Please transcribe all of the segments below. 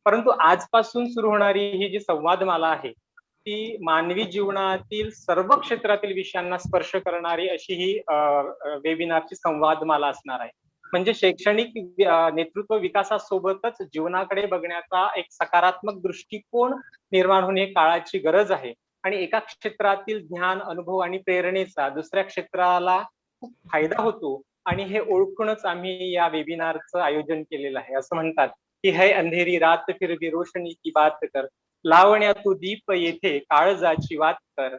परंतु आजपासून सुरू होणारी ही जी संवादमाला आहे ती मानवी जीवनातील सर्व क्षेत्रातील विषयांना स्पर्श करणारी अशी ही वेबिनारची संवादमाला असणार आहे. म्हणजे शैक्षणिक नेतृत्व विकासासोबतच जीवनाकडे बघण्याचा एक सकारात्मक दृष्टिकोन निर्माण होणे काळाची गरज आहे. आणि एका क्षेत्रातील ज्ञान, अनुभव आणि प्रेरणेचा दुसऱ्या क्षेत्राला खूप फायदा होतो. आणि हे ओळखूनच आम्ही या वेबिनारचं आयोजन केलेलं आहे. असं म्हणतात की है अंधेरी रात फिर भी रोशनी की बात कर, लावण्या तू दीप येथे काळजाची वात कर.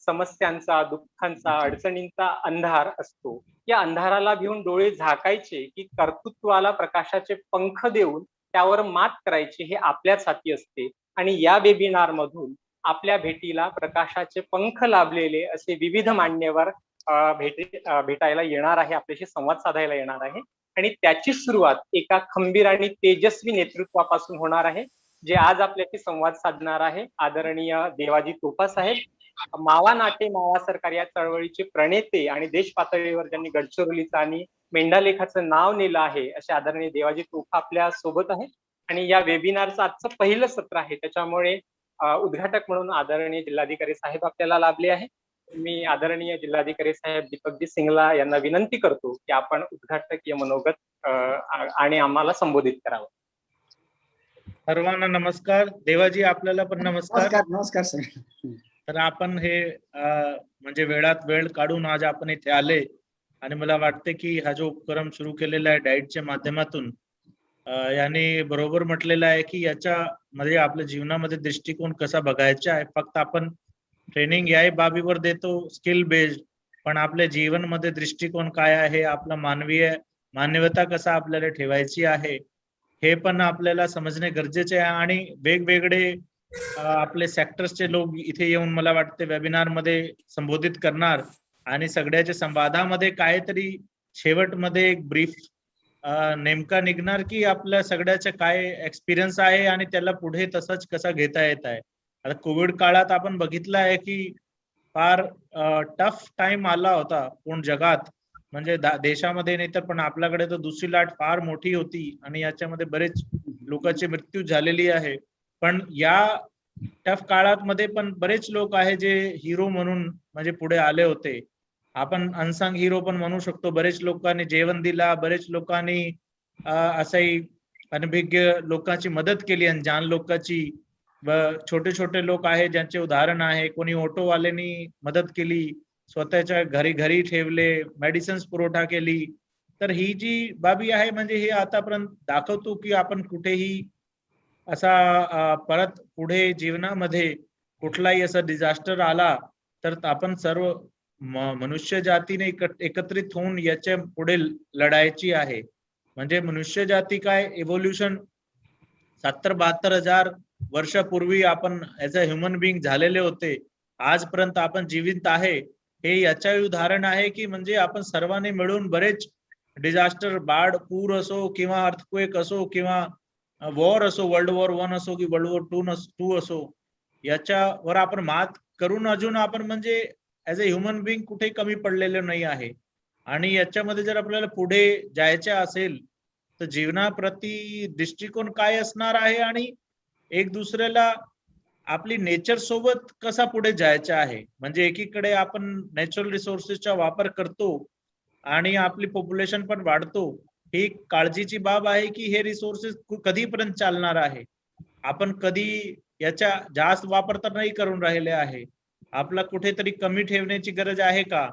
समस्यांचा, दुःखांचा, अडचणींचा अंधार असतो. या अंधाराला घेऊन डोळे झाकायचे की कर्तृत्वाला प्रकाशाचे पंख देऊन त्यावर मात करायची हे आपल्याच हाती असते. आणि या वेबिनार मधून आपल्या भेटीला प्रकाशाचे पंख लाभलेले असे विविध मान्यवर भेटायला येणार आहे, आपल्याशी संवाद साधायला येणार आहे. आणि त्याची सुरुवात एका खंबीर आणि तेजस्वी नेतृत्वापासून होणार आहे, जे आज आपल्याशी संवाद साधणार आहे आदरणीय देवाजी तोफा साहेब. मावा नाटे मावा सरकार या चळवळीचे प्रणेते आणि देश पातळीवर ज्यांनी गडचिरोलीचं आणि मेंढालेखाचं नाव नेलं आहे असे आदरणीय देवाजी तोफा आपल्या सोबत आहे. आणि या वेबिनारचं आजचं पहिलं सत्र आहे, त्याच्यामुळे उद्घाटक म्हणून आदरणीय जिल्हाधिकारी साहेब आपल्याला लाभले आहे. मी आदरणीय जिल्हाधिकारी साहेब दीपकजी सिंगला यांना विनंती करतो की आपण उद्घाटकीय मनोगत आणि आम्हाला संबोधित करावं. सर्वांना नमस्कार. देवाजी आपल्याला पण नमस्कार. नमस्कार सर. तर आपण हे म्हणजे वेळात वेळ काढून आज आपण इथे आले आणि मला वाटते की हा जो उपक्रम सुरू केलेला आहे डाएटच्या माध्यमातून याने बरोबर म्हटलेलं आहे की याच्यामध्ये आपल्या जीवनामध्ये दृष्टिकोन कसा बघायचा आहे. फक्त आपण ट्रेनिंग याही बाबीवर देतो स्किल बेस्ड, पण आपल्या जीवनमध्ये दृष्टिकोन काय आहे, आपला मानवता कसा आपल्याला ठेवायची आहे हे पण आपल्याला समजणे गरजेचे आहे. आणि वेगवेगळे आपले सेक्टर्सचे लोक इथे येऊन मला वाटते वेबिनार मध्ये संबोधित करणार आणि सगळ्याच्या संवादामध्ये काहीतरी शेवटमध्ये एक ब्रीफ नेमका निघणार की आपल्या सगळ्याचे काय एक्सपिरियन्स आहे आणि त्याला पुढे तसंच कसा घेता येत आहे. आता कोविड काळात आपण बघितलं आहे की फार टफ टाइम आला होता पूर्ण जगात, म्हणजे देशामध्ये नाही तर पण आपल्याकडे तर दुसरी लाट फार मोठी होती आणि याच्यामध्ये बरेच लोकांचे मृत्यू झालेली आहे. पण या टफ काळात मध्ये पण बरेच लोक आहे जे हिरो म्हणून म्हणजे पुढे आले होते. आपण अनसंग हिरो पण म्हणू शकतो. बरेच लोकांनी जेवण दिला, बरेच लोकांनी असंही अनभिज्ञ लोकांची मदत केली, अनजान लोकांची. छोटे छोटे लोक आहे ज्यांचे उदाहरण आहे. कोणी ऑटोवाल्यांनी मदत केली, स्वतःच्या घरी ठेवले, मेडिसिन्स पुरवठा केली. तर ही जी बाबी आहे म्हणजे हे आतापर्यंत दाखवतो की आपण कुठेही असा परत पुढे जीवनामध्ये कुठलाही असा डिझास्टर आला तर आपण सर्व मनुष्य जातीने एकत्रित होऊन याच्या पुढे लढायची आहे. म्हणजे मनुष्य जाती काय इव्होल्युशन 70-72 हजार वर्षापूर्वी आपण ऍज अ ह्युमन बिंग झालेले होते. आजपर्यंत आपण जीवित आहे हे याच्या उदाहरण आहे की म्हणजे आपण सर्वांनी मिळून बरेच डिझास्टर, बाढ, पूर असो किंवा अर्थक्वेक असो किंवा वॉर असो, वर्ल्ड वॉर 1 असो की वर्ल्ड वॉर 2 असो, याच्यावर आपण मात करून अजून आपण म्हणजे ऍज अ ह्युमन बिंग कुठे कमी पडलेले नाही आहे. आणि याच्यामध्ये जर आपल्याला पुढे जायचे असेल तर जीवनाप्रती दृष्टिकोन काय असणार आहे आणि एक दुसऱ्याला आपली नेचर सोबत कसा पुढे जायचं आहे. म्हणजे एकीकडे आपण नॅचरल रिसोर्सेसचा वापर करतो आणि आपली पॉप्युलेशन पण वाढतो. ही काळजीची बाब आहे की हे रिसोर्सेस कधीपर्यंत चालणार आहे. आपण कधी याचा जास्त वापर तर नाही करून राहिले आहे. आपला कुठेतरी कमी ठेवण्याची गरज आहे का?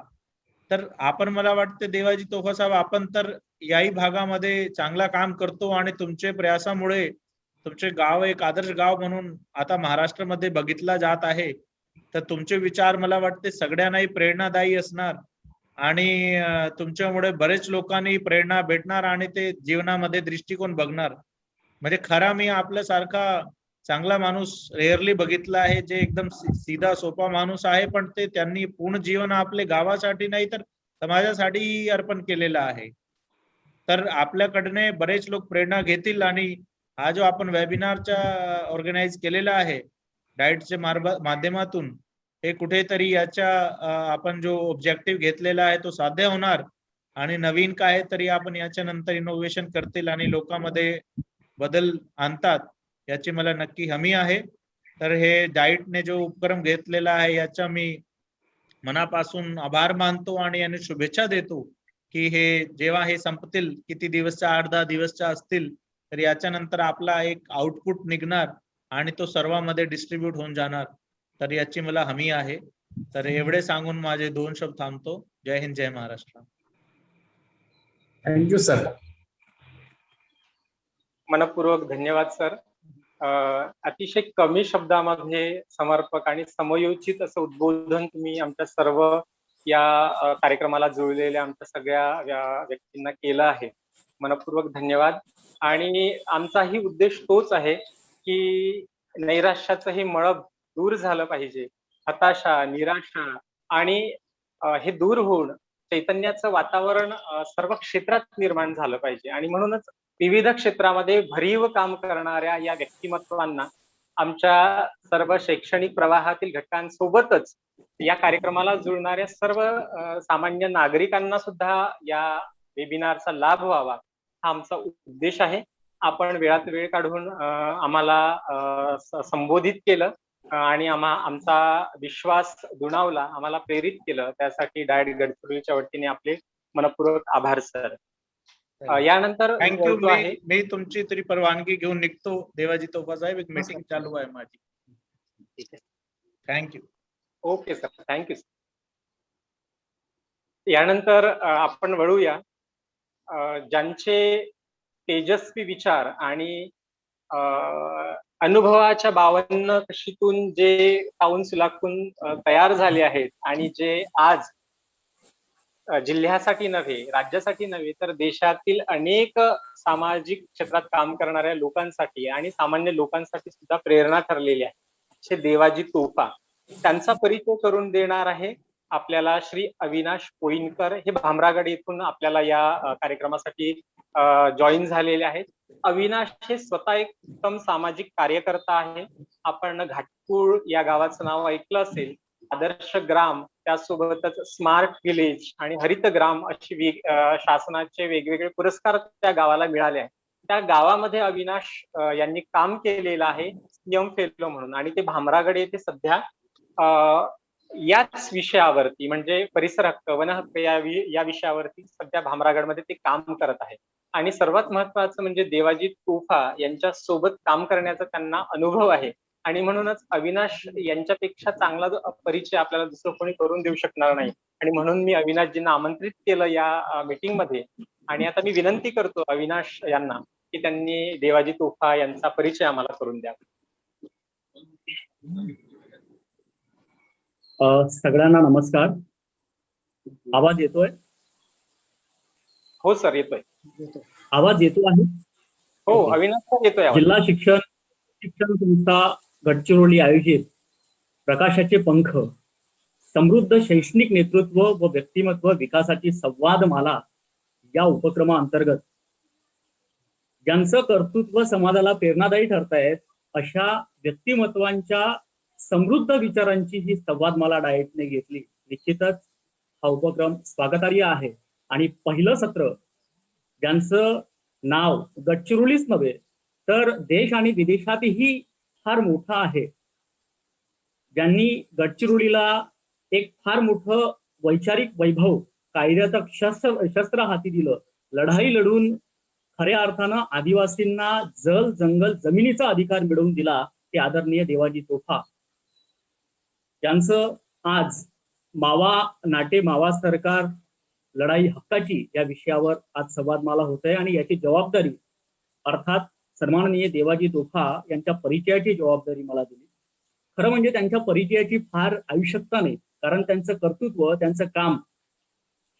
तर आपण मला वाटते देवाजी तोफा साहेब आपण तर याही भागामध्ये चांगला काम करतो आणि तुमच्या प्रयासामुळे तुमचे गाव एक आदर्श गाव म्हणून आता महाराष्ट्रामध्ये बघितला जात आहे. तर तुमचे विचार मला वाटते सगळ्यांनाही प्रेरणादायी असणार आणि तुमच्यामुळे बरेच लोकांनी प्रेरणा भेटणार आणि ते जीवनामध्ये दृष्टिकोन बघणार. म्हणजे खरा मी आपल्यासारखा चांगला माणूस रेअरली बघितला आहे जे एकदम सीधा सोपा माणूस आहे, पण ते त्यांनी पूर्ण जीवन आपले गावासाठी नाही तर समाजासाठी अर्पण केलेलं आहे. तर आपल्याकडने बरेच लोक प्रेरणा घेतील आणि हा जो आपण वेबिनारचा ऑर्गनाइज केलेला आहे डाएटच्या माध्यमातून हे कुठेतरी याच्या आपण जो ऑब्जेक्टिव्ह घेतलेला आहे तो साध्य होणार आणि नवीन काय तरी आपण याच्या नंतर इनोव्हेशन करतील आणि लोकांमध्ये बदल आणतात. याची मला नक्की हमी आहे. तर हे डाईटने जो उपक्रम घेतलेला आहे याचा मी मनापासून आभार मानतो आणि याने शुभेच्छा देतो की हे जेव्हा हे संपतील, किती दिवसच्या 8-10 दिवसच्या असतील, तर याच्यानंतर आपला एक आउटपुट निघणार आणि तो सर्वांमध्ये डिस्ट्रीब्यूट होऊन जाणार. तर याची मला हमी आहे. तर एवढे सांगून माझे 2 शब्द थांबतो. जय हिंद, जय महाराष्ट्र. Thank you sir. मनपूर्वक धन्यवाद सर. अतिशय कमी शब्दामध्ये समर्पक आणि समयोचित असं उद्बोधन तुम्ही आमच्या सर्व या कार्यक्रमाला जुळलेल्या आमच्या सगळ्या व्यक्तींना केलं आहे. मनपूर्वक धन्यवाद. आणि आमचाही उद्देश तोच आहे की नैराश्याचं हे मळभ दूर झालं पाहिजे. हताशा, निराशा आणि हे दूर होऊन चैतन्याचं वातावरण सर्व क्षेत्रात निर्माण झालं पाहिजे. आणि म्हणूनच विविध क्षेत्रामध्ये भरीव काम करणाऱ्या या व्यक्तिमत्वांना आमच्या सर्व शैक्षणिक प्रवाहातील घटकांसोबतच या कार्यक्रमाला जुळणाऱ्या सर्व सामान्य नागरिकांना सुद्धा या वेबिनारचा लाभ व्हावा हा आमचा उद्देश आहे. आपण वेळात वेळ काढून आम्हाला संबोधित केलं आणि आमचा विश्वास दुणावला, आम्हाला प्रेरित केलं, त्यासाठी डायट गडचिरोलीच्या वतीने आपले मनपूर्वक आभार सर. यानंतर थँक्यू. मी तुमची तरी परवानगी घेऊन निघतो. देवाजी तोफा साहेब, एक मीटिंग चालू आहे माझी. थँक्यू. Okay sir, thank you. यानंतर आपण वळूया ज्यांचे तेजस्वी विचार आणि अनुभवाच्या 52 कशीतून जे पाऊल सुलाखून तयार झाले आहेत आणि जे आज जिल्ह्यासाठी नव्हे, राज्यासाठी नव्हे, तर देशातील अनेक सामाजिक क्षेत्रात काम करणाऱ्या लोकांसाठी आणि सामान्य लोकांसाठी सुद्धा प्रेरणा ठरलेली आहे, असे देवाजी तोफा. त्यांचा परिचय करून देणार आहे आपल्याला श्री अविनाश पोईनकर. हे भामरागड येथून आपल्याला या कार्यक्रमासाठी जॉईन झालेले आहेत. अविनाश हे स्वतः एक उत्तम सामाजिक कार्यकर्ता आहे. आपण घाटपूळ या गावाचं नाव ऐकलं असेल. आदर्श ग्राम, त्यासोबतच स्मार्ट विलेज आणि हरित ग्राम अशी शासनाचे वेगवेगळे पुरस्कार त्या गावाला मिळाले आहेत. त्या गावामध्ये अविनाश यांनी काम केलेलं आहे सीएम फेलो म्हणून. आणि ते भामरागड येथे सध्या याच विषयावरती म्हणजे परिसर हक्क, वन हक्क या विषयावरती सध्या भामरागडमध्ये ते काम करत आहे. आणि सर्वात महत्वाचं म्हणजे देवाजी तोफा यांच्या सोबत काम करण्याचा त्यांना अनुभव आहे. आणि म्हणूनच अविनाश यांच्यापेक्षा चांगला परिचय आपल्याला दुसरं कोणी करून देऊ शकणार नाही. आणि म्हणून मी अविनाशजींना आमंत्रित केलं या मीटिंग मध्ये. आणि आता मी विनंती करतो अविनाश यांना की त्यांनी देवाजी तोफा यांचा परिचय आम्हाला करून द्या. सगळ्यांना नमस्कार. आवाज येतोय? हो सर, येतोय. आवाज येतो आहे? हो अविनाश सर, येतोय. जिल्हा शिक्षण संस्था गडचिरोली आयोजित प्रकाशाचे पंख समृद्ध शैक्षणिक नेतृत्व व व्यक्तिमत्व विकासाची संवादमाला या उपक्रमाअंतर्गत ज्यांचं कर्तृत्व समाजाला प्रेरणादायी ठरतायत अशा व्यक्तिमत्वांच्या समृद्ध विचारांची जी संवादमाला डाएटने घेतली. निश्चितच हा उपक्रम स्वागतार्ह आहे. आणि पहिलं सत्र ज्यांचं नाव गडचिरोलीच नव्हे तर देश आणि विदेशातही फार मोठं आहे, ज्यांनी गडचिरोलीला एक फार मोठं वैचारिक वैभव, कायद्याचं शस्त्र हाती दिलं, लढाई लढून खऱ्या अर्थानं आदिवासींना जल जंगल जमिनीचा अधिकार मिळवून दिला, ते आदरणीय देवाजी तोफा. त्यांचं आज मावा सरकार लढाई हक्काची या विषयावर आज संवादमाला होत आहे. आणि याची जबाबदारी अर्थात सन्माननीय देवाजी तोफा यांच्या परिचयाची जबाबदारी मला दिली. खरं म्हणजे त्यांच्या परिचयाची फार आवश्यकता नाही, कारण त्यांचं कर्तृत्व, त्यांचं काम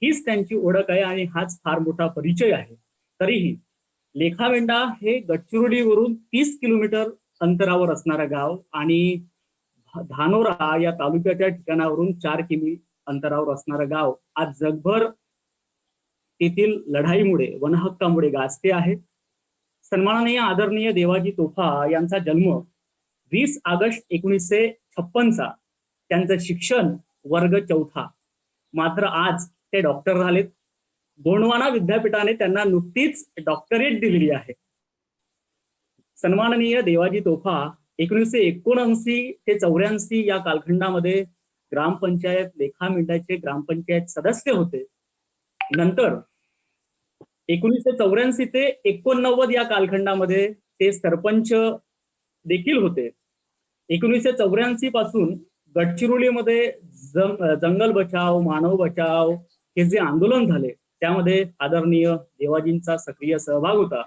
हीच त्यांची ओळख आहे आणि हाच फार मोठा परिचय आहे. तरीही लेखावेंडा हे गडचिरोलीवरून 30 किलोमीटर अंतरावर असणारं गाव आणि धानोरा या तालुक्याच्या ठिकाणावरून 4 किमी अंतरावर असणारं गाव आज जगभर तेथील लढाईमुळे, वनहक्कामुळे गाजते आहे. सन्माननीय आदरणीय देवाजी तोफा यांचा जन्म 20 ऑगस्ट 1956चा. त्यांचं शिक्षण वर्ग 4था. मात्र आज ते डॉक्टर झालेत. गोंडवाना विद्यापीठाने त्यांना नुकतीच डॉक्टरेट दिलेली आहे. सन्माननीय देवाजी तोफा 1979 ते 84 या कालखंडामध्ये ग्रामपंचायत लेखा मंडळाचे ग्रामपंचायत सदस्य होते. नंतर 1984 ते 89 या कालखंडामध्ये ते सरपंच देखील होते. 1984 पासून गडचिरोलीमध्ये जंगल बचाव, मानव बचाव हे जे आंदोलन झाले त्यामध्ये आदरणीय देवाजींचा सक्रिय सहभाग होता.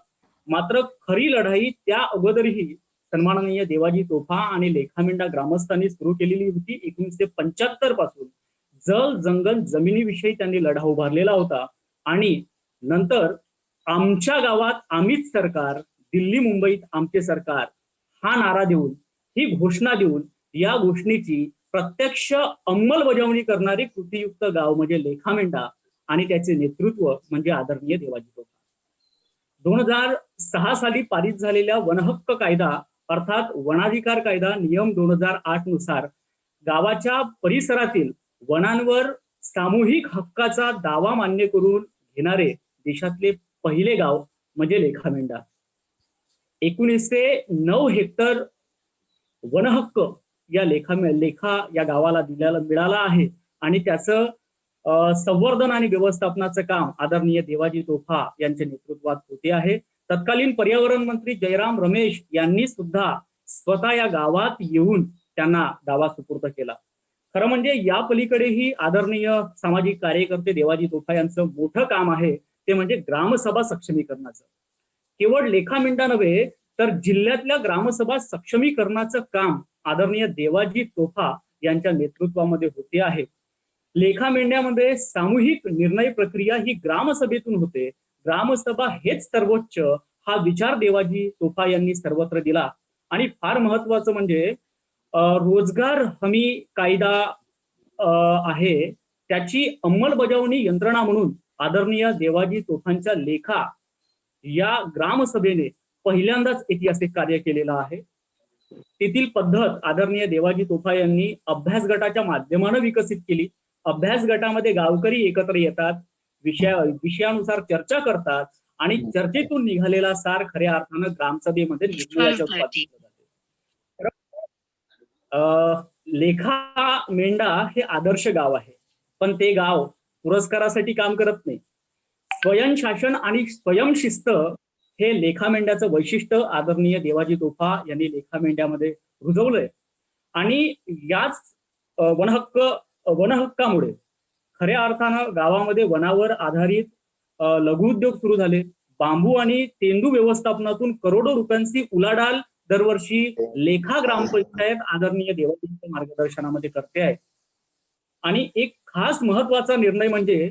मात्र खरी लढाई त्या अगोदरही सन्माननीय देवाजी तोफा आणि लेखामेंढा ग्रामस्थांनी सुरू केलेली होती. 1975 पासून जल जंगल जमिनीविषयी त्यांनी लढा उभारलेला होता. आणि नंतर आमच्या गावात आम्हीच सरकार, दिल्ली मुंबईत आमचे सरकार हा नारा देऊन, ही घोषणा देऊन या घोषणेची प्रत्यक्ष अंमलबजावणी करणारी कृतीयुक्त गाव म्हणजे लेखामेंढा आणि त्याचे नेतृत्व म्हणजे आदरणीय देवाजी तोफा. 2006 साली पारित झालेल्या वनहक्क कायदा अर्थात वनाधिकार कायदा नियम 2008 नुसार गावाच्या परिसरातील वनांवर सामूहिक हक्काचा दावा मान्य करून घेणारे देशातले पहिले गाव म्हणजे लेखामेंढा. 1909 हेक्टर वनहक्क या लेखा या गावाला मिळाला आहे आणि त्याचं संवर्धन आणि व्यवस्थापनाचं काम आदरणीय देवाजी तोफा यांच्या नेतृत्वात होते आहे. तत्कालीन पर्यावरण मंत्री जयराम रमेश यांनी सुद्धा स्वतः या गावात येऊन त्यांना दावा सुपूर्द केला. खरं म्हणजे या पलीकडेही आदरणीय सामाजिक कार्यकर्ते देवाजी तोफा यांचं मोठं काम आहे ते म्हणजे ग्रामसभा सक्षमीकरणाचं. केवळ लेखामेंढा नव्हे तर जिल्ह्यातल्या ग्रामसभा सक्षमीकरणाचं काम आदरणीय देवाजी तोफा यांच्या नेतृत्वामध्ये होते आहे. लेखामेंढ्यामध्ये सामूहिक निर्णय प्रक्रिया ही ग्रामसभेतून होते. ग्रामसभा हेच सर्वोच्च हा विचार देवाजी तोफा यांनी सर्वत्र दिला. आणि फार महत्वाचं म्हणजे रोजगार हमी कायदा आहे त्याची अंमलबजावणी यंत्रणा म्हणून आदरणीय देवाजी तोफांच्या लेखा या ग्रामसभेने पहिल्यांदाच ऐतिहासिक कार्य केलेलं आहे. तेथील पद्धत आदरणीय देवाजी तोफा यांनी अभ्यास गटाच्या माध्यमाने विकसित केली. अभ्यास गटामध्ये गावकरी एकत्र येतात, विषयानुसार चर्चा करतात आणि चर्चेतून निघालेला सार खऱ्या अर्थानं ग्रामसभेमध्ये निर्णयाच्या रूपात दिला जातो. लेखा मेंढा हे आदर्श गाव आहे, पण ते गाव पुरस्कारासाठी काम करत नाही. स्वयंशासन आणि स्वयंशिस्त हे लेखामेंढ्याचं वैशिष्ट्य आदरणीय देवाजी तोफा यांनी लेखामेंढ्यामध्ये रुजवलंय. आणि याच वनहक्कामुळे खऱ्या अर्थानं गावामध्ये वनावर आधारित लघुउद्योग सुरू झाले. बांबू आणि तेंदू व्यवस्थापनातून करोडो रुपयांची उलाढाल दरवर्षी लेखा ग्रामपंचायत आदरणीय देवाजींच्या मार्गदर्शनामध्ये करते आहे. आणि एक खास महत्वाचा निर्णय म्हणजे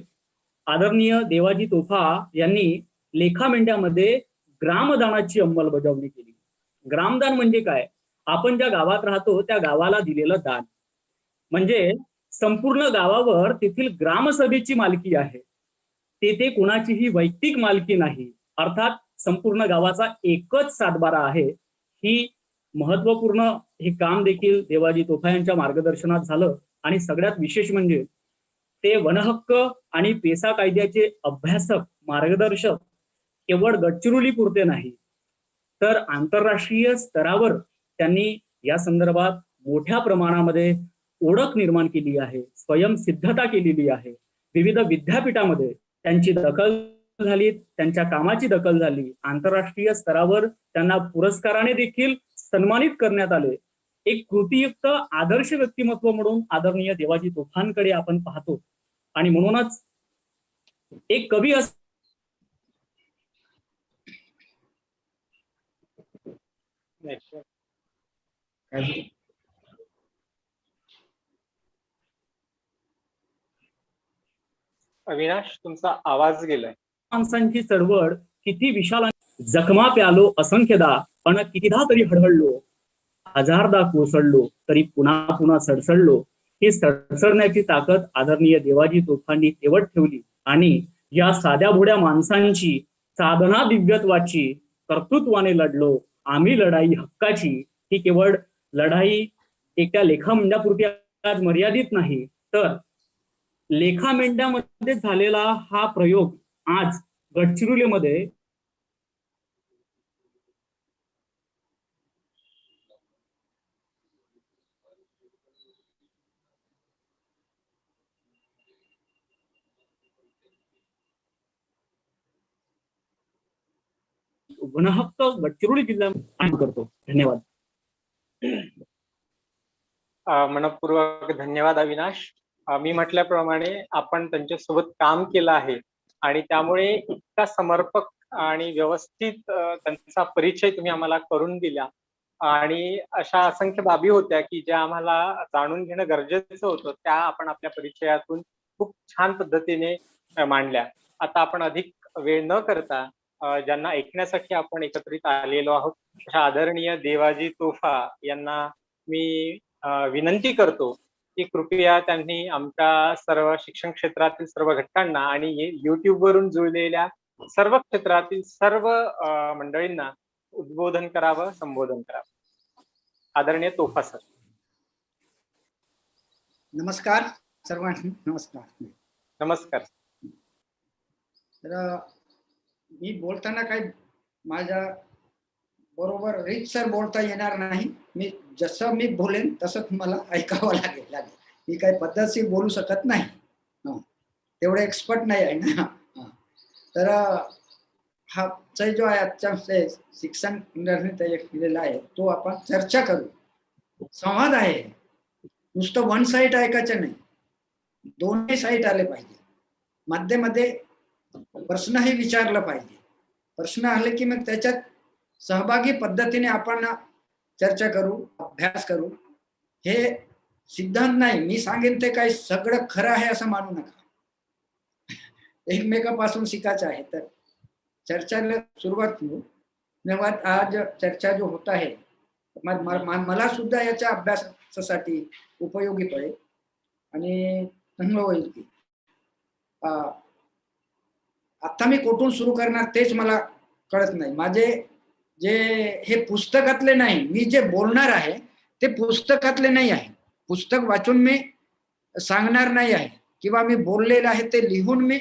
आदरणीय देवाजी तोफा यांनी लेखामेंढ्यामध्ये ग्रामदानाची अंमलबजावणी केली. ग्रामदान म्हणजे काय? आपण ज्या गावात राहतो त्या गावाला दिलेलं दान. म्हणजे संपूर्ण गावावर तेथील ग्रामसभेची मालकी आहे, तेथे कुणाचीही वैयक्तिक मालकी नाही. अर्थात संपूर्ण गावाचा एकच सातबारा आहे. ही महत्वपूर्ण हे काम देखील देवाजी तोफा यांच्या मार्गदर्शनात झालं. आणि सगळ्यात विशेष म्हणजे ते वनहक्क आणि पेसा कायद्याचे अभ्यासक मार्गदर्शक केवळ गडचिरोली पुरते नाही तर आंतरराष्ट्रीय स्तरावर त्यांनी या संदर्भात मोठ्या प्रमाणामध्ये ओळख निर्माण केली आहे, स्वयंसिद्धता केलेली आहे. विविध विद्यापीठामध्ये त्यांची दखल झाली, त्यांच्या कामाची दखल झाली. आंतरराष्ट्रीय स्तरावर त्यांना पुरस्काराने देखील सन्मानित करण्यात आले. एक कृतीयुक्त आदर्श व्यक्तिमत्व म्हणून आदरणीय देवाजी तोफांकडे आपण पाहतो. आणि म्हणूनच एक कवी अविनाश, तुमचा आवाज गेलाय. माणसांची चळवळ किती विशाल, जखमा प्यालो असंख्यदा पण कितीदा तरी हळहळलो, हजारदा कोसळलो तरी पुन्हा पुन्हा सडसडलो. ही सडसडण्याची ताकद आदरणीय देवाजी तोफांनी तेवढ ठेवली. आणि या साध्या भोड्या माणसांची साधना दिव्यत्वाची कर्तृत्वाने लढलो आम्ही लढाई हक्काची. ही केवळ लढाई एका लेखामेंढ्यापुरती आज मर्यादित नाही तर लेखामेंढ्यामध्ये झालेला हा प्रयोग आज गडचिरोलीमध्ये वनहक्क गडचिरोली जिल्हा करतो. धन्यवाद. मनपूर्वक धन्यवाद अविनाश. मी म्हटल्याप्रमाणे आपण त्यांच्यासोबत काम केलं आहे आणि त्यामुळे इतका समर्पक आणि व्यवस्थित त्यांचा परिचय तुम्ही आम्हाला करून दिला आणि अशा असंख्य बाबी होत्या की ज्या आम्हाला जाणून घेणं गरजेचं होतं, त्या आपण आपल्या परिचयातून खूप छान पद्धतीने मांडल्या. आता आपण अधिक वेळ न करता ज्यांना ऐकण्यासाठी आपण एकत्रित आलेलो आहोत अशा आदरणीय देवाजी तोफा यांना मी विनंती करतो की कृपया त्यांनी आमच्या सर्व शिक्षण क्षेत्रातील सर्व घटकांना आणि युट्यूब वरून जुळलेल्या सर्व क्षेत्रातील सर्व मंडळींना उद्बोधन करावं, संबोधन करावं. आदरणीय तोफा सर. नमस्कार सर्वांना. नमस्कार. नमस्कार. तर मी बोलताना काही माझ्या बरोबर रीतसर बोलता येणार नाही. मी जसं मी बोलेन तसं तुम्हाला ऐकावं लागेल. मी काही पद्धतशीर बोलू शकत नाही, तेवढे एक्सपर्ट नाही आहे ना. तर हा जो आहे आजच्या शिक्षण तयार केलेला आहे तो आपण चर्चा करू. संवाद आहे, नुसतं वन साईड ऐकायचं नाही, दोन्ही साईड आले पाहिजे. मध्ये मध्ये प्रश्नही विचारला पाहिजे. प्रश्न आले की मग त्याच्यात सहभागी पद्धतीने आपण चर्चा करू, अभ्यास करू. हे सिद्धांत नाही, मी सांगेन ते काही सगळं खरं आहे असं मानू नका. एकमेकापासून शिकायचं आहे. तर चर्चाला सुरुवात करू. धन्यवाद. आज चर्चा जो होत आहे मला सुद्धा याच्या अभ्यासासाठी उपयोगी पडेल आणि चांगलं होईल की आता मी कुठून सुरू करणार तेच मला कळत नाही. माझे जे हे पुस्तकातले नाही, मी जे बोलणार आहे ते पुस्तकातले नाही आहे. पुस्तक वाचून मी सांगणार नाही आहे किंवा मी बोललेलं आहे ते लिहून मी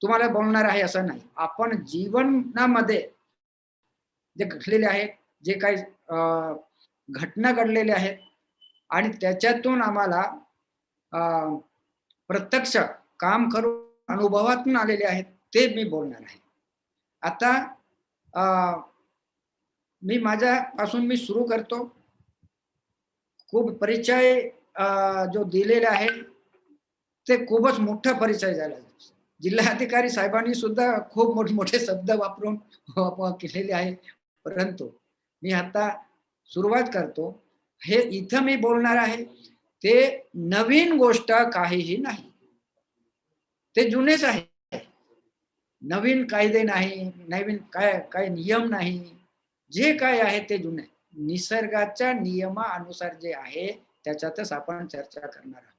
तुम्हाला बोलणार आहे असं नाही. आपण जीवनामध्ये जे घडलेले आहेत, जे काही घटना घडलेल्या आहेत आणि त्याच्यातून आम्हाला प्रत्यक्ष काम करून अनुभवातून आलेले आहेत ते मी बोलणार आहे. आता मी माझ्यापासून मी सुरू करतो. खूप परिचय जो दिलेला आहे ते खूपच मोठा परिचय झाला. जिल्हाधिकारी साहेबांनी सुद्धा खूप मोठमोठे शब्द वापरून केलेले आहे, परंतु मी आता सुरुवात करतो. हे इथं मी बोलणार आहे ते नवीन गोष्ट काहीही नाही, ते जुनेच आहे. नवीन कायदे नाही, नवीन काय नियम नाही, जे काय आहे ते जुने. निसर्गाच्या नियमानुसार जे आहे त्याच्यातच आपण चर्चा करणार आहोत.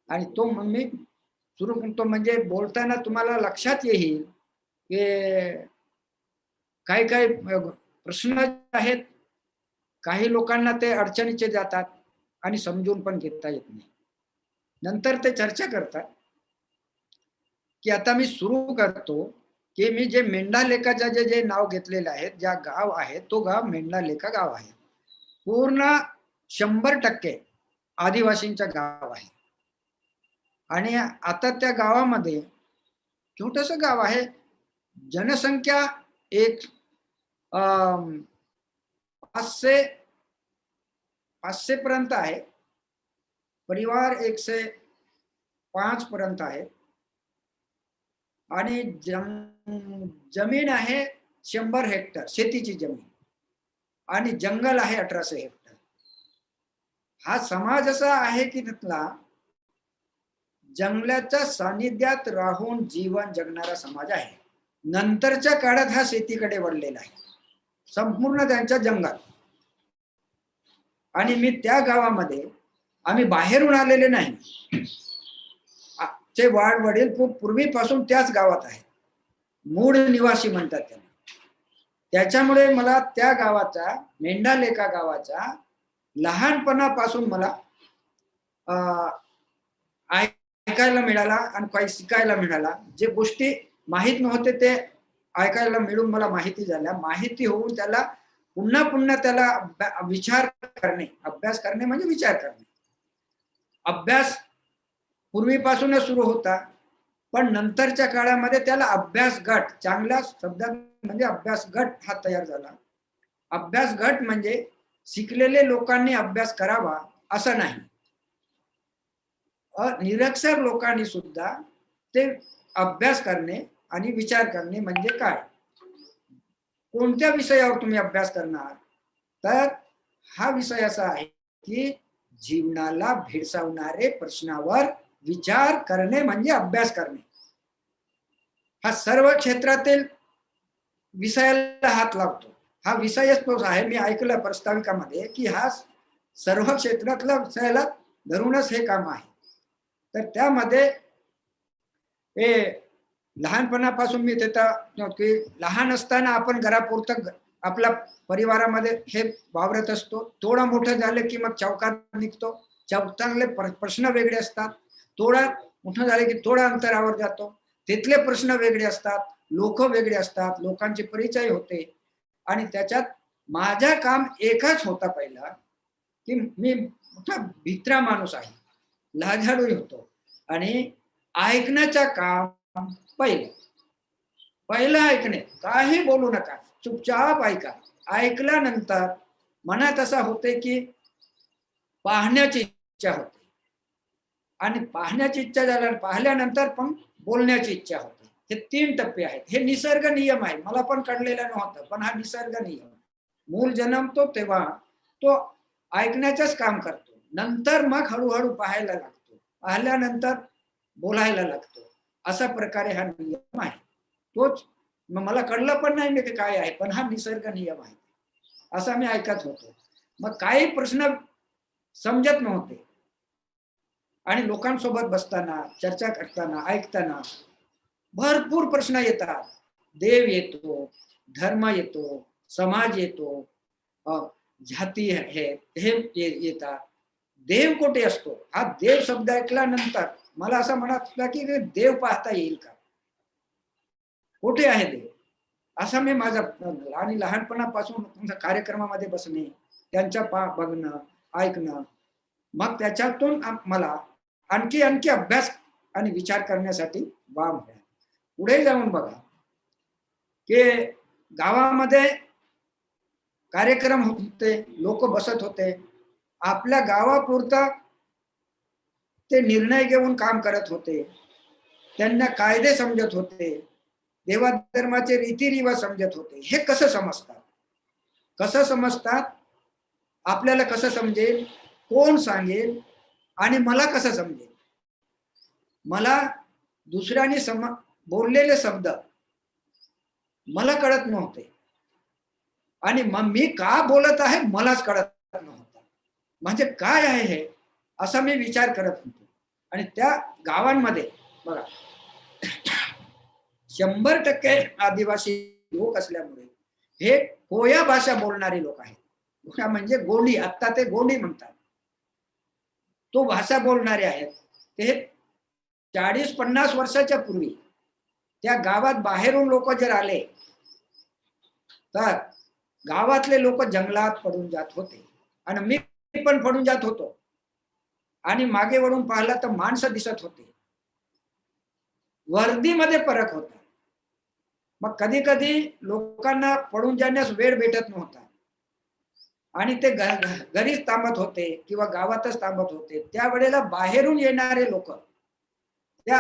आणि तो मी सुरू करतो. म्हणजे बोलताना तुम्हाला लक्षात येईल की काही काही प्रश्न आहेत, काही लोकांना ते अडचणीचे जातात आणि समजून पण घेता येत नाही. नंतर ते चर्चा करतात की आता मी सुरू करतो की मी जे मेंढालेखाचं जे नाव घेतलेलं आहे, ज्या गाव आहे तो गाव मेंढालेखा गाव आहे. पूर्ण 100% आदिवासींचं गाव आहे. आणि आता त्या गावामध्ये छोटस गाव आहे, जनसंख्या एक 500 पर्यंत आहे, परिवार 105 पर्यंत आहे आणि जमीन आहे 100 हेक्टर शेतीची जमीन आणि जंगल आहे 1800 हेक्टर. हा समाज असा आहे की तिथला जंगलाच्या सानिध्यात राहून जीवन जगणारा समाज आहे. नंतरच्या काळात हा शेतीकडे वळलेला आहे, संपूर्ण त्यांच्या जंगल. आणि मी त्या गावामध्ये, आम्ही बाहेरून आलेले नाही, चे वाड वडील खूप पूर्वीपासून त्याच गावात आहे, मूळ निवासी म्हणतात त्यांना. त्याच्यामुळे मला त्या गावाचा, मेंढालेखा गावाचा लहानपणापासून मला ऐकायला मिळाला आणि काही शिकायला मिळाला. जे गोष्टी माहीत नव्हते ते ऐकायला मिळून मला माहिती झाल्या. माहिती होऊन त्याला पुन्हा पुन्हा त्याला विचार करणे, अभ्यास करणे म्हणजे विचार करणे. अभ्यास पूर्वीपासूनच सुरू होता, पण नंतरच्या काळामध्ये त्याला अभ्यास गट, चांगल्या शब्दात म्हणजे अभ्यास गट हा तयार झाला. अभ्यास गट म्हणजे शिकलेले लोकांनी अभ्यास करावा असं नाही, निरक्षर लोकांनी सुद्धा ते अभ्यास करणे आणि विचार करणे म्हणजे काय, कोणत्या विषयावर तुम्ही अभ्यास करणार, तर हा विषय असा आहे की जीवनाला भेडसावणारे प्रश्नावर विचार करणे म्हणजे अभ्यास करणे. हा सर्व क्षेत्रातील विषयाला हात लावतो. हा विषयच तोच आहे. मी ऐकलं प्रस्ताविकामध्ये की हा सर्व क्षेत्रातल्या विषयाला धरूनच हे काम आहे. तर त्यामध्ये हे लहानपणापासून मी त्याचा की लहान असताना आपण घरापुरतं आपल्या परिवारामध्ये हे वावरत असतो. थोडं मोठं झालं की मग चौकात निघतो. चौकातले प्रश्न वेगळे असतात. थोडं मोठं झालं की थोडं अंतरावर जातो. तिथले प्रश्न वेगळे असतात, लोक वेगळे असतात, लोकांचे परिचय होते. आणि त्याच्यात माझं काम एकच होता पहिला की मी मोठा भित्रा माणूस आहे, लाजाळू होतो आणि ऐकण्याचं काम पहिलं ऐकणे, काही बोलू नका, चुपचाप ऐका. ऐकल्यानंतर मनात असं होते की पाहण्याची इच्छा होते आणि पाहण्याची इच्छा झाल्यावर पाहिल्यानंतर पण बोलण्याची इच्छा होते. हे 3 टप्पे आहेत. हे निसर्ग नियम आहे, मला पण कळलेलं नव्हतं, पण हा निसर्ग नियम. मूल जन्मतो तेव्हा तो ऐकण्याचंच काम करतो, नंतर मग हळूहळू पाहायला लागतो, पाहिल्यानंतर बोलायला लागतो. अशा प्रकारे हा नियम आहे. तोच मला कळलं पण नाही की काय आहे, पण हा निसर्ग नियम आहे असा मी ऐकत होतो. मग काही प्रश्न समजत नव्हते आणि लोकांसोबत बसताना, चर्चा करताना, ऐकताना भरपूर प्रश्न येतात. देव येतो, धर्म येतो, समाज येतो, जाती आहे हे येतात. देव कुठे असतो, हा देव शब्द ऐकल्यानंतर मला असं म्हणत की देव पाहता येईल का, कुठे आहे देव, असं मी माझा आणि लहानपणापासून कार्यक्रमामध्ये बसणे, त्यांच्या बघणं, ऐकणं, मग त्याच्यातून मला आणखी आणखी अभ्यास आणि विचार करण्यासाठी वाव मिळाला. पुढे जाऊन बघा की गावामध्ये कार्यक्रम होते, लोक बसत होते, आपल्या गावापुरता ते निर्णय घेऊन काम करत होते, त्यांना कायदे समजत होते, देवाधर्माचे रीतिरिवाज समजत होते. हे कसं समजतात, कसं समजतात, आपल्याला कसं समजेल, कोण सांगेल आणि मला कसं समजेल. मला दुसऱ्याने बोललेले शब्द मला कळत नव्हते आणि मग मी का बोलत आहे मलाच कळत नव्हतं. म्हणजे काय आहे हे असा मी विचार करत होतो. आणि त्या गावांमध्ये बघा 100% आदिवासी लोक असल्यामुळे हे कोया भाषा बोलणारे लोक आहेत. कोया म्हणजे गोंडी, आता ते गोंडी म्हणतात, तो भाषा बोलणारे आहेत. ते 40-50 वर्षाच्या पूर्वी त्या गावात बाहेरून लोक जर आले तर गावातले लोक जंगलात पडून जात होते आणि मी पण पडून जात होतो. आणि मागे वळून पाहिलं तर माणसं दिसत होते, वर्दीमध्ये फरक होता. मग कधी कधी लोकांना पडून जाण्यास वेळ भेटत नव्हता आणि ते घरीच थांबत होते किंवा गावातच थांबत होते. त्यावेळेला बाहेरून येणारे लोक त्या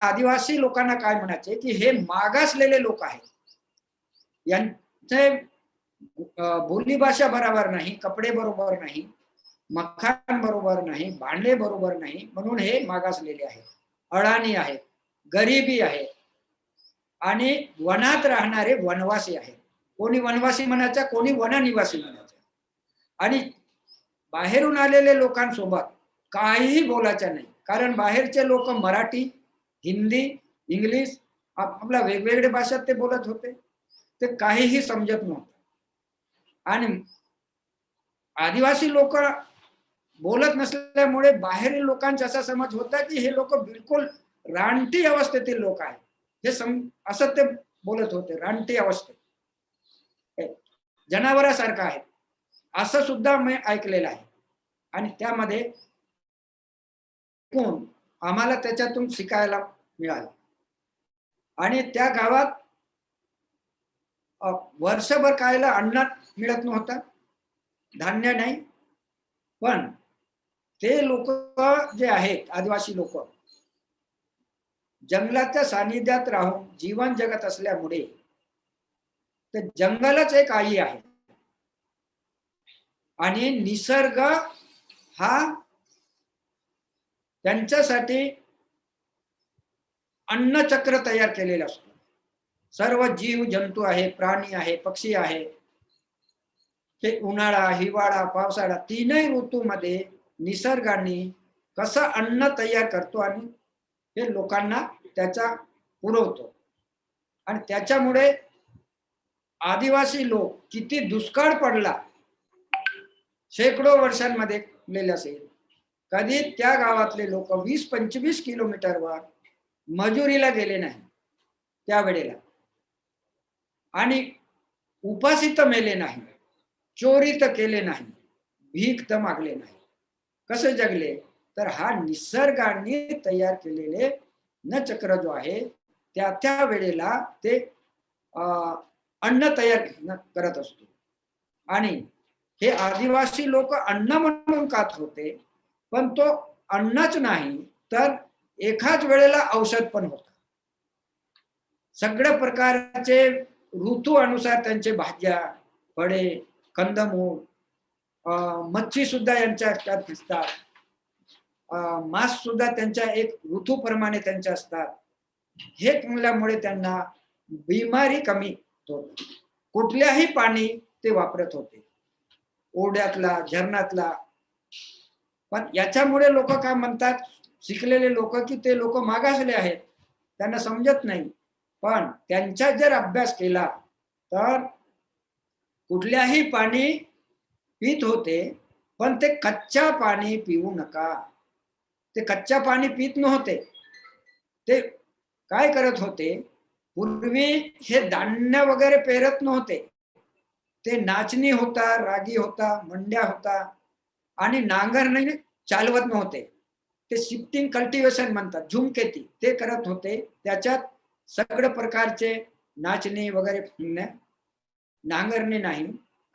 आदिवासी लोकांना काय म्हणायचे की हे मागासलेले लोक आहेत, यांचे बोली भाषा बरोबर नाही, कपडे बरोबर नाही, मकान बरोबर नाही, भांडे बरोबर नाही, म्हणून हे मागासलेले आहेत, अडाणी आहेत, गरिबी आहे आणि वनात राहणारे वनवासी आहेत. कोणी वनवासी म्हणायचा, कोणी वननिवासी म्हणायचा. आणि बाहेरून आलेले लोकांसोबत काहीही बोलायचं नाही, कारण बाहेरचे लोक मराठी, हिंदी, इंग्लिश आपल्या वेगवेगळ्या भाषेत ते बोलत होते, ते काहीही समजत नव्हतं. आणि आदिवासी लोक बोलत नसल्यामुळे बाहेरील लोकांचा असा समज होता की हे लोक बिलकुल रानटी अवस्थेतील लोक आहेत. हे असं ते बोलत होते, रानटी अवस्थेत, जनावरासारखं आहे असं सुद्धा मी ऐकलेलं आहे. आणि त्यामध्ये कोण आम्हाला त्याच्यातून शिकायला मिळालं. आणि त्या गावात वर्षभर खायला अन्न मिळत नव्हतं, धान्य नाही. पण ते लोक जे आहेत, आदिवासी लोक, जंगलाच्या सानिध्यात राहून जीवन जगत असल्यामुळे ते जंगलच एक आई आहे आणि निसर्ग हा त्यांच्यासाठी अन्नचक्र तयार केलेलं असतं. सर्व जीव जंतू आहे, प्राणी आहे, पक्षी आहे, हे उन्हाळा, हिवाळा, पावसाळा तीनही ऋतूमध्ये निसर्गाने कसं अन्न तयार करतो आणि हे लोकांना त्याचा पुरवतो. आणि त्याच्यामुळे आदिवासी लोक किती दुष्काळ पडला शेकडो वर्षांमध्ये गेले असेल, कधी त्या गावातले लोक 20-25 किलोमीटरवर मजुरीला गेले नाही त्यावेळेला, आणि उपाशी तर मेले नाही, चोरी तर केले नाही, भीक तर मागले नाही. कसे जगले? तर हा निसर्गाने तयार केलेले न चक्र जो आहे त्या त्या वेळेला ते अन्न तयार करत असतो. आणि हे आदिवासी लोक अन्न म्हणून खात होते, पण तो अन्नच नाही तर एकाच वेळेला औषध पण होता. सगळ्या प्रकारचे ऋतू अनुसार त्यांचे भाज्या, फळे, कंदमूळ, मच्छी सुद्धा यांच्या असतात, मांस सुद्धा त्यांच्या एक ऋतूप्रमाणे त्यांच्या असतात. हे केल्यामुळे त्यांना बिमारी कमी होत. कुठल्याही पाणी ते वापरत होते, ओढ्यातला, झरणातला. पण याच्यामुळे लोक काय म्हणतात, शिकलेले लोक, की ते लोक मागासले आहेत, त्यांना समजत नाही. पण त्यांचा जर अभ्यास केला तर कुठल्याही पाणी पित होते, पण ते कच्चा पाणी पिऊ नका. ते कच्चा पाणी पित नव्हते. ते काय करत होते, पूर्वी हे धान्य वगैरे पेरत नव्हते. ते नाचणी होता, रागी होता, मंड्या होता, आणि नांगरणे चालवत नव्हते. ते शिफ्टिंग कल्टिवेशन म्हणतात, झुमकेती ते करत होते. त्याच्यात सगळे प्रकारचे नाचणी वगैरे, नांगरणे नाही,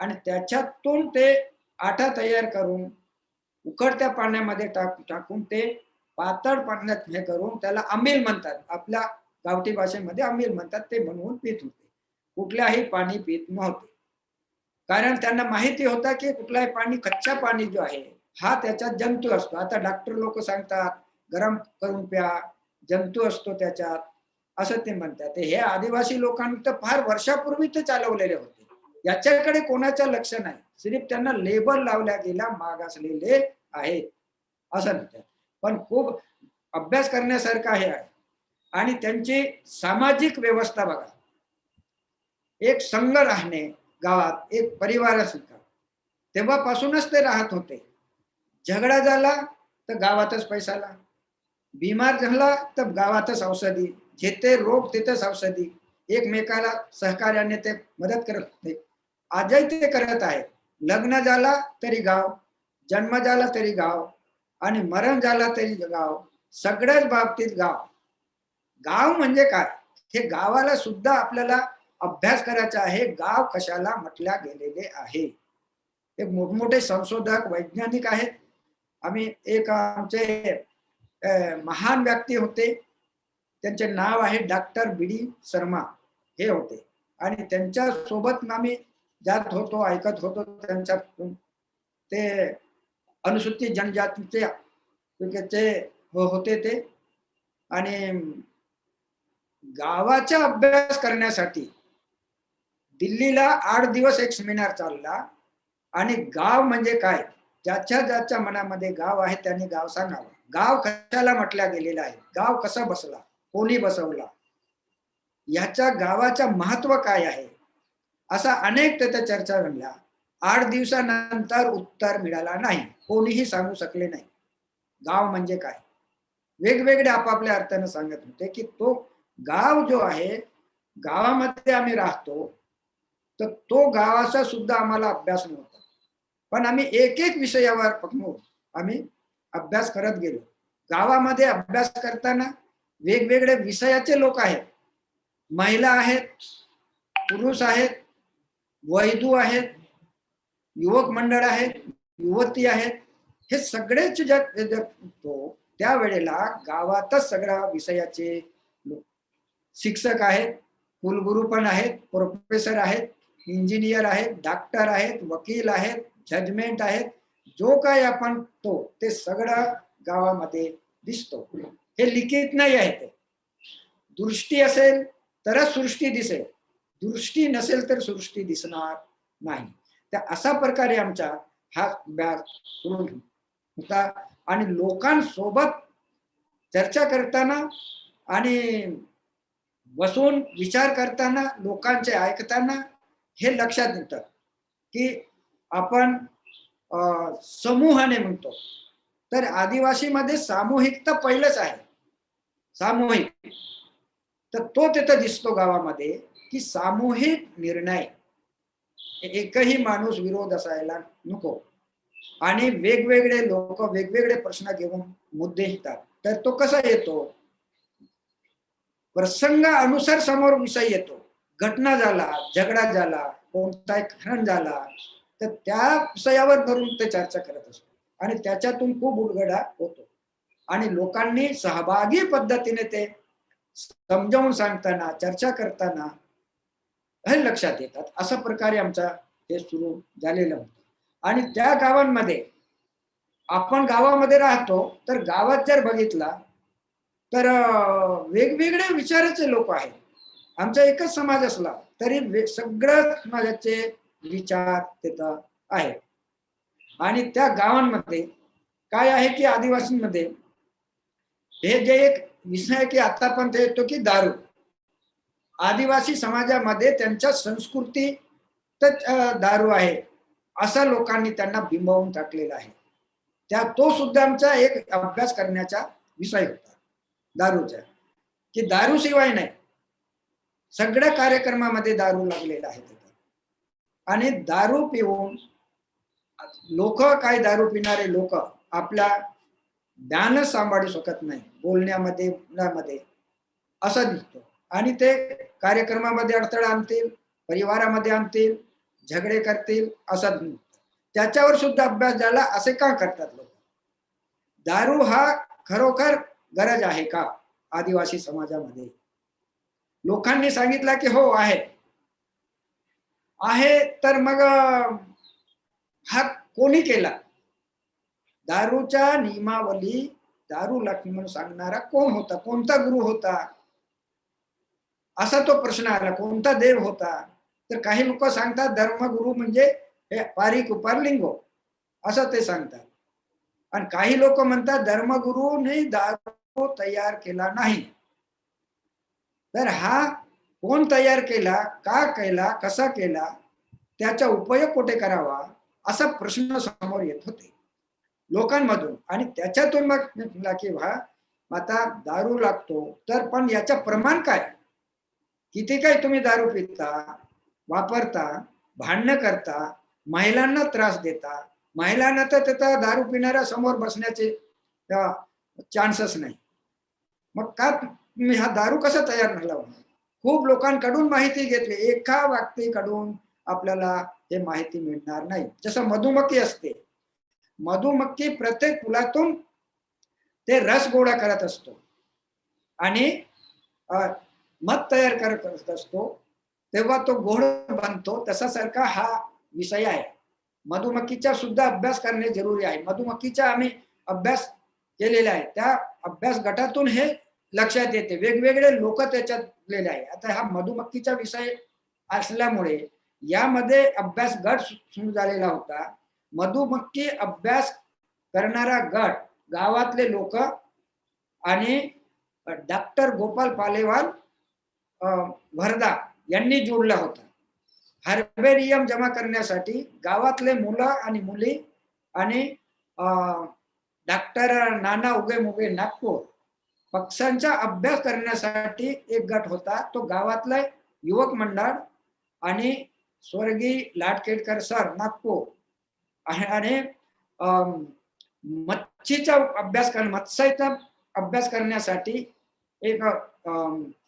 आणि त्याच्यातून ते आटा तयार करून उकळत्या पाण्यामध्ये टाकून ते पातळ पाण्यात हे करून त्याला अमील म्हणतात, आपल्या गावठी भाषेमध्ये अमील म्हणतात, ते बनवून पित होते. कुठल्याही पाणी पित नव्हते, कारण त्यांना माहिती होता की कुठलाही पाणी, कच्चा पाणी जो आहे हा त्याच्यात जंतू असतो. आता डॉक्टर लोक सांगतात गरम करून प्या, जंतू असतो त्याच्यात, असं ते म्हणतात. हे आदिवासी लोकांनी तर फार वर्षापूर्वी ते चालवलेले होते. याच्याकडे कोणाचं लक्ष नाही, सिर्फ त्यांना लेबल लावल्या गेला मागासलेले आहेत असं म्हणतात. पण खूप अभ्यास करण्यासारखं हे आहे. आणि त्यांची सामाजिक व्यवस्था बघा, एक संघ राहणे गावात, एक परिवारासारखा, तेव्हापासूनच ते राहत होते. झगडा झाला तर गावातच पैसाला, बिमार झाला तर गावातच औषधी, जेथे रोग तिथेच औषधी, एकमेकाला सहकार्याने ते मदत करत होते. आजही ते करत आहेत. लग्न झाला तरी गाव, जन्म झाला तरी गाव, आणि मरण झाला तरी गाव, सगळ्याच बाबतीत गाव. गाव म्हणजे काय, हे गावाला सुद्धा आपल्याला अभ्यास करायचा आहे. गाव कशाला म्हटल्या गेलेले आहे. एक मोठमोठे संशोधक, वैज्ञानिक आहेत. आम्ही एक आमचे महान व्यक्ती होते, त्यांचे नाव आहे डॉक्टर बी डी शर्मा, हे होते. आणि त्यांच्या सोबत आम्ही जात होतो, ऐकत होतो त्यांच्या. ते अनुसूचित जनजातीचे होते ते. आणि गावाचा अभ्यास करण्यासाठी दिल्लीला 8 दिवस एक सेमिनार चालला. आणि गाव म्हणजे काय, ज्याच्या ज्याच्या मनामध्ये गाव आहे त्यांनी गाव सांगावं. गाव कशाला म्हटल्या गेलेला आहे, गाव कसा बसला, कोणी बसवला, याच्या गावाचा महत्व काय आहे, असा अनेक त्याच्या चर्चा झाल्या. 8 दिवसानंतर उत्तर मिळाला नाही, कोणीही सांगू शकले नाही गाव म्हणजे काय. वेगवेगळे आपापल्या अर्थाने सांगत होते की तो गाव जो आहे, गावामध्ये आम्ही राहतो, तर तो गावाचा सुद्धा आम्हाला अभ्यास नव्हता. पण आम्ही एक एक विषयावर पकडून आम्ही अभ्यास करत गेलो. गावामध्ये अभ्यास करताना वेगवेगळे विषयाचे लोक आहेत, महिला आहेत, पुरुष आहेत, वैदू आहेत, युवक मंडळ आहेत, युवती आहेत, हे सगळेच त्यावेळेला गावातच सगळ्या विषयाचे शिक्षक आहेत, कुलगुरू पण आहेत, प्रोफेसर आहेत, इंजिनियर आहेत, डॉक्टर आहेत, वकील आहेत, जजमेंट आहेत, जो काय आपण ते सगळं गावामध्ये दिसतो. हे लिखित नाही आहे. ते दृष्टी असेल तरच सृष्टी दिसेल, दृष्टी नसेल तर सृष्टी दिसणार नाही. त्या अशा प्रकारे आमचा हा अभ्यास सुरू होता आणि लोकांसोबत चर्चा करताना आणि बसून विचार करताना, लोकांचे ऐकताना हे लक्षात येतं की आपण समूहाने म्हणतो, तर आदिवासीमध्ये सामूहिकता पहिलंच आहे. सामूहिक तर तिथं दिसतो गावामध्ये की सामूहिक निर्णय, एकही माणूस विरोध असायला नको आणि वेगवेगळे लोक वेगवेगळे प्रश्न घेऊन मुद्दे येतात. तर तो कसा येतो? प्रसंगानुसार समोर विषय येतो. घटना झाला, झगडा झाला, कोणता खरण झाला, तर त्या विषयावर धरून ते चर्चा करत असतो आणि त्याच्यातून खूप उलगडा होतो आणि लोकांनी सहभागी पद्धतीने ते समजावून सांगताना, चर्चा करताना हे लक्षात येतात. अशा प्रकारे आमचा हे सुरू झालेलं होतं. आणि त्या गावांमध्ये, आपण गावामध्ये राहतो, तर गावात जर बघितला तर वेगवेगळ्या विचाराचे लोक आहेत. आमचा एकच समाज असला तरी सगळ्या समाजाचे विचार तिथं आहेत. आणि त्या गावांमध्ये काय आहे की आदिवासींमध्ये हे जे एक विषय आहे की आता पण ते येतो की दारू, आदिवासी समाजामध्ये त्यांच्या संस्कृती तर दारू आहे असं लोकांनी त्यांना बिंबवून टाकलेलं आहे. तो सुद्धा आमचा एक अभ्यास करण्याचा विषय होता दारूचा, की दारू शिवाय नाही, सगळ्या कार्यक्रमामध्ये दारू लागलेला आहे आणि दारू पिऊन लोक, काय दारू पिणारे लोक आपला ध्यान सांभाळू शकत नाही, बोलण्यामध्ये असं दिसतो आणि ते कार्यक्रमामध्ये अडथळा आणतील, परिवारामध्ये आणतील, झगडे करतील असं. त्याच्यावर सुद्धा अभ्यास झाला. असे का करतात लोक? दारू हा खरोखर गरज आहे का आदिवासी समाजामध्ये? लोकांनी सांगितलं की हो आहे. तर मग हा कोणी केला? दारूच्या नियमावली, दारू लागली म्हणून सांगणारा कोण होता? कोणता गुरु होता? असा तो प्रश्न आला. कोणता देव होता? तर काही लोक सांगतात धर्मगुरु म्हणजे हे पारिक उपारलिंगो असं ते सांगतात. आणि काही लोक म्हणतात धर्मगुरूने दारू तयार केला नाही. तर हा कोण तयार केला, का केला, कसा केला, त्याचा उपयोग कुठे करावा, असा प्रश्न समोर येत होते लोकांमधून. आणि त्याच्यातून मग म्हटलं की आता दारू लागतो, तर पण याचं प्रमाण काय? किती काय तुम्ही दारू पिता, वापरता, भांडणं करता, महिलांना त्रास देता, महिलांना तर तिथं दारू पिणाऱ्या समोर बसण्याचे चान्सच नाही. मग का तुम्ही हा दारू कसा तयार झाला? खूप लोकांकडून माहिती घेतली, एका व्यक्तीकडून आपल्याला हे माहिती मिळणार नाही. जसं मधुमक्खी असते, मधुमक्खी प्रत्येक फुलातून ते रस गोळा करत असतो आणि मध तयार करत असतो, तेव्हा तो गोड बनतो. तसासारखा हा विषय आहे. मधुमक्खीचा सुद्धा अभ्यास करणे जरुरी आहे. मधुमक्खीचा आम्ही अभ्यास केलेला आहे. त्या अभ्यास गटातून हे लक्षात येते. वेगवेगळे लोक त्याच्यातलेले आहे. आता हा मधुमक्खीचा विषय असल्यामुळे यामध्ये अभ्यास गट सुरू झालेला होता. मधुमक्खी अभ्यास करणारा गट गावातले लोक आणि डॉक्टर गोपाल पालेवाल वर्धा यांनी जोडला होता. हर्बेरियम जमा करण्यासाठी गावातले मुलं आणि मुली आणि डॉक्टर नाना उगे नागपूर पक्ष्यांचा अभ्यास करण्यासाठी एक गट होता. तो गावातलं युवक मंडळ आणि स्वर्गीय लाटकेडकर सर नागपूर आणि मच्छीचा मत्स्याचा अभ्यास करण्यासाठी एक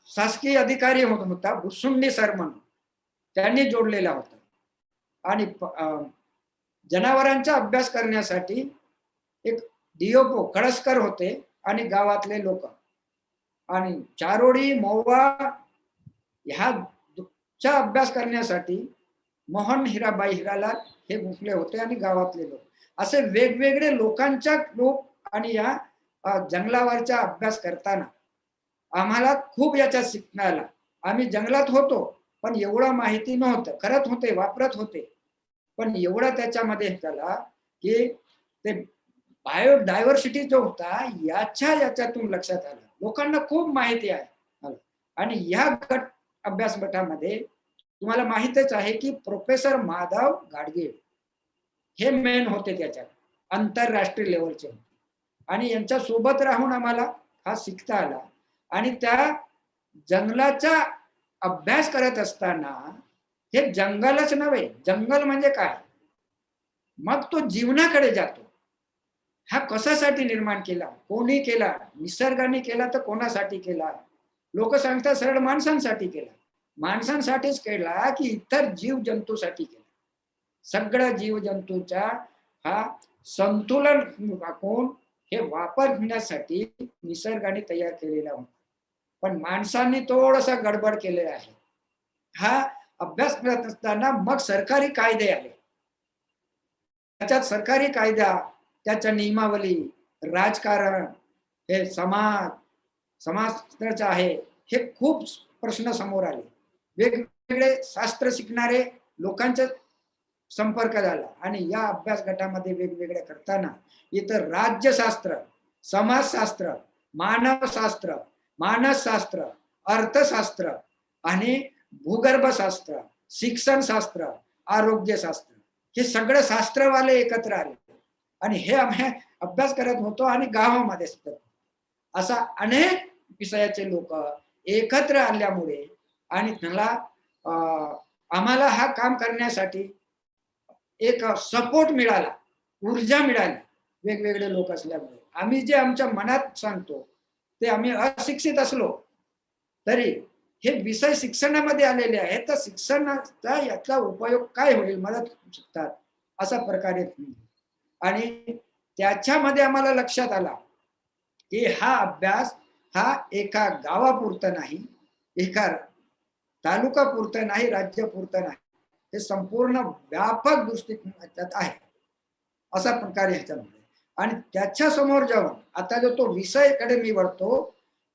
शासकीय अधिकारी होता भुसुंडी सर म्हणून, त्यांनी जोडलेला होता. आणि जनावरांचा अभ्यास करण्यासाठी एक डीओपो कळसकर होते आणि गावातले लोक, आणि चारोळी महुवा ह्याचा अभ्यास करण्यासाठी मोहन हिराबाई हिरालाल हे गुंफले होते आणि गावातले लोक, असे वेगवेगळे लोकांच्या लोक. आणि या जंगलावरचा अभ्यास करताना आम्हाला खूप याच्यात शिकण्याला, आम्ही जंगलात होतो पण एवढं माहिती नव्हतं, करत होते, वापरत होते, पण एवढं त्याच्यामध्ये झाला की ते बायोडायव्हर्सिटी जो होता याच्यातून लक्षात आलं, लोकांना खूप माहिती आहे. आणि या अभ्यास गटामध्ये तुम्हाला माहितच आहे की प्रोफेसर माधव गाडगीळ हे मेन होते, त्याच्यात आंतरराष्ट्रीय लेवलचे होते. आणि यांच्या सोबत राहून आम्हाला हा शिकता आला. आणि त्या जंगलाचा अभ्यास करत असताना हे जंगलच नव्हे, जंगल म्हणजे काय, मग तो जीवनाकडे जातो. हा कशासाठी निर्माण केला, कोणी केला, निसर्गाने केला तर कोणासाठी केला? लोक सांगतात सरळ माणसांसाठी केला. माणसांसाठीच केला की इतर जीव जंतूसाठी केला? सगळ्या जीव जंतूचा हा संतुलन राखून हे वापरण्यासाठी निसर्गाने तयार केलेला होता. पण माणसांनी थोडासा गडबड केलेला आहे. हा अभ्यास करत असताना मग सरकारी कायदे आले, त्याच्यात सरकारी कायदा, त्याच्या नियमावली, राजकारण, हे समाजाचं आहे, हे खूप प्रश्न समोर आले. वेगवेगळे शास्त्र शिकणारे लोकांचा संपर्क झाला. आणि या अभ्यास गटामध्ये वेगवेगळे करताना इथं राज्यशास्त्र, समाजशास्त्र, मानवशास्त्र, मानसशास्त्र, अर्थशास्त्र आणि भूगर्भशास्त्र, शिक्षणशास्त्र, आरोग्यशास्त्र, हे सगळे शास्त्रवाले एकत्र आले. आणि हे आम्ही अभ्यास करत होतो आणि गावामध्ये असा अनेक विषयाचे लोक एकत्र आल्यामुळे आणि त्याला आम्हाला हा काम करण्यासाठी एक सपोर्ट मिळाला, ऊर्जा मिळाली. वेगवेगळे लोक असल्यामुळे आम्ही जे आमच्या मनात सांगतो ते, आम्ही अशिक्षित असलो तरी हे विषय शिक्षणामध्ये आलेले आहेत, तर शिक्षणाचा याचा उपयोग काय होईल मला शिकतात अशा प्रकारे. आणि त्याच्यामध्ये आम्हाला लक्षात आला की हा अभ्यास हा एका गावापुरतं नाही, एका तालुकापुरतं नाही, राज्यापुरतं नाही, हे संपूर्ण व्यापक दृष्टिकोनात आहे अशा प्रकारे ह्याच्यामध्ये. आणि त्याच्या समोर जाऊन आता जो तो विषयकडे मी वळतो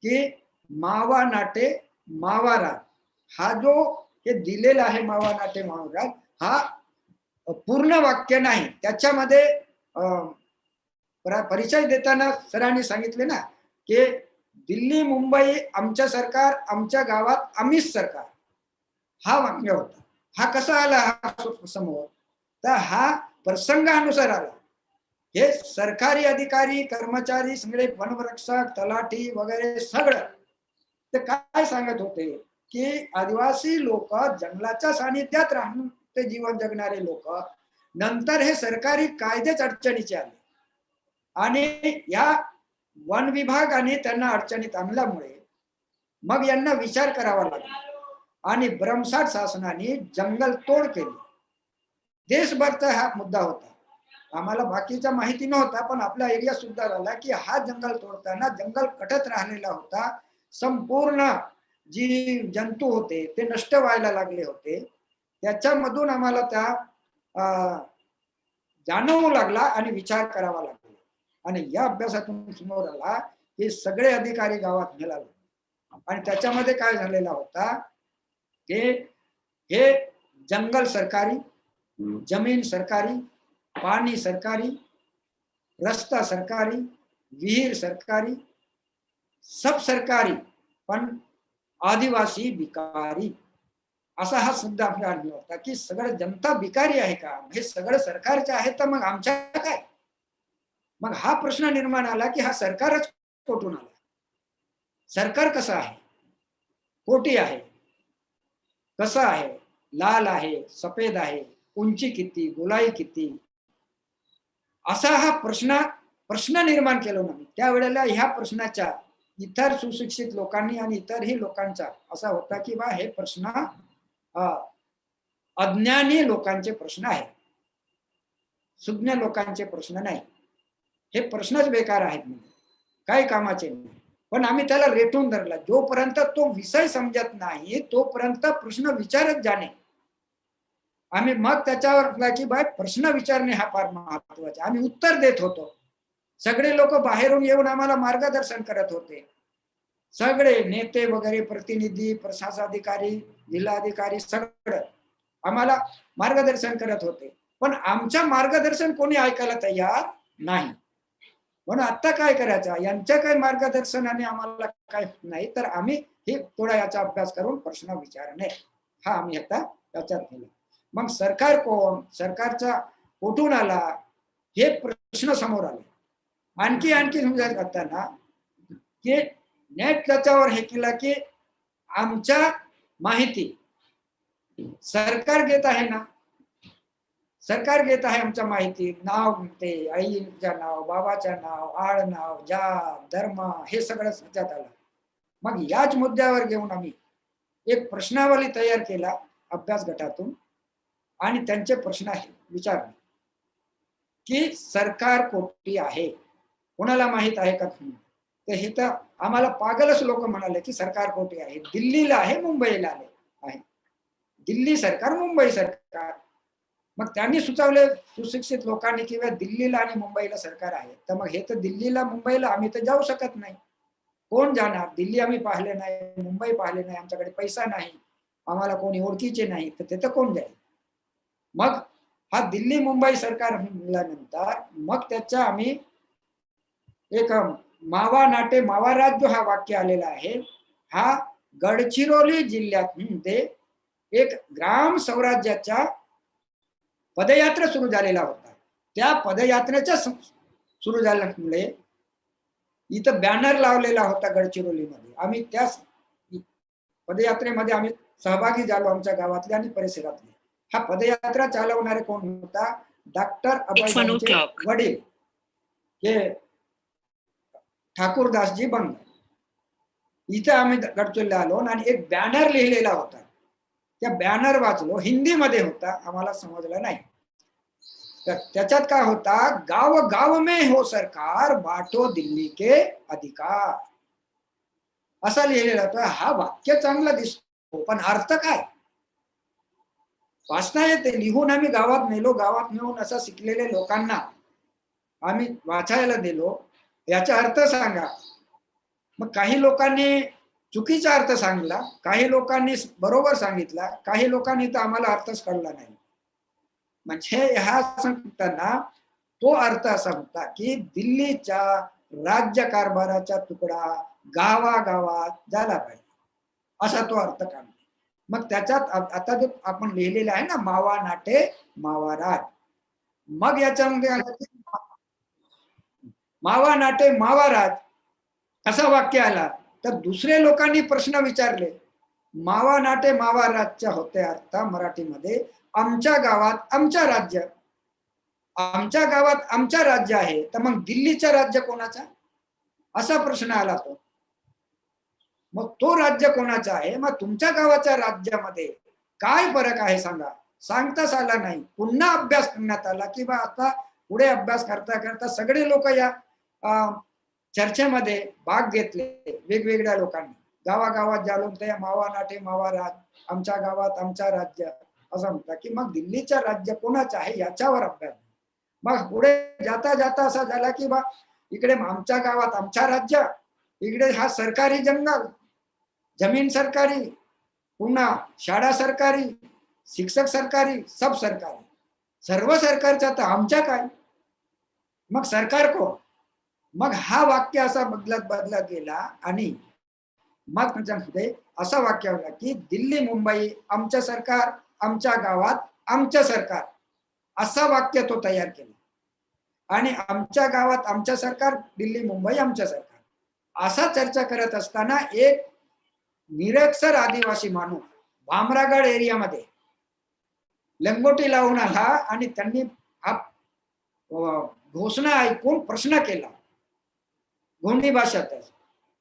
की मावा नाटे मावारात, हा जो हे दिलेला आहे मावा नाटे मावारात, हा पूर्ण वाक्य नाही. त्याच्यामध्ये परिचय देताना सरांनी सांगितले ना की दिल्ली मुंबई आमच्या सरकार, आमच्या गावात आम्हीच सरकार, हा वाक्य होता. हा कसा आला हा समोर, तर हा प्रसंगानुसार आला. हे सरकारी अधिकारी, कर्मचारी, सगळे वनरक्षक, तलाठी वगैरे सगळं ते काय सांगत होते की आदिवासी लोक, जंगलाच्या सानिध्यात राहून ते जीवन जगणारे लोक, नंतर हे सरकारी कायदेच अडचणीचे आले आणि या वन विभागाने त्यांना अडचणीत आणल्यामुळे मग यांना विचार करावा लागला आणि भ्रमसाठ शासनाने जंगल तोड केली. देशभरचा हा मुद्दा होता, आम्हाला बाकीचा माहिती नव्हता, पण आपला एरिया सुद्धा झाला की हा जंगल तोडताना जंगल कटत राहिलेला होता, संपूर्ण जी जंतू होते ते नष्ट व्हायला लागले होते. त्याच्यामधून आम्हाला त्या जाणवू लागला आणि विचार करावा लागला. आणि या अभ्यासातून समोर आला की सगळे अधिकारी गावात मिळाले आणि त्याच्यामध्ये काय झालेला होता की हे जंगल सरकारी, जमीन सरकारी, पाणी सरकारी, रस्ता सरकारी, विहीर सरकारी, सब सरकारी, पण आदिवासी भिकारी, असा हा शब्द आपल्या आढळला होता की सगळं जनता भिकारी आहे का, हे सगळं सरकारचे आहे तर मग आमच्या काय? मग हा प्रश्न निर्माण आला की हा सरकारच कोठून आला, सरकार कसं आहे, कोटी आहे, कसं आहे, लाल आहे, सफेद आहे, उंची किती, गोलाई किती, असा हा प्रश्न निर्माण केला ना. त्यावेळेला ह्या प्रश्नाच्या इतर सुशिक्षित लोकांनी आणि इतरही लोकांचा असा होता की बा हे प्रश्न अज्ञानी लोकांचे प्रश्न आहेत, सुज्ञ लोकांचे प्रश्न नाही. हे प्रश्नच बेकार आहेत, म्हणजे काही कामाचे नाही. पण आम्ही त्याला रेटून धरला. जोपर्यंत तो विषय समजत नाही तोपर्यंत प्रश्न विचारत जाणे. आम्ही मग त्याच्यावर की बाय प्रश्न विचारणे हा फार महत्वाचा. आम्ही उत्तर देत होतो. सगळे लोक बाहेरून येऊन आम्हाला मार्गदर्शन करत होते. सगळे नेते वगैरे, प्रतिनिधी, प्रशासनाधिकारी, जिल्हाधिकारी सगळं आम्हाला मार्गदर्शन करत होते. पण आमच्या मार्गदर्शन कोणी ऐकायला तयार नाही. म्हणून आता काय करायचं, यांच्या काही मार्गदर्शनाने आम्हाला काय नाही, तर आम्ही हे थोडा याचा अभ्यास करून प्रश्न विचारणे हा आम्ही आता त्याच्यात केला. मग सरकार कोण, सरकारचा कुठून आला, हे प्रश्न समोर आले. आणखी समजायचं करताना की नेट त्याच्यावर हे केलं की आमच्या माहिती सरकार घेत आहे ना, सरकार घेत आहे आमच्या माहिती, नाव घेते, आईचं नाव, बाबाचं नाव, आड नाव, जात, धर्म, हे सगळं त्याच्यात आलं. मग याच मुद्द्यावर घेऊन आम्ही एक प्रश्नावली तयार केला अभ्यास गटातून आणि त्यांचे प्रश्न विचारले की सरकार कोठे आहे, कोणाला माहित आहे का? तर हे तर आम्हाला पागलच लोक म्हणाले की सरकार कोठे आहे, दिल्लीला आहे, मुंबईला आहे. दिल्ली सरकार, मुंबई सरकार. मग त्यांनी सुचवले सुशिक्षित लोकांनी किंवा दिल्लीला आणि मुंबईला सरकार आहे, तर मग हे तर दिल्लीला मुंबईला आम्ही तर जाऊ शकत नाही. कोण जाणार? दिल्ली आम्ही पाहिले नाही, मुंबई पाहिले नाही, आमच्याकडे पैसा नाही, आम्हाला कोणी ओळखीचे नाही, तर तिथं कोण जाईल? मग हा दिल्ली मुंबई सरकार म्हणल्यानंतर मग त्याच्या आम्ही एक मावा नाटे मावा राज्य हा वाक्य आलेला आहे. हा गडचिरोली जिल्ह्यात एक ग्राम स्वराज्याच्या पदयात्रा सुरू झालेला होता. त्या पदयात्रेच्या सुरू झाल्यामुळे इथं बॅनर लावलेला होता गडचिरोलीमध्ये. आम्ही त्या पदयात्रेमध्ये आम्ही सहभागी झालो, आमच्या गावातले आणि परिसरातले. हा पदयात्रा चालवणारे कोण होता? डॉक्टर अभय वडील हे ठाकूरदासजी बंग. इथे आम्ही गडचिरोलीला आलो आणि एक बॅनर लिहिलेला होता. त्या बॅनर वाचलो, हिंदीमध्ये होता, आम्हाला समजलं नाही. तर त्याच्यात काय होता, गाव गाव में हो सरकार, बाटो दिल्ली के अधिकार, असं लिहिलेलं होतं. हा वाक्य चांगला दिसतो, पण अर्थ काय वाचता येते? लिहून आम्ही गावात नेलो. गावात नेऊन असं शिकलेल्या लोकांना आम्ही वाचायला दिलो. याचा अर्थ सांगा. मग काही लोकांनी चुकीचा अर्थ सांगला, काही लोकांनी बरोबर सांगितला, काही लोकांनी तर आम्हाला अर्थच कळला नाही. म्हणजे ह्या सांगताना तो अर्थ असा होता की दिल्लीच्या राज्य कारभाराचा तुकडा गावागावात झाला पाहिजे, असा तो अर्थ काढला. मग त्याच्यात आता जो आपण लिहिलेला आहे ना, मावा नाटे मावा राज, मग याच्यामध्ये आलं की मावा नाटे मावा राज असा वाक्य आला. तर दुसरे लोकांनी प्रश्न विचारले, मावा नाटे मावा राजच्या होते अर्थ मराठीमध्ये आमच्या गावात आमच्या राज्य, आमच्या गावात आमच्या राज्य आहे, तर मग दिल्लीचं राज्य कोणाचा, असा प्रश्न आला. तो मग तो राज्य कोणाचा आहे? मग तुमच्या गावाच्या राज्यामध्ये काय फरक आहे सांगा. सांगताच आला नाही. पुन्हा अभ्यास करण्यात आला की बा आता पुढे अभ्यास करता करता सगळे लोक या चर्चेमध्ये भाग घेतले. वेगवेगळ्या लोकांनी गावागावात जाऊन ते मावा नाटे मावा राज, आमच्या गावात आमच्या राज्य असं म्हणतात की मग दिल्लीचं राज्य कोणाचं आहे याच्यावर अभ्यास. मग पुढे जाता जाता असा झाला की बा इकडे आमच्या गावात आमच्या राज्य, इकडे हा सरकारी जंगल, जमीन सरकारी, पुन्हा शाळा सरकारी, शिक्षक सरकारी, सब सरकारी, सर्व सरकारचा तर आमच्या काय, मग सरकार कोण? मग हा वाक्य असा बदलत बदलत गेला आणि मग त्याच्यामध्ये असं वाक्य होता की दिल्ली मुंबई आमचं सरकार, आमच्या गावात आमचं सरकार, असं वाक्य तो तयार केला. आणि आमच्या गावात आमचं सरकार, दिल्ली मुंबई आमचं सरकार, असा चर्चा करत असताना एक निरक्षर आदिवासी माणूस भामरागड एरियामध्ये लंगोटी लावून आला आणि त्यांनी हा घोषणा ऐकून प्रश्न केला गोंडी भाषेतच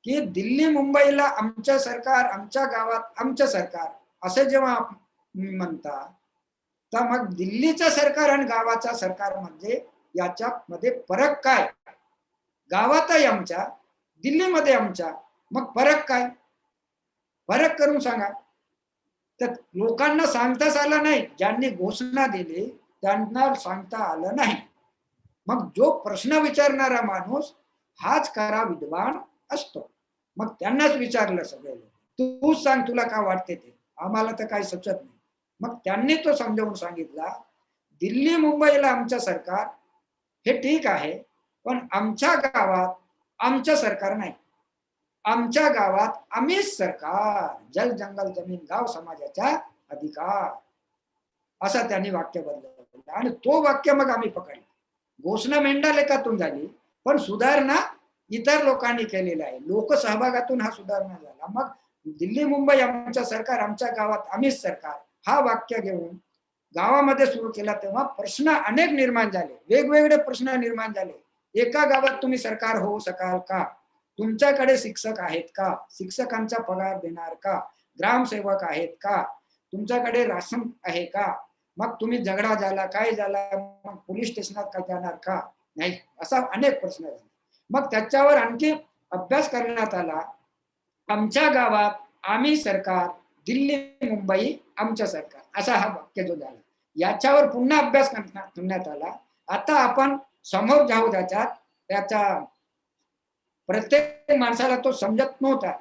की दिल्ली मुंबईला आमचं सरकार, आमच्या गावात आमचं सरकार, असे जेव्हा म्हणता तर मग दिल्लीचं सरकार आणि गावाच्या सरकारमध्ये याच्यामध्ये फरक काय? गावातही आमच्या, दिल्लीमध्ये आमच्या, मग फरक काय? फरक करून सांगा. तर लोकांना सांगताच आलं नाही. ज्यांनी घोषणा दिली त्यांना सांगता आलं नाही. मग जो प्रश्न विचारणारा माणूस हाच खरा विद्वान असतो. मग त्यांनाच विचारलं सगळे, तूच सांग तुला काय वाटते ते, आम्हाला तर काही सुचत नाही. मग त्यांनी तो समजावून सांगितला, दिल्ली मुंबईला आमचं सरकार हे ठीक आहे, पण आमच्या गावात आमचं सरकार नाही. आमच्या गावात आम्हीच सरकार, जल जंगल जमीन गाव समाजाचा अधिकार, असं त्यांनी वाक्य बदललं. आणि तो वाक्य मग आम्ही पकडलं. घोषणा मेंढालेखातून झाली, पण सुधारणा इतर लोकांनी केलेल्या आहे. लोकसहभागातून हा सुधारणा झाला. मग दिल्ली मुंबई आमचं सरकार, आमच्या गावात आम्हीच सरकार, हा वाक्य घेऊन गावामध्ये सुरू केला. तेव्हा प्रश्न अनेक निर्माण झाले, वेगवेगळे प्रश्न निर्माण झाले. एका गावात तुम्ही सरकार होऊ शकाल का? तुमच्याकडे शिक्षक आहेत का? शिक्षकांचा पगार देणार का? ग्रामसेवक आहेत का? तुमच्याकडे राशन आहे का? मग तुम्ही झगडा झाला, काय झाला, मग पोलीस स्टेशनात काय जाणार का? नाही, असा अनेक प्रश्न झाले. मग त्याच्यावर आणखी अभ्यास करण्यात आला. आमच्या गावात आम्ही सरकार, दिल्ली मुंबई आमचं सरकार, असा हा वाक्य जो झाला. याच्यावर पुन्हा अभ्यास करण्यात आला. आता आपण समोर जाऊ त्याच्यात. त्याचा प्रत्येक माणसाला तो समजत नव्हता.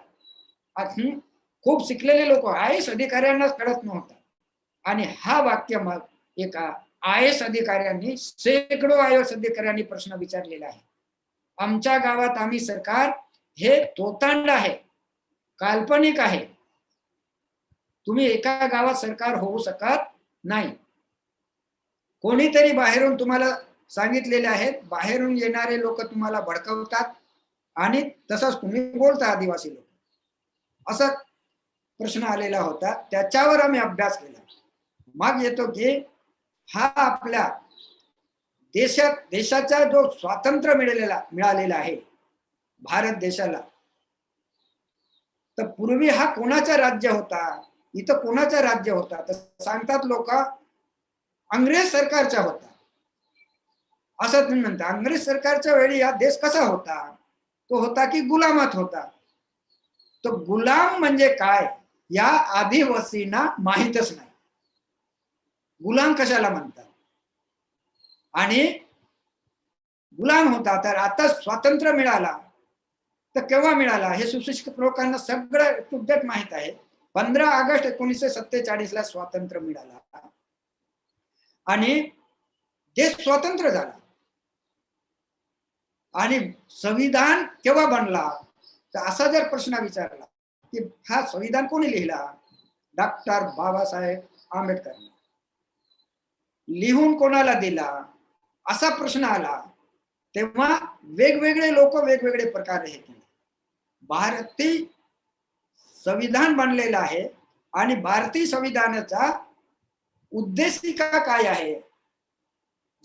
खूप शिकलेले लोक, आय एस अधिकाऱ्यांनाच कळत नव्हता. आणि हा वाक्य मग एका आय एस अधिकाऱ्यांनी, शेकडो आय एस अधिकाऱ्यांनी प्रश्न विचारलेला आहे. आमच्या गावात आम्ही सरकार हे तोतांड आहे, काल्पनिक आहे. तुम्ही एका गावात सरकार होऊ शकत नाही. कोणीतरी बाहेरून तुम्हाला सांगितलेले आहेत, बाहेरून येणारे लोक तुम्हाला भडकवतात आणि तसंच तुम्ही बोलता आदिवासी लोक, असा प्रश्न आलेला होता. त्याच्यावर आम्ही अभ्यास केला. मग येतो की हा आपल्या देशाचा जो स्वातंत्र्य मिळालेला आहे भारत देशाला, तर पूर्वी हा कोणाचा राज्य होता? इथं कोणाचा राज्य होता? तर सांगतात लोक अंग्रेज सरकारचा होता, असं तुम्ही म्हणता. अंग्रेज सरकारच्या वेळी हा देश कसा होता? तो होता की गुलामात होता. तो गुलाम म्हणजे काय या आदिवासींना माहीतच नाही. गुलाम कशाला म्हणतात? आणि गुलाम होता. तर आता स्वातंत्र्य मिळाला, तर केव्हा मिळाला हे सुशिक्षित लोकांना सगळं टुकटक माहित आहे. 15 ऑगस्ट 1947 ला स्वातंत्र्य मिळाला आणि देश स्वतंत्र झाला. आणि संविधान केव्हा बनला? तर असा जर प्रश्न विचारला की हा संविधान कोणी लिहिला? डॉक्टर बाबासाहेब आंबेडकर. लिहून कोणाला दिला? असा प्रश्न आला. तेव्हा वेगवेगळे लोक वेगवेगळे प्रकारे हे केले. भारतीय संविधान बनलेलं आहे आणि भारतीय संविधानाचा उद्देशिका काय आहे?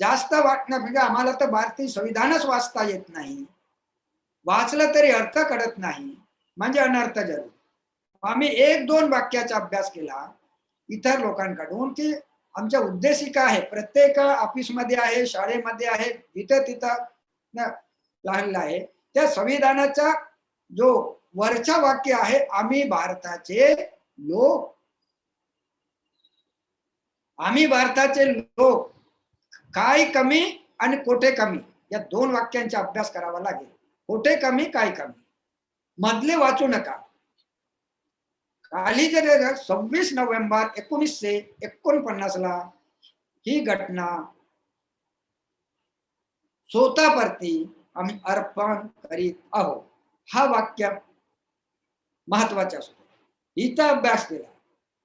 जास्त वाटण्यापेक्षा आम्हाला तर भारतीय संविधानच वाचता येत नाही, वाचलं तरी अर्थ कळत नाही, म्हणजे अनर्थ जरूर. आम्ही 1-2 वाक्याचा अभ्यास केला इतर लोकांकडून की आमच्या उद्देशिका आहे, प्रत्येक ऑफिसमध्ये आहे, शाळेमध्ये आहे, इथे तिथं लागलेला आहे. त्या संविधानाचा जो वरचा वाक्य आहे, आम्ही भारताचे लोक, आम्ही भारताचे लोक, काय कमी आणि कोठे कमी, या 2 वाक्यांचा अभ्यास करावा लागेल. कोठे कमी, काय कमी, मधले वाचू नका. खाली जर 26 नोव्हेंबर 1949 ला ही घटना स्वतःप्रती आम्ही अर्पण करीत आहोत, हा वाक्य महत्वाचा असतो. इथं अभ्यास केला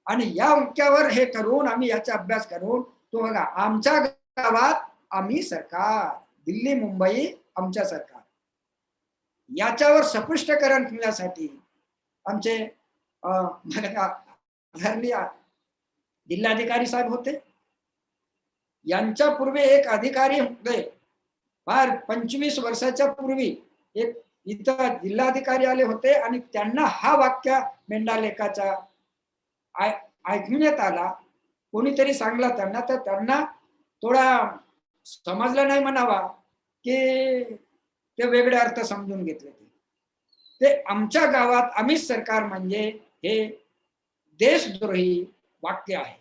आणि या वाक्यावर हे करून आम्ही याचा अभ्यास करून तो बघा, आमच्या गावात आम्ही सरकार, दिल्ली मुंबई आमच्या सरकार, याच्यावर स्पष्टीकरण करण्यासाठी आमचे जिल्हाधिकारी साहेब होते. यांच्या पूर्वी एक अधिकारी होते, फार 25 वर्षाच्या पूर्वी एक इथं जिल्हाधिकारी आले होते आणि त्यांना हा वाक्य मेंढालेखाचा ऐकण्यात आला. कोणीतरी सांगला त्यांना, तर त्यांना थोडा समजला नाही म्हणावा की ते वेगळे अर्थ समजून घेतले. ते आमच्या गावात आम्हीच सरकार म्हणजे हे देशद्रोही वाक्य आहे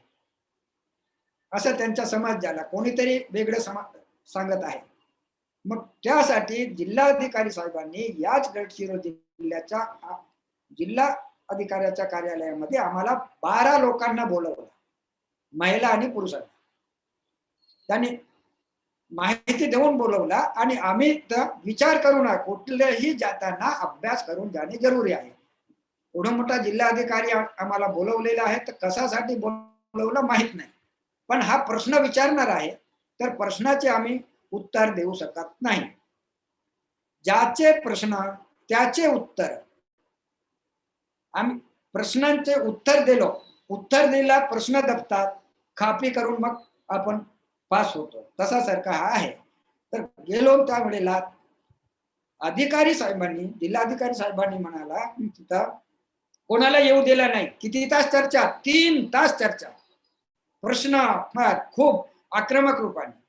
असं त्यांचा समज झाला. कोणीतरी वेगळं सांगत आहे. मग त्यासाठी जिल्हाधिकारी साहेबांनी याच गडचिरोली जिल्ह्याच्या जिल्हा अधिकाऱ्याच्या कार्यालयामध्ये आम्हाला 12 लोकांना बोलवलं, महिला आणि पुरुषांना. त्यांनी माहिती देऊन बोलवला आणि आम्ही विचार करून कुठल्याही जाताना अभ्यास करून जाणे जरुरी आहे. एवढा मोठा जिल्हा अधिकारी आम्हाला बोलवलेला आहे, तर कशासाठी बोलवलं माहित नाही, पण हा प्रश्न विचारणार आहे तर प्रश्नाचे आम्ही उत्तर देऊ शकत नाही. ज्याचे प्रश्न त्याचे उत्तर. आम्ही प्रश्नांचे उत्तर दिला प्रश्न दबतात, कॉपी करून मग आपण पास होतो. तसा सारखा हा आहे. तर गेलो त्या वेळेला अधिकारी साहेबांनी, जिल्हाधिकारी साहेबांनी म्हणाला तिथं कोणाला येऊ दिला नाही. किती तास चर्चा? 3 तास चर्चा. प्रश्न खूप आक्रमक रूपाने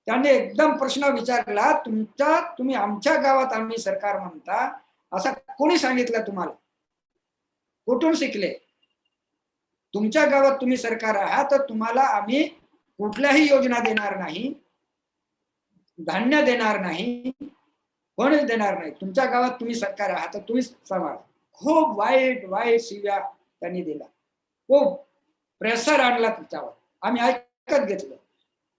त्याने एकदम प्रश्न विचारला, तुम्ही आमच्या गावात आम्ही सरकार म्हणता असं कोणी सांगितलं तुम्हाला? कुठून शिकले? तुमच्या गावात तुम्ही सरकार आहात तर तुम्हाला आम्ही कुठल्याही योजना देणार नाही, धान्य देणार नाही, कोणीच देणार नाही. तुमच्या गावात तुम्ही सरकार आहात तर तुम्ही सांभाळा. खूप वाईट वाईट शिव्या त्यांनी दिला, खूप प्रेशर आणला त्याच्यावर. आम्ही ऐकत घेतलं,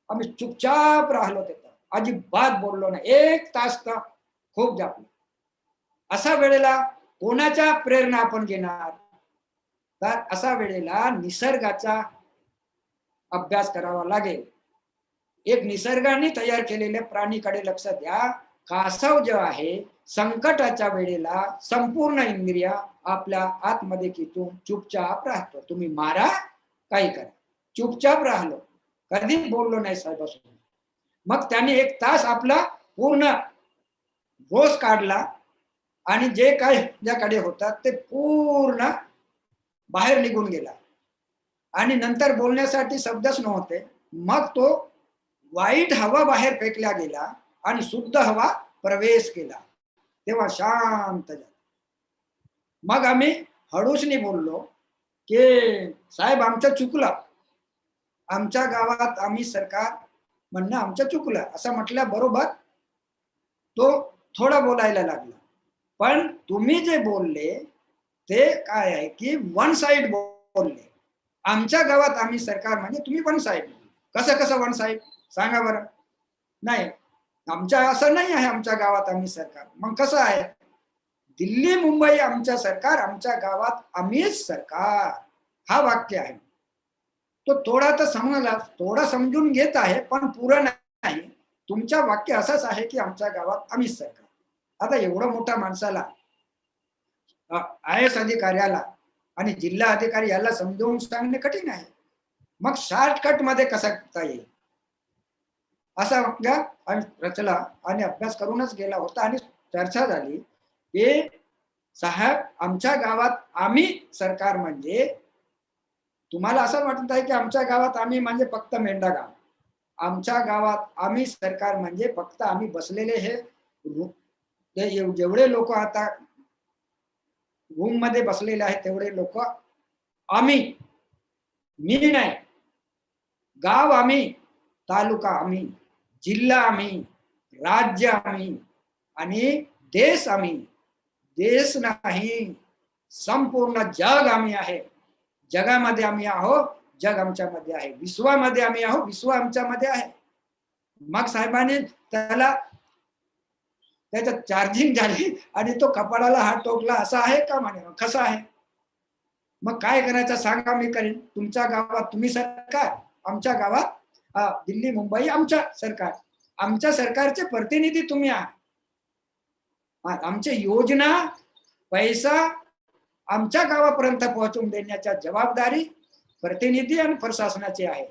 आम्ही चुपचाप राहिलो, तिथं अजिबात बोललो नाही. 1 तास तर खूप जापलं. अशा वेळेला कोणाच्या प्रेरणा आपण घेणार? तर अशा वेळेला निसर्गाचा अभ्यास करावा लागेल. एक निसर्गाने तयार केलेल्या प्राणीकडे लक्ष द्या. कासव जो आहे संकटाच्या वेळेला संपूर्ण इंद्रिया आपल्या आतमध्ये खेचून चुपचाप राहतो. तुम्ही मारा, काही करा, चुपचाप राहिलो, कधी बोललो नाही साहेबांसोबत. मग त्याने 1 तास आपला पूर्ण रोज काढला आणि जे काही ज्याकडे होतात ते पूर्ण बाहेर निघून गेला आणि नंतर बोलण्यासाठी शब्दच नव्हते. मग तो वाईट हवा बाहेर फेकला गेला आणि शुद्ध हवा प्रवेश केला. तेव्हा शांत झालं. मग आम्ही हळूसनी बोललो की साहेब आमचं चुकलं, आमच्या गावात आम्ही सरकार म्हणणं आमचं चुकलं असं म्हटल्याबरोबर तो थोडा बोलायला लागला. पण तुम्ही जे बोलले ते काय आहे की वन साइड बोलले. आमच्या गावात आम्ही सरकार म्हणजे तुम्ही वन साइड. कसं कसं वन साइड सांगा बरं? नाही, आमच्या असं नाही आहे आमच्या गावात आम्ही सरकार. मग कसं आहे? दिल्ली मुंबई आमच्या सरकार, आमच्या गावात आम्हीच सरकार, हा वाक्य आहे. तो थोडा तर समजला, थोडा समजून घेत आहे पण पुरं नाही. तुमच्या वाक्य असंच आहे की आमच्या गावात आम्हीच सरकार. आता एवढा मोठ्या माणसाला, IAS अधिकाऱ्याला आणि जिल्हा अधिकारी याला समजावून सांगणे कठीण आहे. मग शॉर्टकट मध्ये कसा करता येईल असा वाक्य आम्ही रचला आणि अभ्यास करूनच गेला होता. आणि चर्चा झाली की साहेब आमच्या गावात आम्ही सरकार म्हणजे, तुम्हाला असं वाटत आहे की आमच्या गावात आम्ही म्हणजे फक्त मेंढा गाव. आमच्या गावात आम्ही सरकार म्हणजे फक्त आम्ही बसलेले हे जेवढे लोक आता रूम मध्ये बसलेले आहेत तेवढे लोक आम्ही, मी नाही. गाव आम्ही, तालुका आम्ही, जिल्हा आम्ही, राज्य आम्ही आणि देश आम्ही. देश नाही, संपूर्ण जग आम्ही आहे. जगामध्ये आम्ही आहोत, जग आमच्यामध्ये आहे. विश्वामध्ये आम्ही आहोत, विश्व आमच्यामध्ये आहे. मग साहेबांनी त्याला त्याच्यात चार्जिंग झाली आणि तो कपाळाला हात टोकला. असं आहे का म्हणे? कसं आहे? मग काय करायचं सांगा, मी करेन. तुमच्या गावात तुम्ही सरकार, आमच्या गावात दिल्ली मुंबई आमच्या सरकार. आमच्या सरकारचे प्रतिनिधी तुम्ही आहात. आमची योजना पैसा आमच्या गावापर्यंत पोहोचवून देण्याच्या जबाबदारी प्रतिनिधी आणि प्रशासनाची आहे.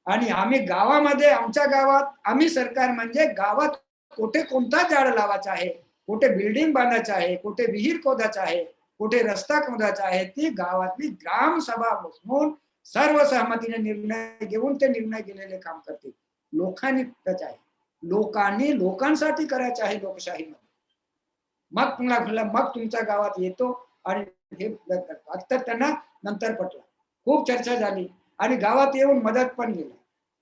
आणि आम्ही गावामध्ये, आमच्या गावात आम्ही सरकार म्हणजे गावात कुठे कोणता झाड लावायचा आहे, कुठे बिल्डिंग बांधायचं आहे, कुठे विहीर खोदायचा आहे, कुठे रस्ता खोदायचा आहे, ती गावातली ग्रामसभा बसवून सर्व सहमतीने निर्णय घेऊन ते निर्णय गेलेले काम करतील. लोकांनी आहे, लोकांनी लोकांसाठी करायचं आहे लोकशाहीमध्ये. मग तुम्हाला मग तुमच्या गावात येतो आणि हे आता त्यांना नंतर पटलं, खूप चर्चा झाली आणि गावात येऊन मदत पण केली.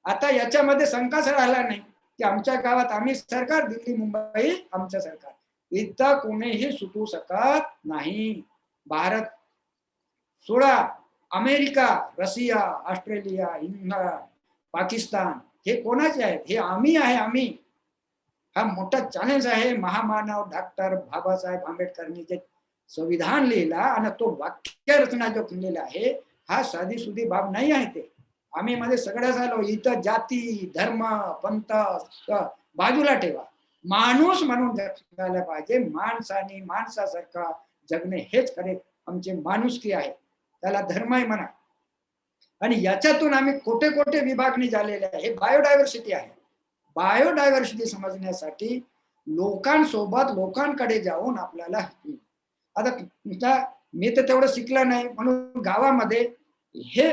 आता याच्यामध्ये शंकाच राहिला नाही की आमच्या गावात आम्ही सरकार, दिल्ली मुंबई आमचं सरकार, इथं कोणीही सुटू शकत नाही. भारत सोडा, America, Russia, Australia, England, Pakistan हे कोणाचे आहेत? हे आम्ही आहे. आम्ही हा मोठा चॅलेंज आहे. महामानव डॉक्टर बाबासाहेब आंबेडकरांनी जे संविधान लिहिला आणि तो वाक्य रचना जो केलेला आहे, हा साधी सुधी बाब नाही आहे. ते आम्ही मध्ये सगळं झालो. इथं जाती धर्म पंथ बाजूला ठेवा, माणूस म्हणून जगायला पाहिजे. माणसाने माणसासारखा जगणे हेच खरे आमचे माणुसकी आहे. त्याला धर्मही म्हणा. आणि याच्यातून आम्ही कोटे कोटे विभागणी झालेले आहे. हे बायोडायव्हर्सिटी आहे. बायोडायव्हर्सिटी समजण्यासाठी लोकांसोबत लोकांकडे जाऊन आपल्याला, आता मी तर तेवढं शिकलं नाही म्हणून गावामध्ये हे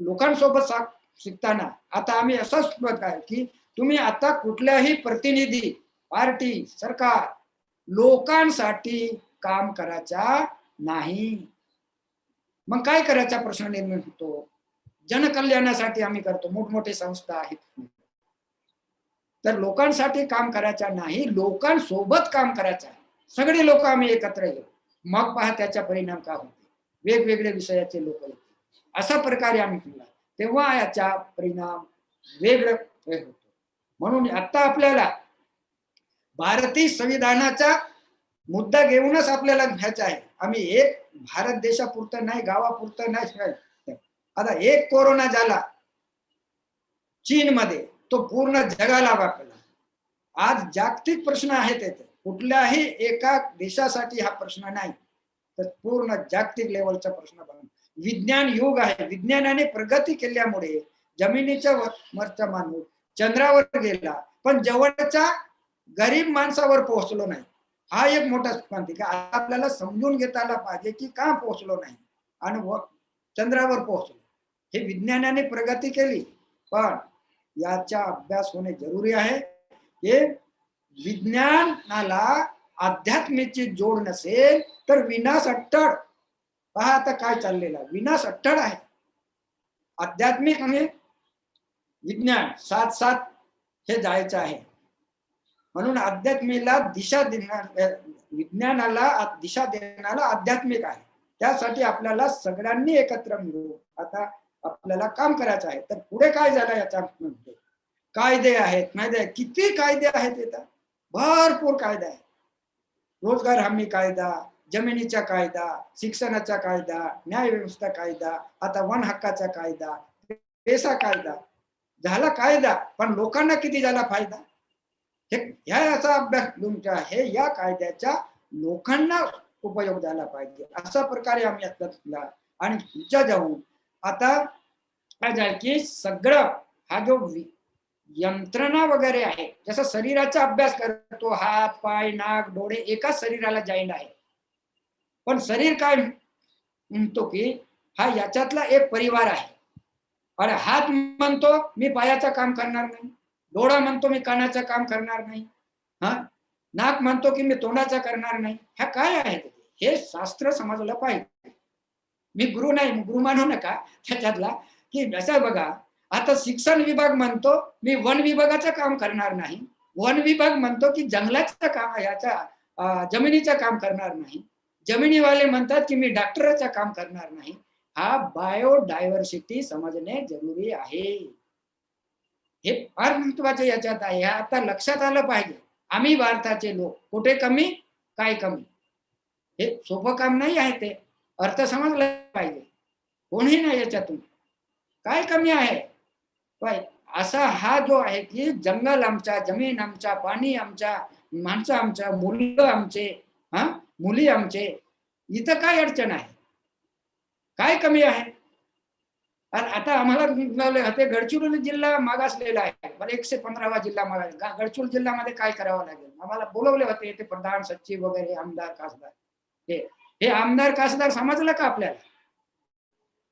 लोकांसोबत शिकताना आता आम्ही असंच बघ आहे की तुम्ही आता कुठल्याही प्रतिनिधी पार्टी सरकार लोकांसाठी काम करायचा नाही. मग काय करायचा प्रश्न निर्माण होतो? जनकल्याणासाठी आम्ही करतो, मोठमोठे संस्था आहेत, तर लोकांसाठी काम करायचा नाही, लोकांसोबत काम करायचं आहे. सगळे लोक आम्ही एकत्र येऊ, मग पहा त्याचा परिणाम काय होते. वेगवेगळे विषयाचे लोक येते, अशा प्रकारे आम्ही केला, तेव्हा याचा परिणाम वेगळं होतो. म्हणून आता आपल्याला भारतीय संविधानाचा मुद्दा घेऊनच आपल्याला घ्यायचा आहे. आम्ही एक भारत देशापुरतं नाही, गावापुरतं नाही. आता एक कोरोना झाला चीनमध्ये, तो पूर्ण जगाला वापरला. आज जागतिक प्रश्न आहे तिथे, कुठल्याही एका देशासाठी हा प्रश्न नाही, तर पूर्ण जागतिक लेवलचा प्रश्न बनला. विज्ञान युग आहे. विज्ञानाने प्रगती केल्यामुळे जमिनीच्या वरचा माणूस चंद्रावर गेला, पण जवळच्या गरीब माणसावर पोहोचलो नाही. हा एक मोठा क्रांती का आपल्याला समजून घेताला पाहिजे की का पोहोचलो नाही आणि चंद्रावर पोहोचलो. हे विज्ञानाने प्रगती केली, पण याचा अभ्यास होणे जरुरी आहे. हे विज्ञानाला अध्यात्माची जोड नसेल तर विनाश अट्टळ. पहा आता काय चाललेला, विनाश अट्टळ आहे. आध्यात्मिक आणि विज्ञान साथ साथ हे जायचं आहे. म्हणून अध्यात्मीला दिशा देणार, विज्ञानाला दिशा देणारा आध्यात्मिक आहे. त्यासाठी आपल्याला सगळ्यांनी एकत्र मिळून आता आपल्याला काम करायचं आहे. तर पुढे काय झालं याचा म्हणतो, कायदे आहेत, नाही किती कायदे आहेत, येतात भरपूर कायदे आहेत. रोजगार हमी कायदा, जमिनीचा कायदा, शिक्षणाचा कायदा, न्याय व्यवस्था कायदा, आता वन हक्काचा कायदा, पेसा कायदा झाला कायदा, पण लोकांना किती झाला फायदा, ह्या याचा अभ्यास तुमचा आहे. या कायद्याचा लोकांना उपयोग झाला पाहिजे, अशा प्रकारे आम्ही आता आणि तुमच्या जाऊन आता काय झालं की सगळं हा जो यंत्रणा वगैरे आहे, जसं शरीराचा अभ्यास करतो, हात पाय नाक डोळे एकाच शरीराला जॉईंट आहे, पण शरीर काय म्हणतो की हा याच्यातला एक परिवार आहे. आणि हात म्हणतो मी पायाचं काम करणार नाही, डोळा म्हणतो मी कानाचं काम करणार नाही, हा नाक म्हणतो की मी तोंडाचं करणार नाही. ह्या काय आहे हे शास्त्र समजलं पाहिजे. मी गुरु नाही, गुरु मानू नका त्याच्यातला, की असं बघा आता शिक्षण विभाग म्हणतो मी वन विभागाचं काम करणार नाही, वन विभाग म्हणतो की जंगलाचं काम याचा जमिनीचं काम करणार नाही, जमिनीवाले म्हणतात की मी डॉक्टरचं काम करणार नाही. हा बायोडायव्हर्सिटी समजणे जरुरी आहे. हे फार महत्वाचं याच्यात आहे. आता लक्षात आलं पाहिजे. आम्ही भारताचे लोक कुठे कमी काय कमी, हे सोपं काम नाही आहे. ते अर्थ समजला पाहिजे. कोणी नाही याच्यातून काय कमी आहे. असा हा जो आहे की जंगल आमचा, जमीन आमचा, पाणी आमचा, माणसं आमच्या, मुलं आमचे, हा मुली आमचे, इथं काय अडचण आहे, काय कमी आहे. आणि आता आम्हाला होते गडचिरोली जिल्हा मागासलेला आहे, मला 115वा जिल्हा मागास. गडचिरोली जिल्ह्यामध्ये काय करावं लागेल, आम्हाला बोलवले होते ते प्रधान सचिव वगैरे, आमदार खासदार. हे आमदार खासदार समजलं का आपल्याला?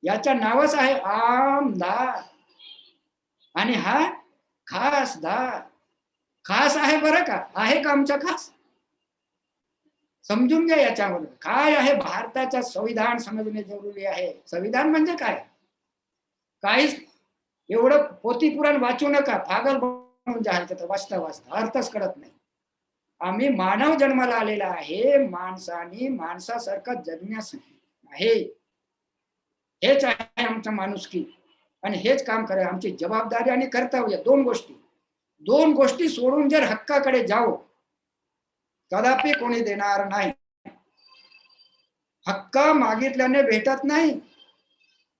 याच्या नावच आहे आमदार. आणि हा खासदार. खास आहे बरं का, आहे का आमचा खास? समजून घ्या याच्यामध्ये काय आहे. भारताचा संविधान समजणे जरुरी आहे. संविधान म्हणजे काय? काहीच एवढं पोथी पुराण वाचू नका, पागल बनून जाल तर वाचता वाचता अर्थच कळत नाही. आम्ही मानव जन्माला आलेला आहे, माणसाने माणसासारखं जगण्यासाठी आहे. हेच आहे आमचं माणुसकी आणि हेच काम करा. आमची जबाबदारी आणि कर्तव्य दोन गोष्टी सोडून जर हक्काकडे जाऊ कदापि कोणी देणार नाही. हक्क मागितल्याने भेटत नाही,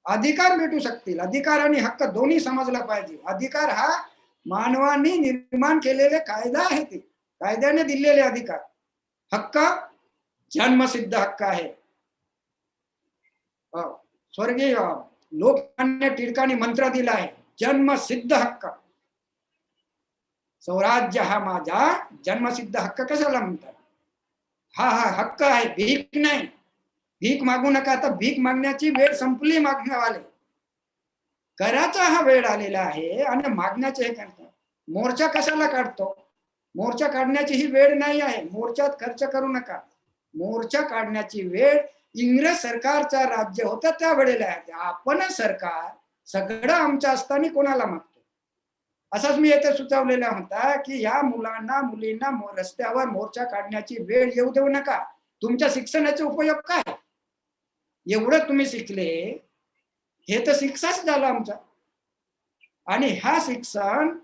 अधिकार भेटू शकतील. अधिकार आणि हक्क दोन्ही समजला पाहिजे. अधिकार हा मानवाने निर्माण केलेले कायदा आहे, ते कायद्याने दिलेले अधिकार. हक्क जन्मसिद्ध हक्क आहे. स्वर्गीय लोकमान्य टिळकांनी मंत्र दिला आहे, जन्मसिद्ध हक्क. स्वराज्य हा माझा जन्मसिद्ध हक्क कशाला म्हणतात? हा हक्क आहे, भीक नाही. भीक मागू नका. आता भीक मागण्याची वेळ संपली. मागण्यावाले कराचा हा वेळ आलेला आहे आणि मागण्याचे हे करतात. मोर्चा कशाला काढतो? मोर्चा काढण्याची ही वेळ नाही आहे. मोर्चात खर्च करू नका. मोर्चा काढण्याची वेळ इंग्रज सरकारचा राज्य होता त्या वेळेला आहे. आपण सरकार सगळं आमचं असताना कोणाला मागतो? असंच मी येथे सुचवलेला होता की या मुलांना मुलींना रस्त्यावर मोर्चा काढण्याची वेळ येऊ देऊ नका. तुमच्या शिक्षणाचे उपयोग काय? एवढं तुम्ही शिकले, हे तर शिक्षाच झाला आमचा. आणि हा शिक्षण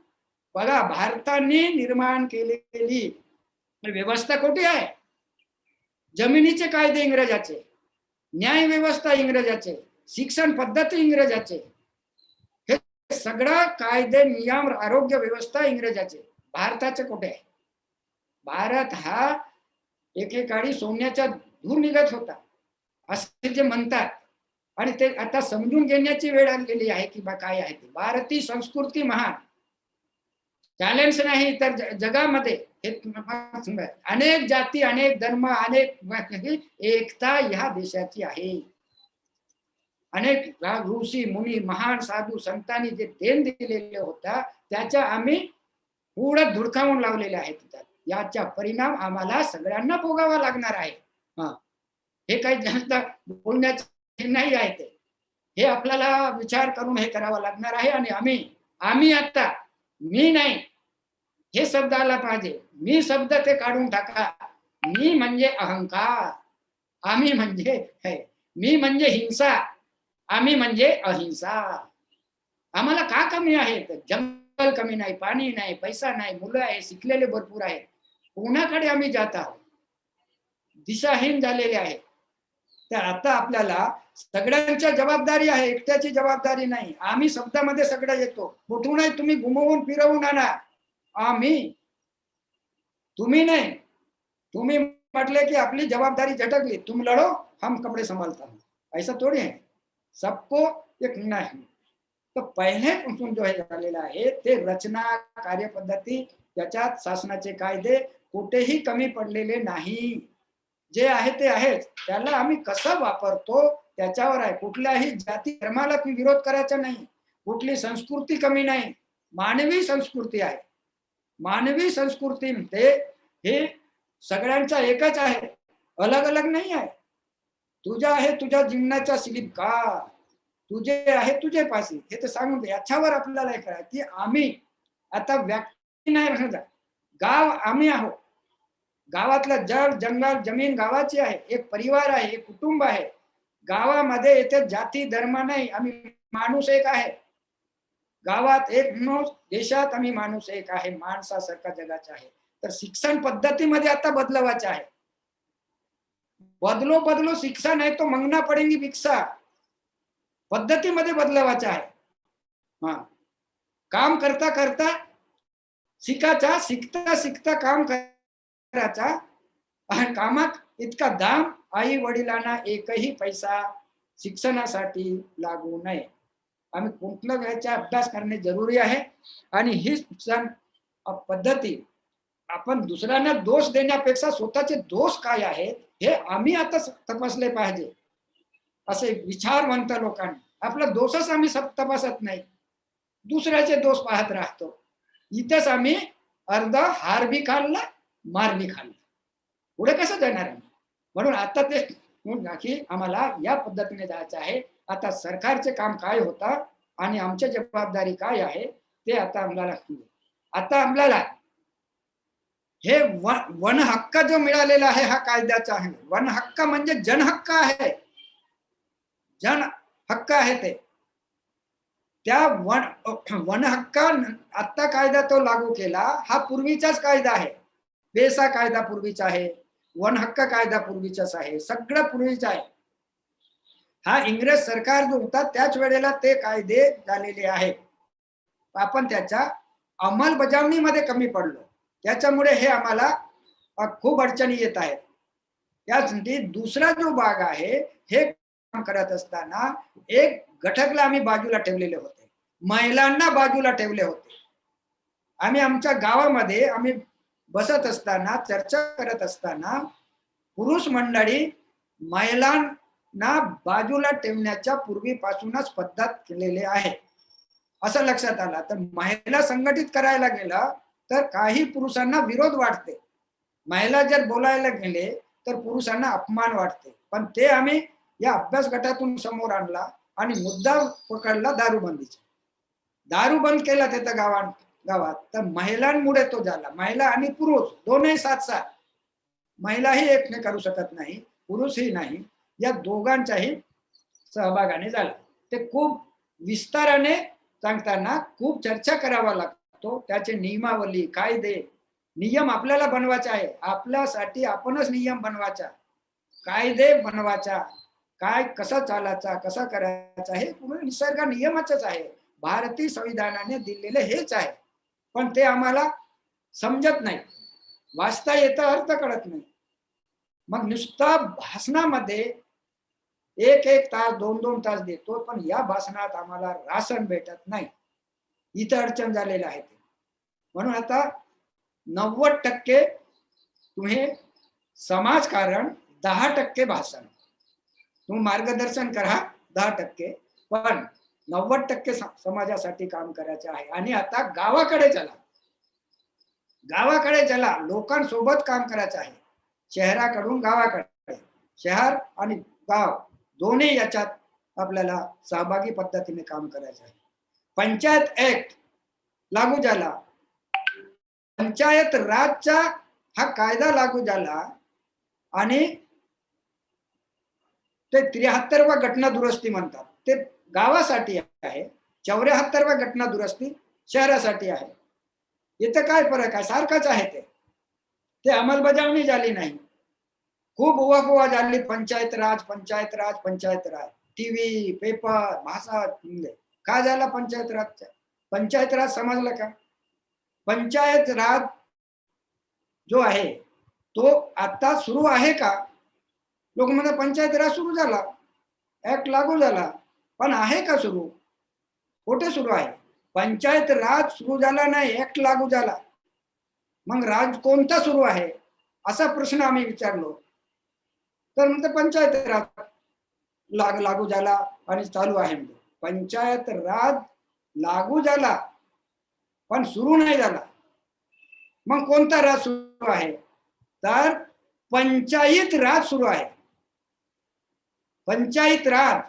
बघा, भारताने निर्माण केलेली व्यवस्था कुठे आहे? जमिनीचे कायदे इंग्रजाचे, न्याय व्यवस्था इंग्रजाचे, शिक्षण पद्धती इंग्रजाचे, हे सगळं कायदे नियम आरोग्य व्यवस्था इंग्रजाचे. भारताचे कुठे आहे? भारत हा एकेकाळी सोन्याचा धूर निघत होता असे जे म्हणतात. आणि ते आता समजून घेण्याची वेळ आलेली आहे की काय आहे ते. भारतीय संस्कृती महान, चॅलेंज नाही तर जगामध्ये अनेक जाती, अनेक धर्म, अनेक एकता ह्या देशाची आहे. अनेक ऋषी मुनी महान साधू संतांनी जे देण दिलेले होता त्याच्या आम्ही पुढे धुडकावून लावलेले आहेत. याचा परिणाम आम्हाला सगळ्यांना भोगावा लागणार आहे. हे काही जास्त बोलण्याचे नाही आहे ते. हे आपल्याला विचार करून हे करावं लागणार आहे. आणि आम्ही आता मी नाही हे शब्द आला पाहिजे. मी शब्द ते काढून टाका. मी म्हणजे अहंकार, आम्ही म्हणजे मी म्हणजे हिंसा, आम्ही म्हणजे अहिंसा. आम्हाला का कमी आहे? तर जंगल कमी नाही, पाणी नाही, पैसा नाही, मुलं आहे, शिकलेले भरपूर आहेत. कोणाकडे आम्ही जात आहोत? दिशाहीन झालेले आहे. तर आता आपल्याला सगळ्यांच्या जबाबदारी आहे, एकट्याची जबाबदारी नाही. आम्ही शब्दामध्ये सगळं येतो, कुठूनही तुम्ही घुमवून फिरवून आणा. आम्ही, तुम्ही नाही. तुम्ही म्हटले की आपली जबाबदारी झटकली, तुम लढो हम कपडे संभालता हूं, ऐसा थोड़ी है. सबको एक नाही. तर पहिल्यापासून जो हे झालेला आहे ते रचना, कार्यपद्धती, त्याच्यात शासनाचे कायदे कुठेही कमी पडलेले नाही. जे आहे ते आहेच. त्याला आम्ही कसं वापरतो त्याच्यावर आहे. कुठल्याही जाती धर्माला विरोध करायचा नाही. कुठली संस्कृती कमी नाही. मानवी संस्कृती आहे. मानवी संस्कृतीमध्ये हे सगळ्यांचा एकच आहे, अलग अलग नाही आहे. तुझा आहे तुझ्या जीवनाचा स्लिप का, तुझे आहे तुझे पासी, हे तर सांगून दे. याच्यावर आपल्याला हे करा की आम्ही आता व्यक्ती नाही राहणार, गाव आम्ही आहोत. गावातलं जळ जंगल जमीन गावाची आहे. एक परिवार आहे, एक कुटुंब आहे. गावामध्ये येथे जाती धर्म नाही, आम्ही माणूस एक आहे. गावात एक माणूस, देशात आम्ही माणूस एक आहे, माणसासारखा जगाचा आहे. तर शिक्षण पद्धतीमध्ये आता बदलवायचं आहे. बदलो शिक्षा नाही तो मंगना पडेगी भिक्षा, पद्धतीमध्ये बदलवायचं आहे. काम करता करता शिकायचा, शिकता शिकता काम करायचा. आणि कामात इतका दाम आई वडिलांना एकही पैसा शिक्षणासाठी लागू नये. आम्ही कुठल्या वेळेचा अभ्यास करणे जरुरी आहे. आणि ही शिक्षण पद्धती आपण दुसऱ्यांना दोष देण्यापेक्षा स्वतःचे दोष काय आहेत हे आम्ही आता तपासले पाहिजे. असे विचारवंत लोकांनी आपला दोषच आम्ही तपासत नाही, दुसऱ्याचे दोष पाहत राहतो. इथेच आम्ही अर्धा हार बी खाल्ला, मार बी खाल्ला. पुढे कसं जाणार आम्ही? म्हणून आता ते की आम्हाला या पद्धतीने जायचं आहे. आता सरकारचे काम काय होतं आणि आमची जबाबदारी काय आहे ते आता आम्हाला हे वन हक्क जो मिळालेला आहे हा कायद्याचा आहे. वन हक्क म्हणजे जनहक्क आहे, जन हक्क आहे ते. त्या वन हक्क आता कायदा तो लागू केला, हा पूर्वीचाच कायदा आहे. पेसा कायदा पूर्वीचा आहे, वन हक्क कायदा पूर्वीचाच आहे, सगळं पूर्वीचं आहे. हा इंग्रज सरकार जो होता त्याच वेळेला ते कायदे झालेले आहेत. आपण त्याच्या अंमलबजावणीमध्ये कमी पडलो, त्याच्यामुळे हे आम्हाला खूप अडचणी येत आहेत. त्यासाठी दुसरा जो भाग आहे, हे काम करत असताना एक घटकला आम्ही बाजूला ठेवलेले होते, महिलांना बाजूला ठेवले होते. आम्ही आमच्या गावामध्ये आम्ही बसत असताना, चर्चा करत असताना पुरुष मंडळी महिलांना बाजूला ठेवण्याच्या पूर्वीपासूनच पद्धत केलेली आहे असं लक्षात आलं. तर महिला संघटित करायला गेला तर काही पुरुषांना विरोध वाटते. महिला जर बोलायला गेले तर पुरुषांना अपमान वाटते. पण ते आम्ही या अभ्यास गटातून समोर आणला आणि मुद्दा पकडला दारूबंदीचा. दारू बंद केला तिथं गावात तर महिलांमुळे तो झाला. महिला आणि पुरुष दोन्ही साथ महिलाही एकने करू शकत नाही, पुरुषही नाही, या दोघांच्याही सहभागाने झाला. ते खूप विस्ताराने सांगताना खूप चर्चा करावा लागतो. त्याचे नियमावली, कायदे, नियम आपल्याला बनवायचे आहे. आपल्यासाठी आपणच नियम बनवायचा, कायदे बनवायचा, काय कसं चालायचा, कसं करायचा, हे पूर्ण निसर्ग नियमाचंच आहे. भारतीय संविधानाने दिलेले हेच आहे. पण ते आम्हाला समजत नाही, वाचता येतं, अर्थ कळत नाही. मग नुसता भाषणामध्ये एक तास 2 तास देतो, पण या भाषणात आम्हाला राशन भेटत नाही. इथं अडचण झालेलं आहे. म्हणून आता 90% तुम्ही समाजकारण, 10% भाषण. तुम्ही मार्गदर्शन करा 10%, पण 90% समाजासाठी काम करायचं आहे. आणि आता गावाकडे चला, लोकांसोबत काम करायचं आहे. शहराकडून गावाकडे, शहर आणि गाव दोन्ही याच्यात आपल्याला सहभागी पद्धतीने काम करायचं आहे. पंचायत ऍक्ट लागू झाला, पंचायत राजचा हा कायदा लागू झाला आणि ते 73वा घटना दुरुस्ती म्हणतात, ते गावासाठी आहे. 74वा घटना दुरुस्ती शहरासाठी आहे. इथं काय फरक आहे? सारखंच आहे. ते अंमलबजावणी झाली नाही. खूप उवापोवा झाली, पंचायत राज. टीव्ही, पेपर, भाषा, काय झाला पंचायत राज समजलं का? पंचायत राज जो आहे तो आता सुरू आहे का? लोक म्हणतात पंचायत राज सुरू झाला, ऍक्ट लागू झाला, पण आहे का सुरू? कुठे सुरू आहे? पंचायत राज सुरू झाला नाही, ऍक्ट लागू झाला. मग राज कोणता सुरू आहे असा प्रश्न आम्ही विचारलो. तर म्हणते पंचायत राज लागू झाला आणि चालू आहे. पंचायत राज लागू झाला पण सुरू नाही झाला. मग कोणता राज सुरू आहे? तर पंचायत राज सुरू आहे. पंचायत राज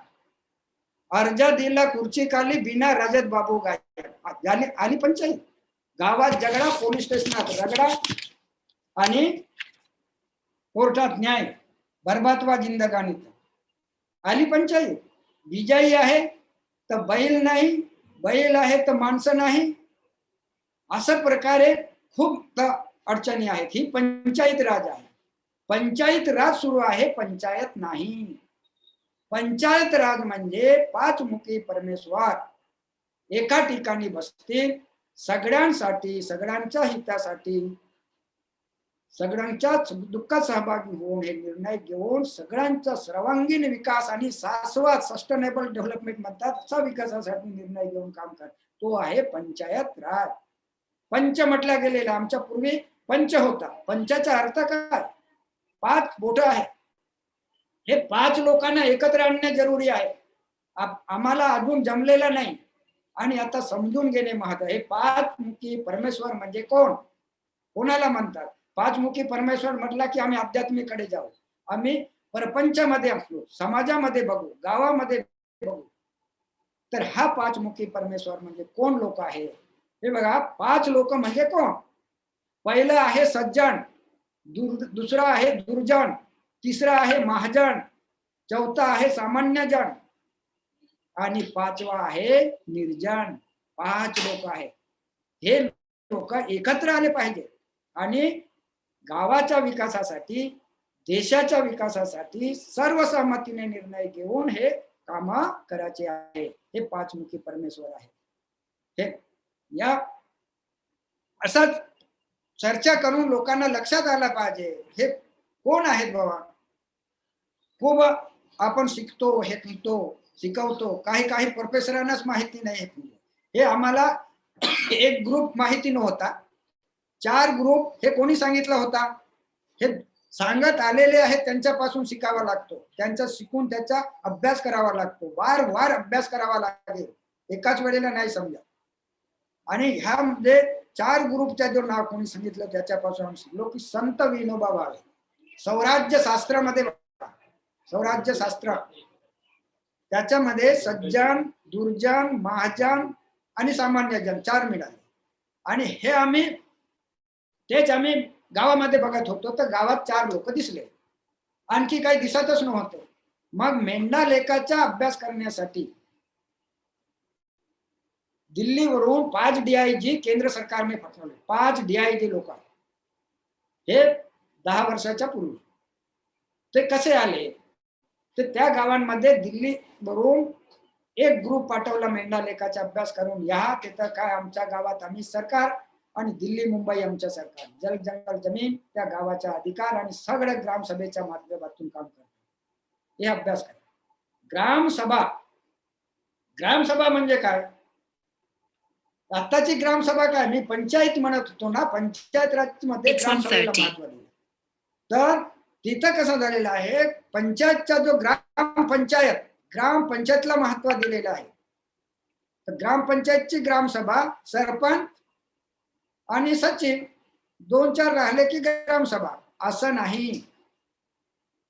अर्ज दिला, खुर्ची खाली, बिना रजत बाबू गाय आली पंचायत. गावात झगडा, पोलीस स्टेशनात रगडा आणि कोर्टात न्याय, बरबादवा जिंदगानीत आली पंचायत. बिजाई आहे तर बैल नाही, बैल आहे तर माणसं नाही, असं प्रकारे खूप अडचणी आहेत. ही पंचायत राज आहे. पंचायत राज सुरू आहे, पंचायत नाही. पंचायत राज म्हणजे 5 मुखी परमेश्वर एका ठिकाणी बसतील, सगळ्यांसाठी, सगळ्यांच्या हितासाठी, सगळ्यांच्या दुःखात सहभागी होऊन हे निर्णय घेऊन सगळ्यांचा सर्वांगीण विकास आणि शाश्वत सस्टेनेबल डेव्हलपमेंट म्हणतात, असा विकासासाठी निर्णय घेऊन काम करतात. तो आहे पंचायत राज. पंच म्हटला गेलेला, आमच्या पूर्वी पंच होता. पंचाचा अर्थ काय? 5 बोट आहे. हे 5 लोकांना एकत्र आणणे जरुरी आहे. आम्हाला अजून जमलेलं नाही आणि आता समजून घेणे महत्व. हे पाचमुखी परमेश्वर म्हणजे कोण, कोणाला म्हणतात? पाचमुखी परमेश्वर म्हटला की आम्ही अध्यात्मिकडे जाऊ, आम्ही प्रपंचामध्ये असलो, समाजामध्ये बघू, गावामध्ये बघू. तर हा पाचमुखी परमेश्वर म्हणजे कोण लोक आहे? हे बघा, 5 लोक म्हणजे कोण? पहिलं आहे सज्जन, दुसरा आहे दुर्जन, तिसरा आहे महाजन, चौथा आहे सामान्य जन आणि 5वा आहे निर्जन. 5 लोक आहेत. हे लोक एकत्र आले पाहिजे आणि गावाच्या विकासासाठी, देशाच्या विकासासाठी सर्वसहमतीने निर्णय घेऊन हे काम करायचे आहे. हे पाचमुखी परमेश्वर आहे. हे या असंच चर्चा करून लोकांना लक्षात आलं पाहिजे हे कोण आहेत बाबा. खूप आपण शिकतो, हे शिकवतो, काही प्रोफेसरांनाच माहिती नाही. हे आम्हाला एक ग्रुप माहिती नव्हता, 4 ग्रुप हे कोणी सांगितलं होता? हे सांगत आलेले आहेत त्यांच्यापासून शिकावा लागतो, त्यांचा शिकून त्याचा अभ्यास करावा लागतो, वारंवार अभ्यास करावा लागेल, एकाच वेळेला नाही समजा. आणि ह्यामध्ये 4 ग्रुपच्या जो नाव कोणी सांगितलं त्याच्यापासून आम्ही शिकलो की संत विनोबा भावे, स्वराज्य शास्त्रामध्ये, स्वराज्य शास्त्र त्याच्यामध्ये सज्जन, दुर्जन, महाजन आणि सामान्य जन 4 मिळाले. आणि हे आम्ही गावामध्ये बघत होतो तर गावात 4 लोक दिसले, आणखी काही दिसतच नव्हते. मग मेंढा लेखाचा अभ्यास करण्यासाठी दिल्लीवरून 5 DIG केंद्र सरकारने पाठवले. 5 DIG लोक हे 10 वर्षाच्या पूर्वी. ते कसे आले? तर त्या गावांमध्ये दिल्लीवरून एक ग्रुप पाठवला मेंढा लेखाचा अभ्यास करून या. तिथं काय आमच्या गावात आम्ही सरकार आणि दिल्ली मुंबई आमच्या सरकार, जल जंगल जमीन त्या गावाचा अधिकार आणि सगळे ग्रामसभेच्या माध्यमातून काम करतात. हे अभ्यास करा. ग्रामसभा म्हणजे काय? आताची ग्रामसभा काय, मी पंचायत म्हणत होतो ना, पंचायत राज मध्ये ग्रामसभेला महत्व दिलं. तर तिथं कसं झालेलं आहे, पंचायतचा जो ग्रामपंचायतला महत्व दिलेलं आहे. तर ग्रामपंचायतची ग्रामसभा, सरपंच आणि सचिव 2-4 राहिले की ग्रामसभा, असं नाही.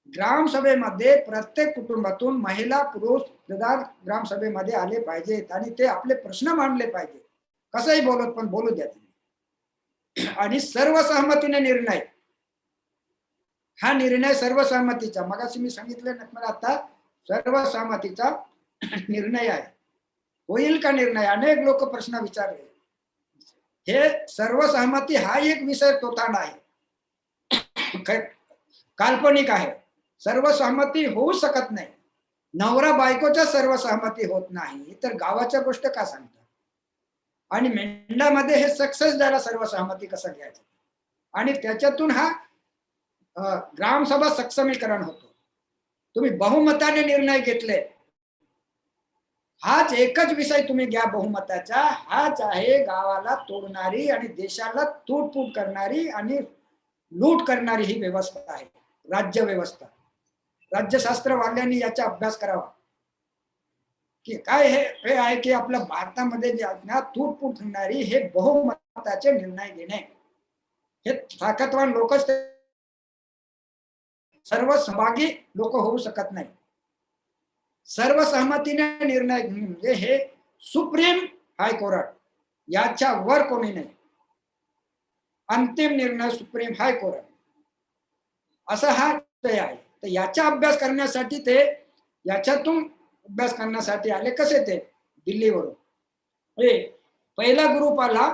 ग्रामसभेमध्ये प्रत्येक कुटुंबातून महिला पुरुष ग्रामसभेमध्ये आले पाहिजेत आणि ते आपले प्रश्न मांडले पाहिजे. कसंही बोलत पण बोलू द्या तुम्ही. आणि सर्वसहमतीने निर्णय, हा निर्णय सर्वसहमतीचा, मगाशी मी सांगितलं ना मला, आता सर्वसहमतीचा निर्णय आहे. होईल का निर्णय? अनेक लोक प्रश्न विचारले. हे सर्वसहमती हा एक विषय तोतांड आहे, काल्पनिक आहे. सर्वसहमती होऊ शकत नाही. नवरा बायकोच्या सर्वसहमती होत नाही तर गावाच्या गोष्ट का सांगतात? आणि मेंढामध्ये हे सक्सेस झाला, सर्वसहमती कसं घ्यायचं आणि त्याच्यातून हा ग्रामसभा सक्षमीकरण होतो. तुम्ही बहुमताने निर्णय घेतले, हाच एकच विषय तुम्ही घ्या बहुमताचा, हाच आहे गावाला तोडणारी आणि देशाला तूटफूट करणारी आणि लूट करणारी ही व्यवस्था आहे, राज्य व्यवस्था. राज्यशास्त्रवाल्यांनी याचा अभ्यास करावा की काय हे आहे की आपल्या भारतामध्ये जे तूटफूट करणारी हे बहुमताचे निर्णय घेणे, हे ताकदवान लोकच, सर्व सहभागी लोक होऊ शकत नाही. सर्वसहमतीने निर्णय घेणे म्हणजे हे सुप्रीम हायकोर्ट, याच्या वर कोणी नाही. अंतिम निर्णय सुप्रीम हायकोर्ट, असा हा विषय आहे. तर याचा अभ्यास करण्यासाठी ते, याच्यातून अभ्यास करण्यासाठी आले. कसे? ते दिल्लीवरून. पहिला ग्रुप आला,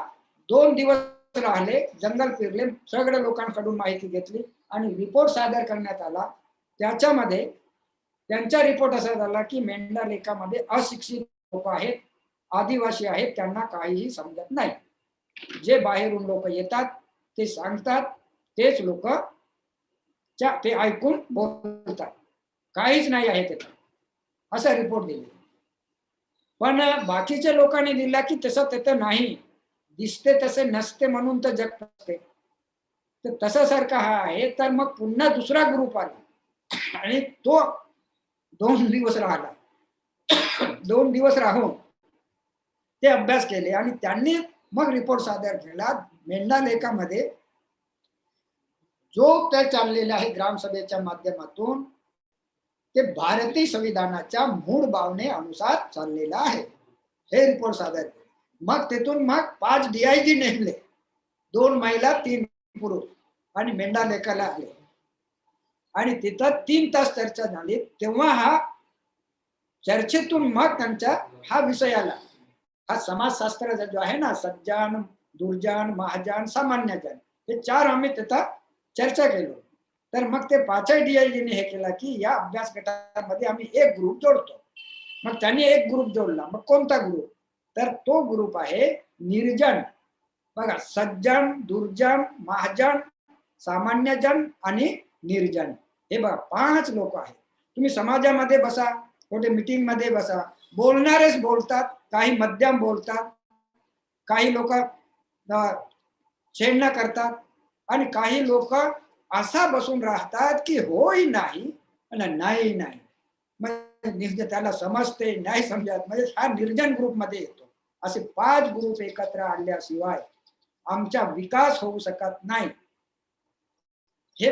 2 दिवस राहिले, जंगल फिरले, सगळ्या लोकांकडून माहिती घेतली आणि रिपोर्ट सादर करण्यात आला. त्याच्यामध्ये त्यांचा रिपोर्ट असा झाला की मेंढा लेखामध्ये अशिक्षित लोक आहेत, आदिवासी आहेत, त्यांना काहीही समजत नाही. जे बाहेरून लोक येतात ते सांगतात, तेच लोक ते ऐकून बोलतात, काहीच नाही आहे तिथं, असा रिपोर्ट दिला. पण बाकीच्या लोकांनी दिला की तसं तिथं नाही, दिसते तसे नसते म्हणून तर जग नसते. तर तसा सारखा हा आहे. तर मग पुन्हा दुसरा ग्रुप आला आणि तो 2 दिवस राहिला. 2 दिवस राहून ते अभ्यास केले आणि त्यांनी मग रिपोर्ट सादर केला. मेंढा लेखामध्ये जो काय चाललेला आहे ग्रामसभेच्या माध्यमातून ते भारतीय संविधानाच्या मूळ भावनेनुसार चाललेला आहे, हे रिपोर्ट सादर केले. मग तिथून मग 5 DIG नेमले, 2 महिला 3 पुरुष आणि मेंढा लेखाला आले आणि तिथं 3 तास चर्चा झाली. तेव्हा हा चर्चेतून मग त्यांचा हा विषय आला, हा समाजशास्त्र जो आहे ना, सज्जन, दुर्जन, महाजन, सामान्य जन, हे 4 आम्ही तिथं चर्चा केलो. तर मग ते 5 DIG ने हे केला की या अभ्यास गटामध्ये आम्ही एक ग्रुप जोडतो. मग त्यांनी एक ग्रुप जोडला. मग कोणता ग्रुप? तर तो ग्रुप आहे निर्जन. बघा, सज्जन, दुर्जन, महाजन, सामान्य जन आणि निर्जन, हे बघा 5 लोक आहेत. तुम्ही समाजामध्ये बसा, कुठे मीटिंग मध्ये बसा, बोलणारेच बोलतात, काही मध्यम बोलतात, काही लोक छेडणं करतात आणि काही लोक असा बसून राहतात की होई नाही आणि नाही नाही, म्हणजे त्याला समजते नाही समजत, म्हणजे हा निर्जन ग्रुप मध्ये येतो. असे 5 ग्रुप एकत्र आणल्याशिवाय आमचा विकास होऊ शकत नाही, हे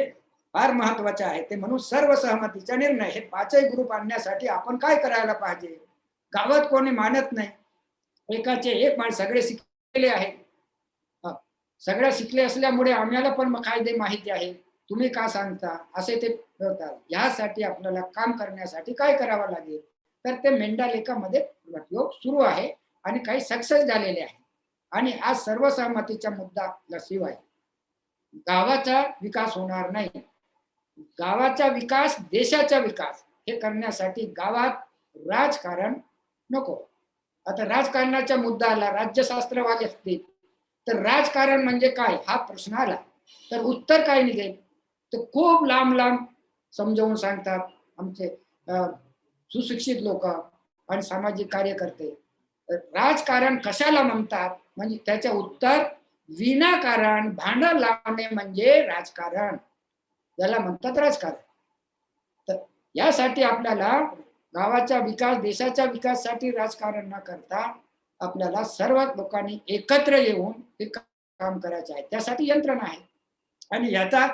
फार महत्वाचे आहे. ते म्हणून सर्वसहमतीचा निर्णय, हे 5 ग्रुप आणण्यासाठी आपण काय करायला पाहिजे? गावात कोणी मानत नाही, एकाचे एक माणूस, सगळे शिकलेले आहेत, सगळ्या शिकले असल्यामुळे आम्हाला पण कायदे माहिती आहे, तुम्ही का सांगता, असे ते ठरवतात. यासाठी आपल्याला काम करण्यासाठी काय करावं लागेल? तर ते मेंढा लेखामध्ये प्रयोग सुरू आहे आणि काही सक्सेस झालेले आहे. आणि आज सर्वसहमतीचा मुद्दा असल्याशिवाय गावाचा विकास होणार नाही. गावाचा विकास, देशाचा विकास हे करण्यासाठी गावात राजकारण नको. आता राजकारणाचा मुद्दा आला, राज्यशास्त्रवाले असतील तर राजकारण म्हणजे काय हा प्रश्न आला, तर उत्तर काय निघेल? तर खूप लांब लांब समजावून सांगतात आमचे सुशिक्षित लोक आणि सामाजिक कार्यकर्ते. राजकारण कशाला म्हणतात, म्हणजे त्याचे उत्तर, विनाकारण भांडण लावणे म्हणजे राजकारण, याला म्हणतात राजकारण. तर यासाठी आपल्याला गावाचा विकास, देशाच्या विकासासाठी राजकारण न करता आपल्याला सर्व लोकांनी एकत्र येऊन हे काम करायचे आहे. त्यासाठी यंत्रणा आहे आणि याचा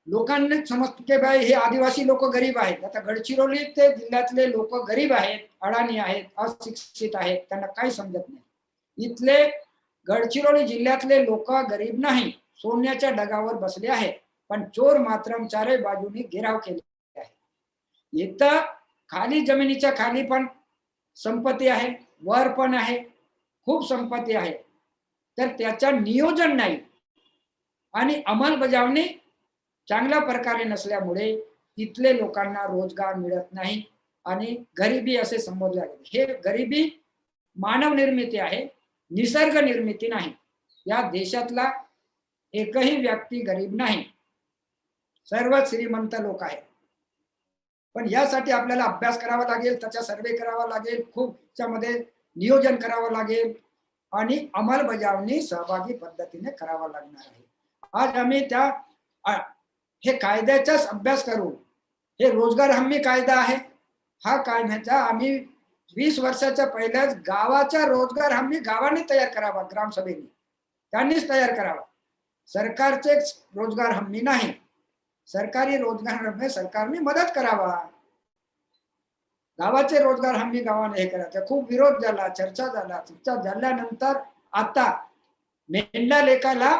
लोकांनी समजतो की बाई हे आदिवासी लोक गरीब आहेत. आता गडचिरोली ते जिल्ह्यातले लोक गरीब आहेत, अडाणी आहेत, अशिक्षित आहेत, त्यांना काही समजत नाही. इथले गडचिरोली जिल्ह्यातले लोक गरीब नाही, सोन्याच्या ढगावर बसले आहेत, पण चोर मात्र चारही बाजूनी घेराव केले आहे. इथं खाली जमिनीच्या खाली पण संपत्ती आहे, वर पण आहे, खूप संपत्ती आहे, तर त्याचा नियोजन नाही आणि अंमलबजावणी चांगल्या प्रकारे नसल्यामुळे इथले लोकांना रोजगार मिळत नाही आणि गरिबी असे संबोधले गेले. हे गरिबी मानव निर्मिती आहे, निसर्ग निर्मिती नाही. या देशातला एकही व्यक्ती गरीब नाही, सर्व श्रीमंत लोक आहेत. पण यासाठी आपल्याला अभ्यास करावा लागेल, त्याचा सर्वे करावा लागेल, खूप त्यामध्ये नियोजन करावं लागेल आणि अंमलबजावणी सहभागी पद्धतीने करावा लागणार आहे. आज आम्ही त्या हे कायद्याचाच अभ्यास करू. हे रोजगार हमी कायदा आहे, हा कायद्याचा आम्ही 20 वर्षाच्या पहिल्याच गावाचा रोजगार हमी गावाने तयार करावा, ग्रामसभेने त्यांनीच तयार करावा. सरकारचे रोजगार हमी नाही, सरकारी रोजगार हमी सरकारने मदत करावा. गावाचे रोजगार हमी गावाने हे करायचं. खूप विरोध झाला, चर्चा झाल्यानंतर आता मेंढा लेखाला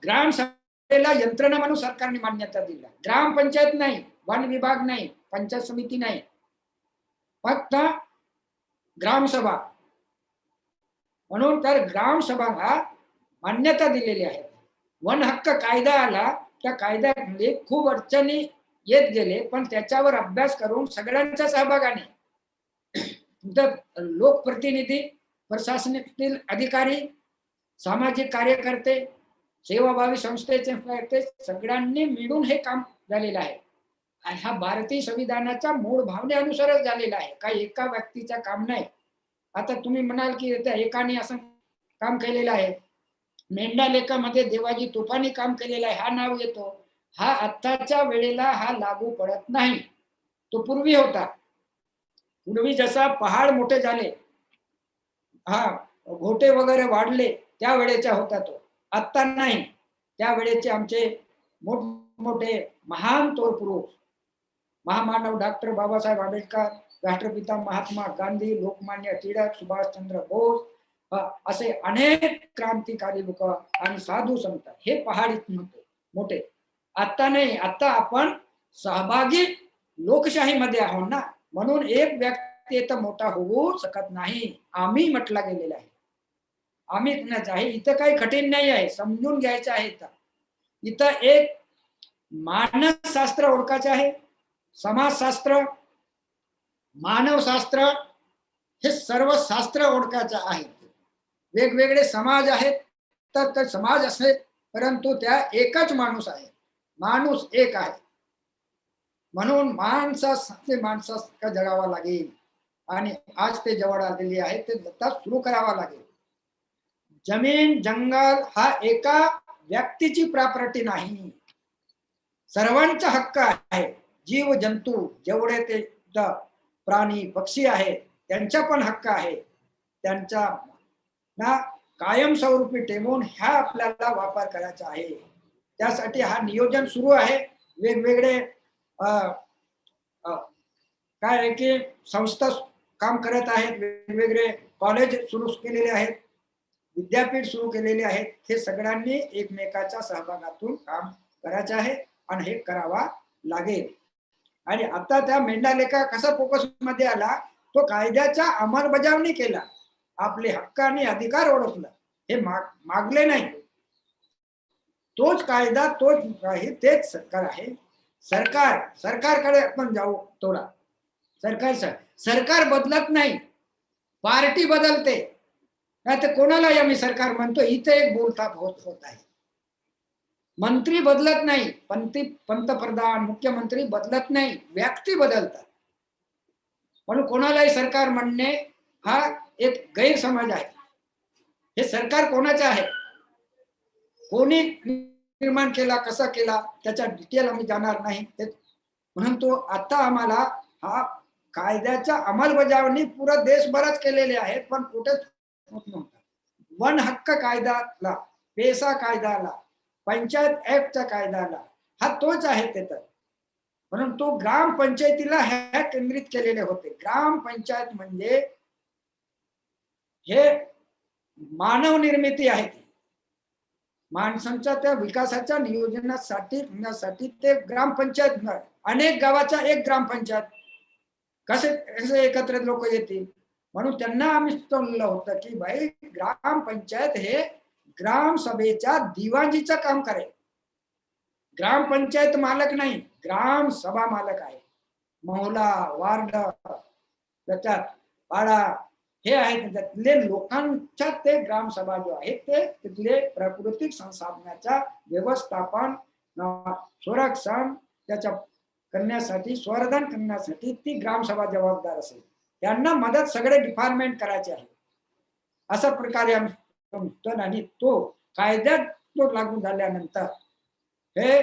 ग्रामसभेला यंत्रणा म्हणून सरकारने मान्यता दिली. ग्रामपंचायत नाही, वन विभाग नाही, पंचायत समिती नाही, फक्त ग्रामसभा. म्हणून तर ग्रामसभाला मान्यता दिलेली आहे. वन हक्क कायदा आला, त्या कायद्यामध्ये खूप अडचणी येत गेले, पण त्याच्यावर अभ्यास करून सगळ्यांच्या सहभागाने लोकप्रतिनिधी, प्रशासनातील अधिकारी, सामाजिक कार्यकर्ते, सेवाभावी संस्थेचे सगळ्यांनी मिळून हे काम झालेलं आहे. आणि हा भारतीय संविधानाच्या मूळ भावनेनुसारच झालेला आहे, काही एका व्यक्तीचं काम नाही. आता तुम्ही म्हणाल की त्या एकाने असं काम केलेलं आहे, मेंढा लेखामध्ये देवाजी तोफानी काम केलेलं आहे हा नाव येतो, हा आत्ताच्या वेळेला हा लागू पडत नाही, तो पूर्वी होता. पूर्वी जसा पहाड मोठे झाले, हा घोटे वगैरे वाढले, त्या वेळेचा होता तो. आता नाही. त्यावेळेचे आमचे मोठमोठे महान तोर पुरुष, महामानव डॉक्टर बाबासाहेब आंबेडकर, राष्ट्रपिता महात्मा गांधी, लोकमान्य टिळक, सुभाषचंद्र बोस, असे अनेक क्रांतिकारी लोक आणि साधू संत हे पहाडीत नव्हते मोठे. आता नाही. आता आपण सहभागी लोकशाहीमध्ये आहोत ना, म्हणून एक व्यक्ती तर मोठा होऊ शकत नाही. आम्ही म्हटला गेलेला आहे. आम्हीच आहे. इथं काही कठीण नाही आहे, समजून घ्यायचं आहे. इथं एक मानसशास्त्र ओळखायचं आहे, समाजशास्त्र, मानवशास्त्र, हे सर्व शास्त्र ओळखायचं आहे. वेगवेगळे समाज आहेत, तर समाज असेल, परंतु त्या एकच माणूस आहे. माणूस एक आहे. म्हणून माणसाला जगावा लागेल आणि आज ते जवळ आलेले आहे, ते आता सुरू करावा लागेल. जमीन जंगल हा एका व्यक्तीची प्रॉपर्टी नाही, सर्वांचा हक्क आहे. जीव जंतू जेवढे ते प्राणी पक्षी आहेत त्यांचा पण हक्क आहे. त्यांचा ना कायमस्वरूपी ठेवून ह्या आपल्याला वापर करायचा आहे. त्यासाठी हा नियोजन सुरू आहे. वेगवेगळे काय आहे की संस्था काम करत आहेत, वेगवेगळे कॉलेज सुरू केलेले आहेत, विद्यापीठ सुरू केलेले आहेत. हे सगळ्यांनी एकमेकाच्या सहभागातून काम करायचं आहे आणि हे करावा लागेल. आणि आता त्या मेंढालेखा कसा फोकस मध्ये आला, तो कायद्याच्या अंमलबजावणी केला, आपले हक्क आणि अधिकार ओळखला, हे मागले नाही. तोच कायदा, तोच आहे, तेच सरकार आहे. सरकारकडे आपण जाऊ थोडा. सरकार बदलत नाही, पार्टी बदलते. नाही तर कोणालाही आम्ही सरकार म्हणतो, इथे एक बोलताप होत आहे. मंत्री बदलत नाही, पंतप्रधान मुख्यमंत्री बदलत नाही, व्यक्ती बदलतात. म्हणून कोणालाही सरकार म्हणणे हा एक गैरसमज आहे. हे सरकार कोणाचं आहे, कोणी निर्माण केला, कसा केला, त्याच्या डिटेल आम्ही जाणार नाही. म्हणून तो आता आम्हाला हा कायद्याच्या अंमलबजावणी पुरा देशभरात केलेले आहेत, पण कुठेच होत नव्हता. वन हक्क कायद्याला, पेसा कायद्याला, पंचायत ऍक्टच्या कायद्याला हा तोच आहे तिथं. म्हणून तो ग्रामपंचायतीला ह्या केंद्रित केलेले होते. ग्रामपंचायत म्हणजे हे मानव निर्मिती आहे. माणसांच्या त्या विकासाच्या नियोजनासाठी ते ग्रामपंचायत, अनेक गावाच्या एक ग्रामपंचायत कसे एकत्र लोक येतील. म्हणून त्यांना आम्ही सुचवलेलं होतं की भाई ग्रामपंचायत हे ग्रामसभेच्या दिवाणजीचं काम करेल. ग्रामपंचायत मालक नाही, ग्राम सभा मालक आहे. मोहल्ला, वार्ड, त्याच्यात पाडा हे आहेत, त्यातले लोकांच्या ते ग्रामसभा जो आहे ते तिथले प्राकृतिक संसाधनाच्या व्यवस्थापन, संरक्षण त्याच्या करण्यासाठी, संवर्धन करण्यासाठी ती ग्रामसभा जबाबदार असेल. त्यांना मदत सगळे डिपार्टमेंट करायचे आहे. अशा प्रकारे आम्ही, आणि तो कायद्यात तो लागू झाल्यानंतर हे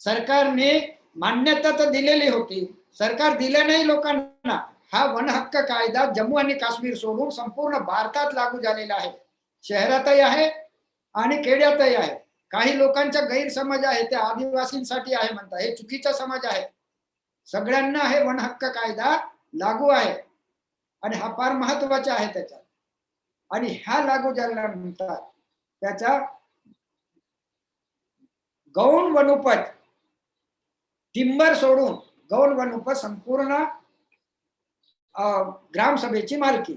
सरकारने मान्यता तर दिलेली होती, सरकार दिले नाही लोकांना. हा वन हक्क कायदा जम्मू आणि काश्मीर सोडून संपूर्ण भारतात लागू झालेला आहे. शहरातही आहे आणि खेड्यातही आहे. काही लोकांचा गैरसमज आहे, ते आदिवासींसाठी आहे म्हणतात, हे चुकीचा समज आहे. सगळ्यांना हे वन हक्क कायदा लागू आहे आणि हा फार महत्वाचा आहे त्याच्यात. आणि ह्या लागू झाल्यानंतर त्याचा गौण वनोपज, टिंबर सोडून गौण वनोपज संपूर्ण ग्रामसभेची मालकी.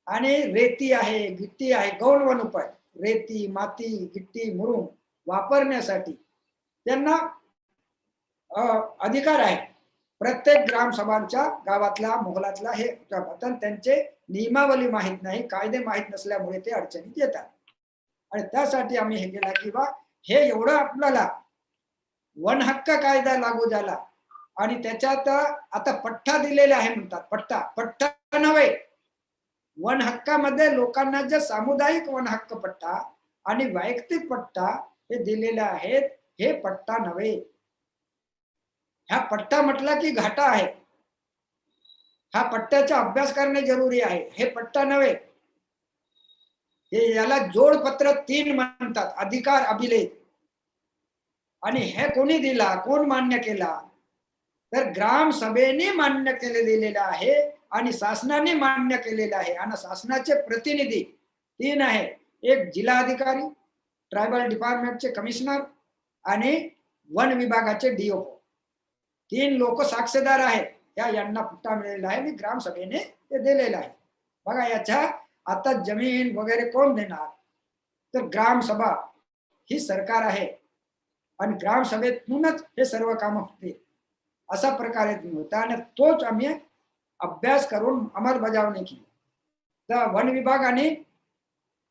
आणि रेती आहे, गिट्टी आहे, गौण वनोपज, रेती, माती, गिट्टी, मुरुम वापरण्यासाठी त्यांना अधिकार आहे. प्रत्येक ग्रामसभांच्या गावातला, मोहलातला हे त्यांचे नियमावली माहित नाही, कायदे माहित नसल्यामुळे ते अडचणीत येतात. आणि त्यासाठी आम्ही हे केलं की बा हे एवढं आपल्याला वन हक्क कायदा लागू झाला आणि त्याच्यात आता पट्टा दिलेला आहे म्हणतात. पट्टा नव्हे, वन हक्कामध्ये लोकांना जे सामुदायिक वन हक्क पट्टा आणि वैयक्तिक पट्टा हे दिलेले आहेत, हे पट्टा नव्हे. ह्या पट्टा म्हटला की घाटा आहे. हा पट्ट्याचा अभ्यास करणे जरुरी आहे. हे पट्टा नव्हे, हे याला जोडपत्र 3 म्हणतात, अधिकार अभिलेख. आणि हे कोणी दिला, कोण मान्य केला? तर ग्रामसभेने मान्य दिलेलं आहे आणि शासनाने मान्य केलेलं आहे. आणि शासनाचे प्रतिनिधी 3 आहे, एक जिल्हाधिकारी, ट्रायबल डिपार्टमेंटचे कमिशनर आणि वन विभागाचे डीओ. 3 लोक साक्षीदार आहेत. यांना पट्टा मिळालेला आहे आणि ग्रामसभेने ते दिलेलं आहे. बघा, याच्या आता जमीन वगैरे कोण देणार? तर ग्रामसभा ही सरकार आहे आणि ग्रामसभेतूनच हे सर्व काम होते. अशा प्रकारे होता आणि तोच आम्ही अभ्यास करून अंमलबजावणी केली. तर वन विभागाने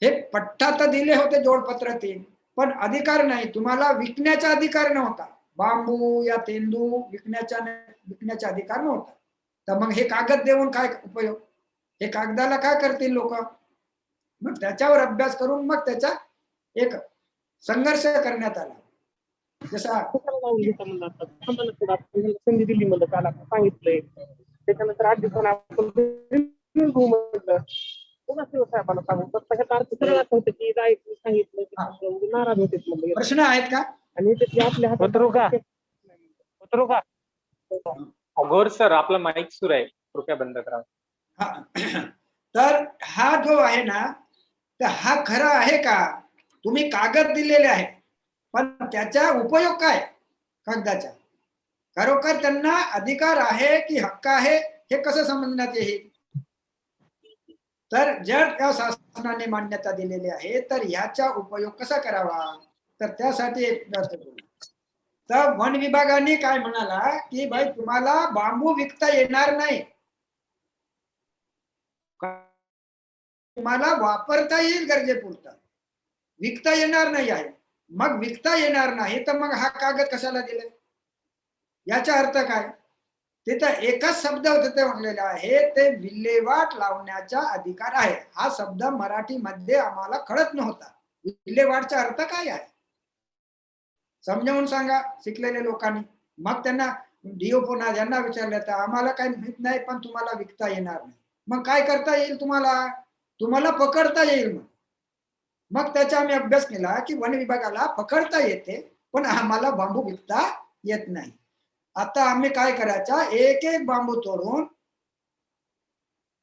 हे पट्टा तर दिले होते जोडपत्र 3, पण अधिकार नाही, तुम्हाला विकण्याचा अधिकार नव्हता. बांबू या तेंदू विकण्याचा अधिकार नव्हता. तर मग हे कागद देऊन काय उपयोग? हे कागदाला काय करतील लोक? मग त्याच्यावर अभ्यास करून मग त्याचा एक संघर्ष करण्यात आला. जसा संधी दिली म्हणलं, काल आपण सांगितलंय, त्याच्यानंतर 8 दिवसांना आपण साहेबांना सांगू. तर त्याच्यात अर्थ सरळ असं होतं की सांगितलं की नाराज होते म्हणलं. प्रश्न आहेत का? आणि त्याची आपल्या हातात अघोर सर, आपला माईक सुरू आहे, कृपया बंद करा. तर हा जो आहे ना, तर हा खरा आहे का? तुम्ही कागद दिलेले आहे, पण त्याचा उपयोग काय कागदाचा? खरोखर त्यांना अधिकार आहे की हक्क आहे हे कसं समजण्यात येईल? तर जर त्या शासनाने मान्यता दिलेली आहे तर ह्याचा उपयोग कसा करावा? तर त्यासाठी एक तर वन विभागाने काय म्हणाला की भाई, तुम्हाला बांबू विकता येणार नाही, तुम्हाला वापरता येईल गरजेपुरता, विकता येणार नाही आहे. मग विकता येणार नाही तर मग हा कागद कशाला दिले? याचा अर्थ काय? तिथं एकच शब्द तिथे म्हणलेला आहे, ते विल्हेवाट लावण्याचा अधिकार आहे. हा शब्द मराठीमध्ये आम्हाला कळत नव्हता. विल्हेवाटचा अर्थ काय आहे समजावून सांगा शिकलेल्या लोकांनी. मग त्यांना डीओ यांना विचारलं तर आम्हाला काही माहित नाही, पण तुम्हाला विकता येणार नाही. मग काय करता येईल? तुम्हाला पकडता येईल. मग त्याचा आम्ही अभ्यास केला की वन विभागाला पकडता येते, पण आम्हाला बांबू विकता येत नाही. आता आम्ही काय करायचा, एक एक बांबू तोडून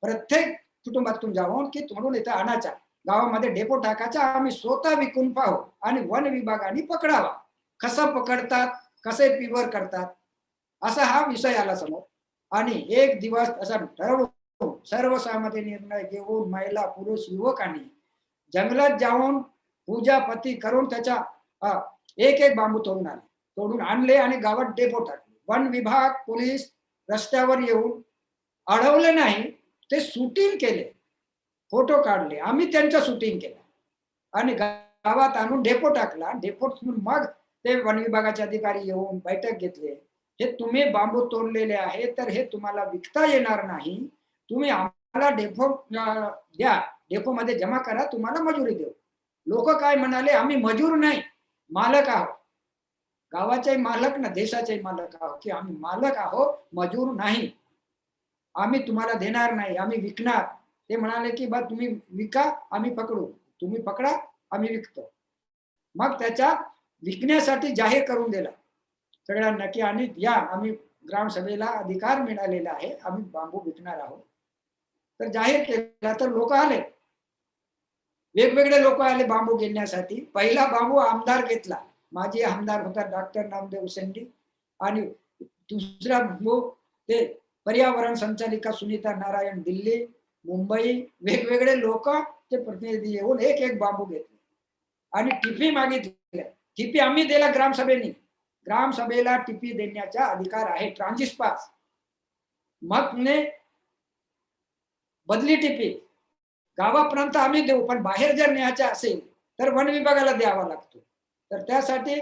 प्रत्येक कुटुंबातून जाऊन की तोडून इथं आणायचा, गावामध्ये डेपो टाकायचा, आम्ही स्वतः विकून पाहू आणि वन विभागाने पकडावा. कसं पकडतात, कसे पिवर करतात, असा हा विषय आला समोर. आणि एक दिवस असा ठरवून सर्वसहमती निर्णय घेऊन महिला, पुरुष, युवकांनी जंगलात जाऊन पूजापती करून त्याचा एक एक बांबू तोडून आणले आणि गावात डेपो टाकले. वन विभाग, पोलीस रस्त्यावर येऊन अडवले नाही, ते शूटिंग केले, फोटो काढले, आम्ही त्यांचं शूटिंग केलं आणि गावात आणून डेपो टाकला. डेपोतून मग ते वन विभागाचे अधिकारी येऊन बैठक घेतले. हे तुम्ही बांबू तोडलेले आहे तर हे तुम्हाला विकता येणार नाही, तुम्ही आम्हाला डेपो द्या, डेपो मध्ये जमा करा, तुम्हाला मजुरी देऊ. लोक काय म्हणाले, आम्ही मजूर नाही, मालक आहोत. गावाचे मालक ना, देशाचे मालक आहोत, की आम्ही मालक आहोत, मजूर नाही, आम्ही तुम्हाला देणार नाही, आम्ही विकणार. ते म्हणाले की बा तुम्ही विका, आम्ही पकडू, तुम्ही पकडा, आम्ही विकतो. मग त्याच्या विकण्यासाठी जाहीर करून दिला सगळ्यांना की आणि या, आम्ही ग्रामसभेला अधिकार मिळालेला आहे, आम्ही बांबू विकणार आहोत. तर जाहीर केला तर लोक आले, वेगवेगळे लोक आले बांबू घेण्यासाठी. पहिला बांबू आमदार घेतला, माजी आमदार होता डॉक्टर नामदेव सेंडी. आणि दुसरा बांबू ते पर्यावरण संचालिका सुनीता नारायण दिल्ली, मुंबई, वेगवेगळे लोक ते प्रतिनिधी येऊन एक एक बांबू घेतले आणि टिपी मागितली. टिपी आम्ही दिला ग्रामसभेने, ग्रामसभेला टिपी देण्याचा अधिकार आहे, ट्रान्झिट पास. मग ने बदली टिपी गावापर्यंत आम्ही देऊ, पण बाहेर जर न्यायचा असेल तर वन विभागाला द्यावा लागतो. तर त्यासाठी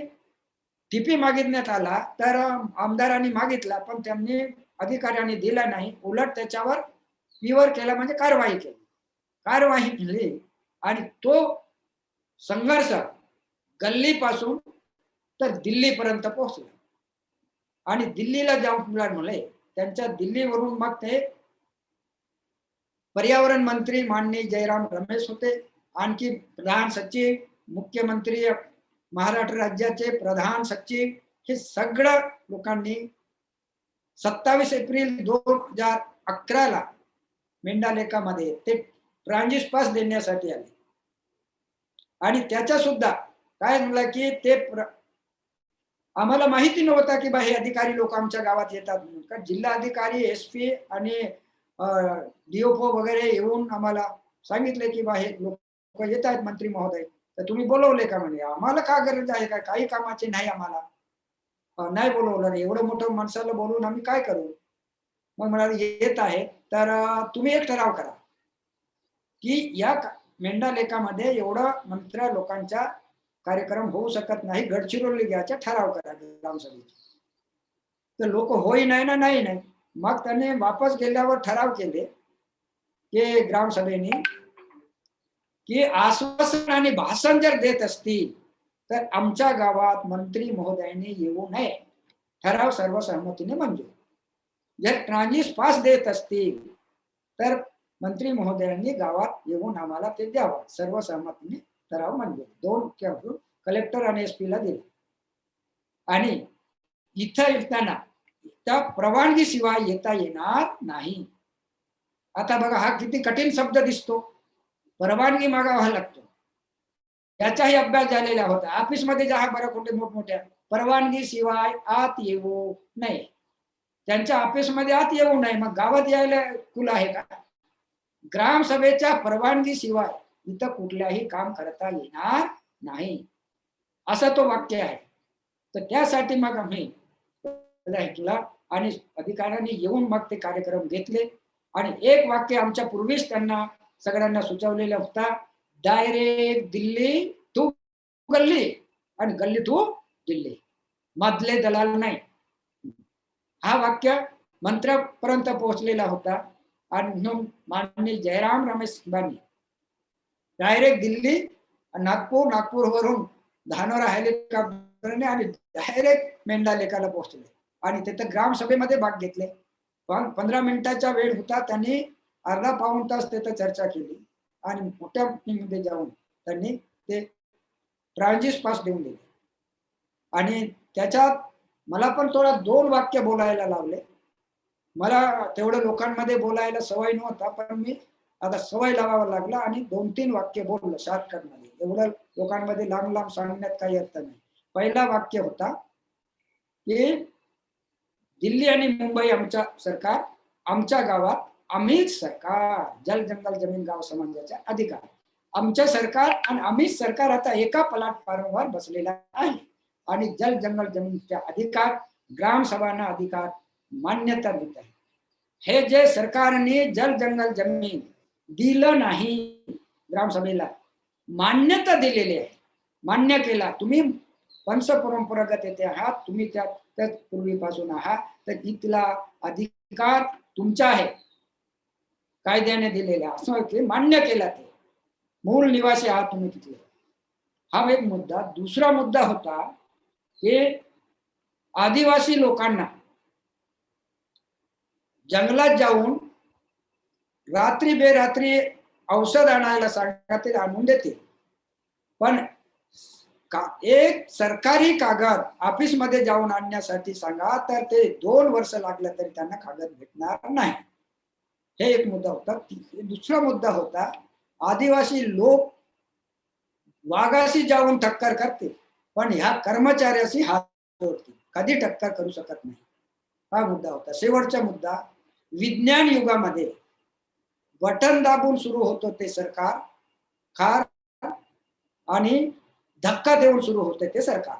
टिपी मागितण्यात आला. तर आमदारांनी मागितला, पण त्यांनी अधिकाऱ्यांनी दिला नाही, उलट त्याच्यावर पिवर केला, म्हणजे कारवाई केली. आणि तो संघर्ष गल्लीपासून तर दिल्लीपर्यंत पोहोचला. आणि दिल्लीला जाऊन मुले त्यांच्या दिल्लीवरून मग ते पर्यावरण मंत्री माननीय जयराम रमेश होते, आणखी प्रधान सचिव, मुख्यमंत्री, महाराष्ट्र राज्याचे प्रधान सचिव, हे सगळं लोकांनी 27 एप्रिल 2011 मेंढालेखामध्ये ते ट्रान्झिट पास देण्यासाठी आले. आणि त्याच्या सुद्धा काय झालं की ते आम्हाला माहिती नव्हता की हे अधिकारी लोक आमच्या गावात येतात म्हणून. कारण जिल्हा अधिकारी, SP आणि DOO वगैरे येऊन आम्हाला सांगितले की हे लोक येत आहेत मंत्री महोदय, तर तुम्ही बोलवले का म्हणे. आम्हाला का गरज आहे, का काही कामाचे नाही, आम्हाला नाही बोलवलं. एवढं मोठं माणसाला बोलवून आम्ही काय करू. मग म्हणाले येत आहे तर तुम्ही एक ठराव करा की या मेंढालेखामध्ये एवढं मंत्र्या लोकांचा कार्यक्रम होऊ शकत नाही, गडचिरोली घ्यायचा ठराव करा ग्रामसभेचा. तर लोक होई नाही ना नाही नाही. मग त्यांनी वापस गेल्यावर ठराव केले की ग्रामसभेने की आश्वासन आणि भाषण जर देत असतील तर आमच्या गावात मंत्री महोदयांनी येऊ नये. ठराव सर्वसहमतीने मंजूर. जर ट्रान्झिट पास देत असतील तर मंत्री महोदयांनी गावात येऊन आम्हाला ते द्यावं. सर्वसहमतीने ठराव मंजूर. 2 कलेक्टर आणि SP ला दिले. आणि इथं येताना त्या परवानगी शिवाय येता येणार नाही. आता बघा हा किती कठीण शब्द दिसतो. परवानगी मागावा लागतो. याचाही अभ्यास झालेला होता. ऑफिसमध्ये जा बरं कुठे मोठमोठ्या परवानगी शिवाय आत येऊ नये. त्यांच्या ऑफिसमध्ये आत येऊ नये, मग गावात यायला खुला आहे का. ग्रामसभेच्या परवानगी शिवाय इथं कुठल्याही काम करता येणार नाही, असं तो वाक्य आहे. तर त्यासाठी मग आम्ही ऐकला आणि अधिकाऱ्यांनी येऊन मग ते कार्यक्रम घेतले. आणि एक वाक्य आमच्या पूर्वीच त्यांना सगळ्यांना सुचवलेला होता, डायरेक्ट दिल्ली टू गल्ली आणि गल्ली टू दिल्ली, मधले दलाल नाही. हा वाक्य मंत्र्यापर्यंत पोहोचलेला होता. आणि माननीय जयराम रमेश साहेबांनी डायरेक्ट दिल्ली, नागपूरवरून धानोरा हेलिकॉप्टरने आणि डायरेक्ट मेंढालेखाला पोहोचले आणि तिथे ग्रामसभेमध्ये भाग घेतले. पण 15 मिनिटाचा वेळ होता. त्यांनी अर्धा पाऊण तास तिथे चर्चा केली आणि मोठ्या मीटिंगमध्ये जाऊन त्यांनी ते ट्रान्झिट पास देऊन दिले. आणि त्याच्यात मला पण थोडा 2 वाक्य बोलायला लावले. मला तेवढं लोकांमध्ये बोलायला सवय नव्हता, पण मी आता सवय लावावं लागला आणि 2-3 वाक्य बोललो शॉर्टकट मध्ये. एवढं लोकांमध्ये लांब लांब सांगण्यात काही अर्थ नाही. पहिला वाक्य होता की दिल्ली आणि मुंबई आमच्या सरकार, आमच्या गावात आम्हीच सरकार, जल जंगल जमीन गाव समाजाचा अधिकार, आमच्या सरकार आणि आम्हीच सरकार आता एका प्लॅटफॉर्मवर बसलेला आहे. आणि जल जंगल जमीनचा अधिकार ग्रामसभांना अधिकार मान्यता देत आहे. हे जे सरकारने जल जंगल जमीन दिलं नाही, ग्रामसभेला मान्यता दिलेली आहे, मान्य केला. तुम्ही वंशपरंपरागत येथे आहात, तुम्ही त्यात पूर्वीपासून आहात, तर इथला अधिकार तुमचा आहे, कायद्याने दिलेला असं की मान्य केला. ते मूळ निवासी आहात तुम्ही तिथले. हा एक मुद्दा. दुसरा मुद्दा होता की आदिवासी लोकांना जंगलात जाऊन रात्री बेरात्री औषध आणायला सांगा, ते आणून देते. पण एक सरकारी कागद ऑफिस मध्ये जाऊन आणण्यासाठी सांगा तर ते 2 वर्ष लागलं तरी त्यांना कागद भेटणार नाही. हे एक मुद्दा होता. दुसरा मुद्दा होता आदिवासी लोक वाघाशी जाऊन टक्कर करते, पण ह्या कर्मचाऱ्याशी हात जोडते, कधी टक्कर करू शकत नाही. हा मुद्दा होता. शेवटचा मुद्दा, विज्ञान युगामध्ये बटन दाबून सुरू होतो ते सरकार, खार आणि धक्का देऊन सुरू होते ते सरकार.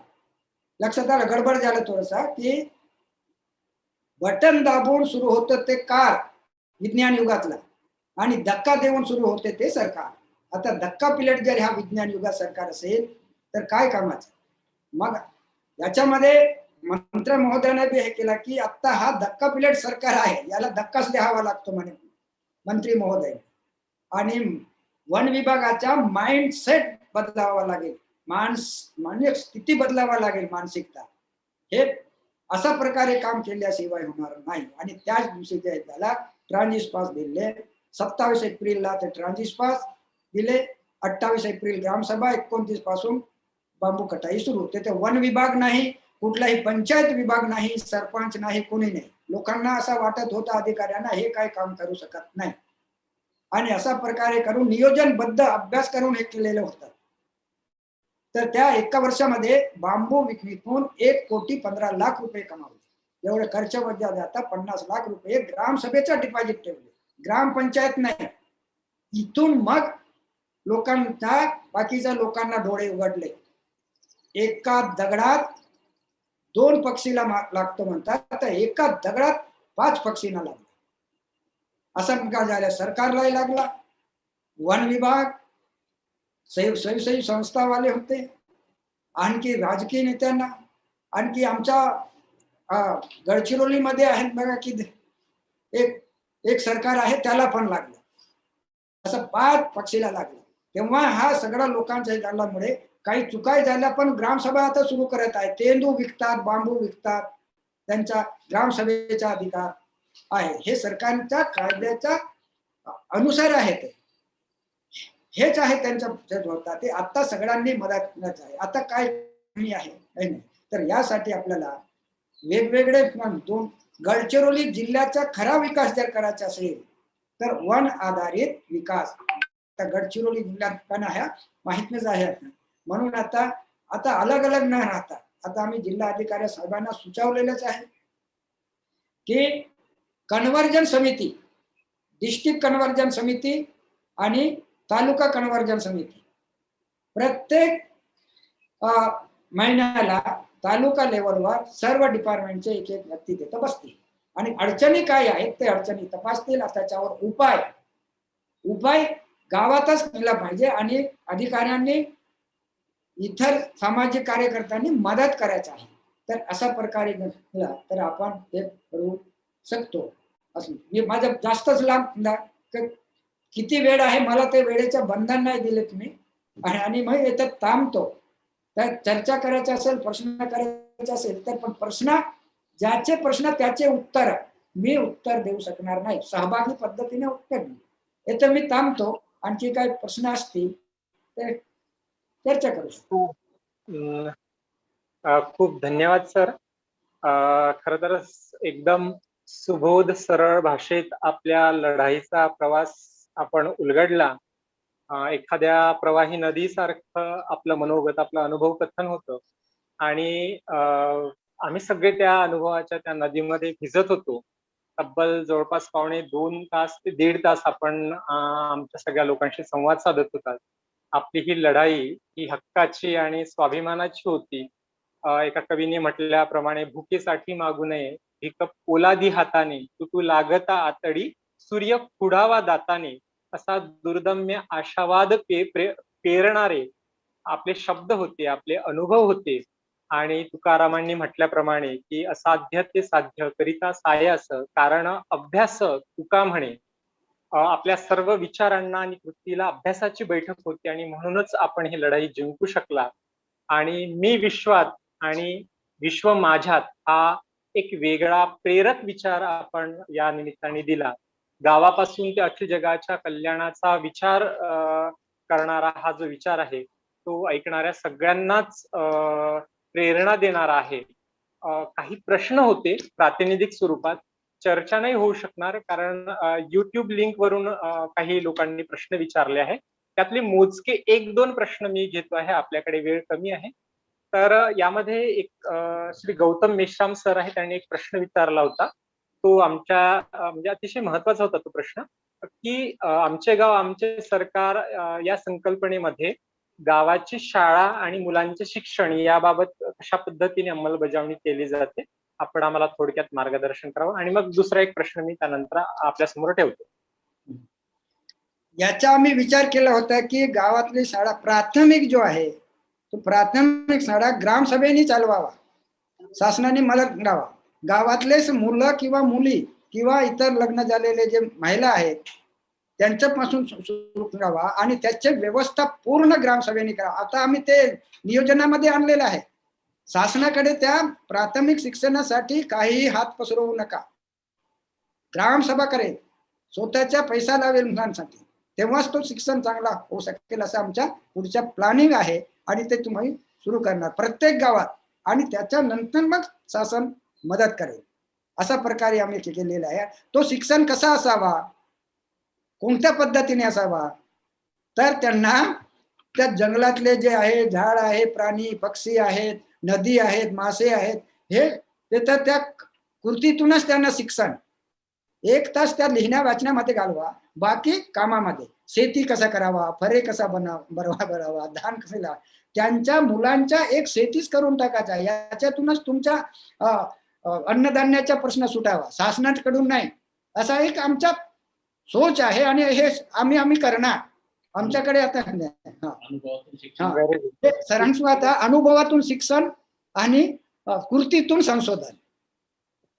लक्षात आलं, गडबड झालं थोडसा की बटन दाबून सुरू होतं ते कार विज्ञान युगातला आणि धक्का देऊन सुरू होते ते सरकार. आता धक्का पिलेट जर ह्या विज्ञान युगात सरकार असेल तर काय कामाचं. मग याच्यामध्ये मंत्री महोदयाने बी हे केला की आता हा धक्का पिलेट सरकार आहे, याला धक्काच द्यावा लागतो म्हणे मंत्री महोदय. आणि वन विभागाचा माइंडसेट बदलावा लागेल, मानसिक स्थिती बदलावा लागेल, मानसिकता. हे अशा प्रकारे काम केल्याशिवाय होणार नाही. आणि त्याच दिवशी त्याला ट्रान्झिट पास दिले. 27 एप्रिलला ते ट्रान्झिट पास दिले. 28 एप्रिल ग्रामसभा, 29 पासून बांबू कटाई सुरू. तिथे वन विभाग नाही, कुठलाही पंचायत विभाग नाही, सरपंच नाही, कोणी नाही. लोकांना असं वाटत होतं अधिकाऱ्यांना हे काय काम करू शकत नाही, आणि अशा प्रकारे करून नियोजनबद्ध अभ्यास करून हे केलेलं होतं. तर त्या एका वर्षामध्ये बांबू विकून 1,15,00,000 रुपये कमावले. एवढे खर्च वजा जाता 50 लाख रुपये ग्रामसभेचा डिपॉझिट ठेवले, ग्रामपंचायत नाही. इथून मग लोकांना, बाकीच्या लोकांना डोळे उघडले. एका दगडात 2 पक्षीला लागतो म्हणतात, तर एका दगडात 5 पक्षींना लागला. असा प्रकार झाला. सरकारलाही लागला, वन विभाग, स्वयंसेवी संस्थावाले होते, आणखी राजकीय नेत्यांना, आणखी आमच्या गडचिरोलीमध्ये आहेत बघा की एक सरकार आहे त्याला पण लागलं. असं 5 पक्षीला लागलं. तेव्हा हा सगळा लोकांच्या झाल्यामुळे काही चुकाई झाल्या, पण ग्रामसभा आता सुरू करत आहे. तेंदू विकतात, बांबू विकतात, त्यांचा ग्रामसभेचा अधिकार आहे. हे सरकारच्या कायद्याच्या अनुसार आहे. ते हेच आहे त्यांच्या होता. ते आता सगळ्यांनी मदत करण्याचं आहे. आता काय कमी आहे नाही. तर यासाठी आपल्याला वेगवेगळे गडचिरोली जिल्ह्याचा खरा विकास जर करायचा असेल तर वन आधारित विकास. आता गडचिरोली जिल्ह्यात पण आहे, माहितच आहे. म्हणून आता अलग अलग न राहता आता आम्ही जिल्हाधिकारी साहेबांना सुचवलेलंच आहे की कन्व्हर्जन समिती, डिस्ट्रिक्ट कन्व्हर्जन समिती आणि तालुका कन्व्हर्जन समिती प्रत्येक महिन्याला तालुका लेवलवर सर्व डिपार्टमेंटचे एक व्यक्ती तिथं बसतील आणि अडचणी काय आहेत ते अडचणी तपासतील. त्याच्यावर उपाय गावातच केला पाहिजे आणि अधिकाऱ्यांनी इतर सामाजिक कार्यकर्त्यांनी मदत करायचं आहे. तर अशा प्रकारे केला तर आपण हे करू शकतो. असं मी माझं जास्तच लांब किती वेळ आहे, मला ते वेळेचं बंधन नाही दिले तुम्ही, आणि मग येतात थांबतो. तर चर्चा करायची असेल, प्रश्न करायचा असेल तर पण ज्याचे प्रश्न त्याचे उत्तर मी उत्तर देऊ शकणार नाही, सहभागी पद्धतीने उत्तर देऊ. येतं मी थांबतो. आणखी काही प्रश्न असतील तर चर्चा करू शकतो. खूप धन्यवाद सर. खर तर एकदम सुबोध सरळ भाषेत आपल्या लढाईचा प्रवास आपण उलगडला. एखाद्या प्रवाही नदीसारखं आपलं मनोगत, आपलं अनुभव कथन होतं आणि आम्ही सगळे त्या अनुभवाच्या त्या नदीमध्ये भिजत होतो. तब्बल जवळपास 2 तास ते 1.5 तास आपण आमच्या सगळ्या लोकांशी संवाद साधत होता. आपली ही लढाई ही हक्काची आणि स्वाभिमानाची होती. एका कवीने म्हटल्याप्रमाणे भुकेसाठी मागू नये भीक पोलादी हाताने, तुटू लागता आतडी सूर्य खुडावा दाताने. असा दुर्दम्य आशावाद पेरणारे आपले शब्द होते, आपले अनुभव होते. आणि तुकारामांनी म्हटल्याप्रमाणे की असाध्य ते साध्य करिता सायास कारण अभ्यास तुका म्हणे. आपल्या सर्व विचारांना आणि कृतीला अभ्यासाची बैठक होती आणि म्हणूनच आपण ही लढाई जिंकू शकला. आणि मी विश्वात आणि विश्व माझ्यात हा एक वेगळा प्रेरक विचार आपण या निमित्ताने दिला. गावापासून ते अखिल जगाच्या कल्याणाचा विचार करणारा हा जो विचार आहे तो ऐकणाऱ्या सगळ्यांनाच प्रेरणा देणारा आहे. काही प्रश्न होते प्रातिनिधिक स्वरूपात, चर्चा नाही होऊ शकणार कारण युट्यूब लिंक वरून काही लोकांनी प्रश्न विचारले आहे. त्यातले मोजके 1-2 प्रश्न मी घेतो आहे, आपल्याकडे वेळ कमी आहे. तर यामध्ये एक श्री गौतम मेश्राम सर आहे, त्यांनी एक प्रश्न विचारला होता. तो आमच्या म्हणजे अतिशय महत्वाचा होता तो प्रश्न की आमचे गाव आमचे सरकार या संकल्पनेमध्ये गावाची शाळा आणि मुलांचे शिक्षण याबाबत कशा पद्धतीने अंमलबजावणी केली जाते, आपण आम्हाला थोडक्यात मार्गदर्शन करावं. आणि मग दुसरा एक प्रश्न मी त्यानंतर आपल्या समोर ठेवतो. याचा आम्ही विचार केला होता की गावातली शाळा प्राथमिक जो आहे तो प्राथमिक शाळा ग्रामसभेने चालवावा, शासनाने मदत करावा. गावातलेच मुलं किंवा मुली किंवा इतर लग्न झालेले जे महिला आहेत त्यांच्यापासून सुरू करावा आणि त्याची व्यवस्था पूर्ण ग्रामसभेने करावा. आता आम्ही ते नियोजनामध्ये आणलेलं आहे. शासनाकडे त्या प्राथमिक शिक्षणासाठी काहीही हात पसरवू नका, ग्रामसभा करेल. स्वतःचा पैसा लावेल मुलांसाठी, तेव्हाच तो शिक्षण चांगला होऊ शकेल असं आमच्या पुढच्या प्लॅनिंग आहे. आणि ते तुम्ही सुरू करणार प्रत्येक गावात, आणि त्याच्यानंतर मग शासन मदत करेल अशा प्रकारे आम्ही केलेलं आहे. तो शिक्षण कसा असावा, कोणत्या पद्धतीने असावा, तर त्यांना त्या जंगलातले जे आहे झाड आहे, प्राणी पक्षी आहेत, नदी आहेत, मासे आहेत, हे तर त्या कृतीतूनच त्यांना शिक्षण. 1 तास त्या लिहिण्या वाचण्यामध्ये घालवा, बाकी कामामध्ये शेती कसा करावा, फरे कसा बनावा, धान कसे लावा, त्यांच्या मुलांच्या एक शेतीच करून टाकायचा. याच्यातूनच तुमच्या अन्नधान्याचा प्रश्न सुटावा, शासनाकडून नाही, असा एक आमचा सोच आहे. आणि हे आम्ही करणार. आमच्याकडे आता सरांचं आता अनुभवातून शिक्षण आणि कृतीतून संशोधन.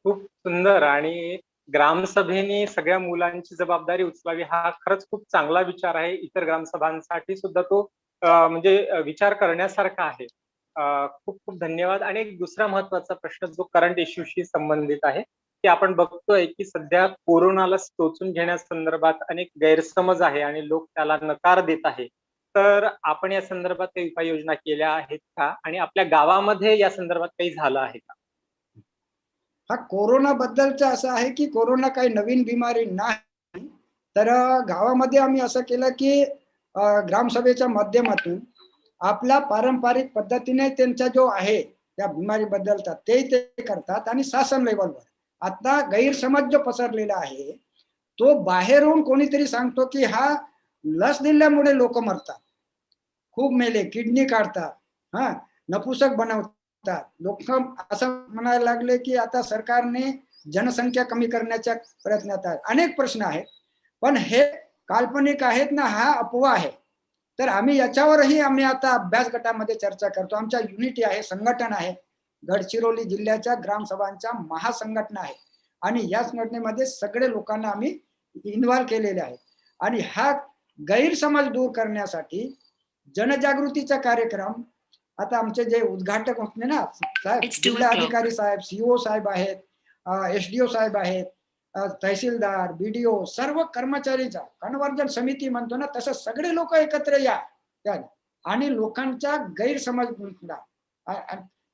खूप सुंदर. आणि ग्रामसभेने सगळ्या मुलांची जबाबदारी उचलावी हा खरंच खूप चांगला विचार आहे. इतर ग्रामसभांसाठी सुद्धा तो म्हणजे विचार करण्यासारखा आहे. खूप खूप धन्यवाद. आणि एक दुसरा महत्वाचा प्रश्न जो करंट इश्यूशी संबंधित आहे, की आपण बघतोय की सध्या कोरोनाला टोचून घेण्यासंदर्भात अनेक गैरसमज आहे आणि लोक त्याला नकार देत आहे. तर आपण या संदर्भात काही उपाययोजना केल्या आहेत का, आणि आपल्या गावामध्ये या संदर्भात काही झालं आहे का? हा कोरोना बद्दलचा असं आहे की कोरोना काही नवीन बिमारी नाही. तर गावामध्ये आम्ही असं केलं की ग्रामसभेच्या माध्यमातून आपला पारंपरिक पद्धतीने त्यांचा जो आहे त्या बिमारी बद्दलचा ते करतात. आणि शासन लेवलवर आता गैरसमज जो पसरलेला आहे, तो बाहेरून कोणीतरी सांगतो की हा लस दिल्यामुळे लोक मरतात, खूप मेले, किडनी काढतात, हा नपुसक बनवतात लोक, असं म्हणायला लागले की आता सरकारने जनसंख्या कमी करण्याच्या प्रयत्नात आहे. अनेक प्रश्न आहेत, पण हे काल्पनिक आहेत ना, हा अफवा आहे. तर आम्ही याच्यावरही आम्ही आता अभ्यास गटामध्ये चर्चा करतो. आमच्या युनिटी आहे, संघटन आहे, गडचिरोली जिल्ह्याच्या ग्रामसभांच्या महासंघटना आहे. आणि या संघटनेमध्ये सगळे लोकांना आम्ही इन्व्हॉल्व केलेले आहे. आणि हा गैरसमज दूर करण्यासाठी जनजागृतीचा कार्यक्रम, आता आमचे जे उद्घाटक होते ना साहेब, जिल्हा अधिकारी साहेब, सीओ साहेब आहेत, SDO साहेब आहेत, तहसीलदार, BDO, सर्व कर्मचारीचा कन्वर्जन समिती म्हणतो ना, तसं सगळे लोक एकत्र या आणि लोकांचा गैरसमज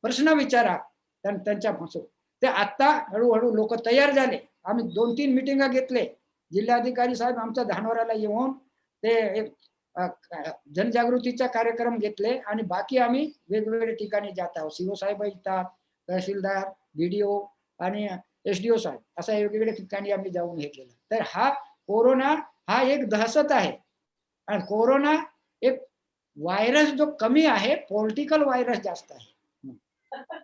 प्रश्न विचारा त्यांच्यापासून. ते आता हळूहळू लोक तयार झाले. आम्ही 2-3 मिटिंगा घेतले. जिल्हाधिकारी साहेब आमच्या धानोराला येऊन ते जनजागृतीचा कार्यक्रम घेतले. आणि बाकी आम्ही वेगवेगळ्या ठिकाणी जात आहोत. सीओ साहेब येतात, तहसीलदार, BDO आणि SDO साहेब, असा वेगवेगळ्या ठिकाणी आम्ही जाऊन हे केलं. तर हा कोरोना हा एक दहशत आहे. आणि कोरोना एक व्हायरस जो कमी आहे, पॉलिटिकल व्हायरस जास्त आहे.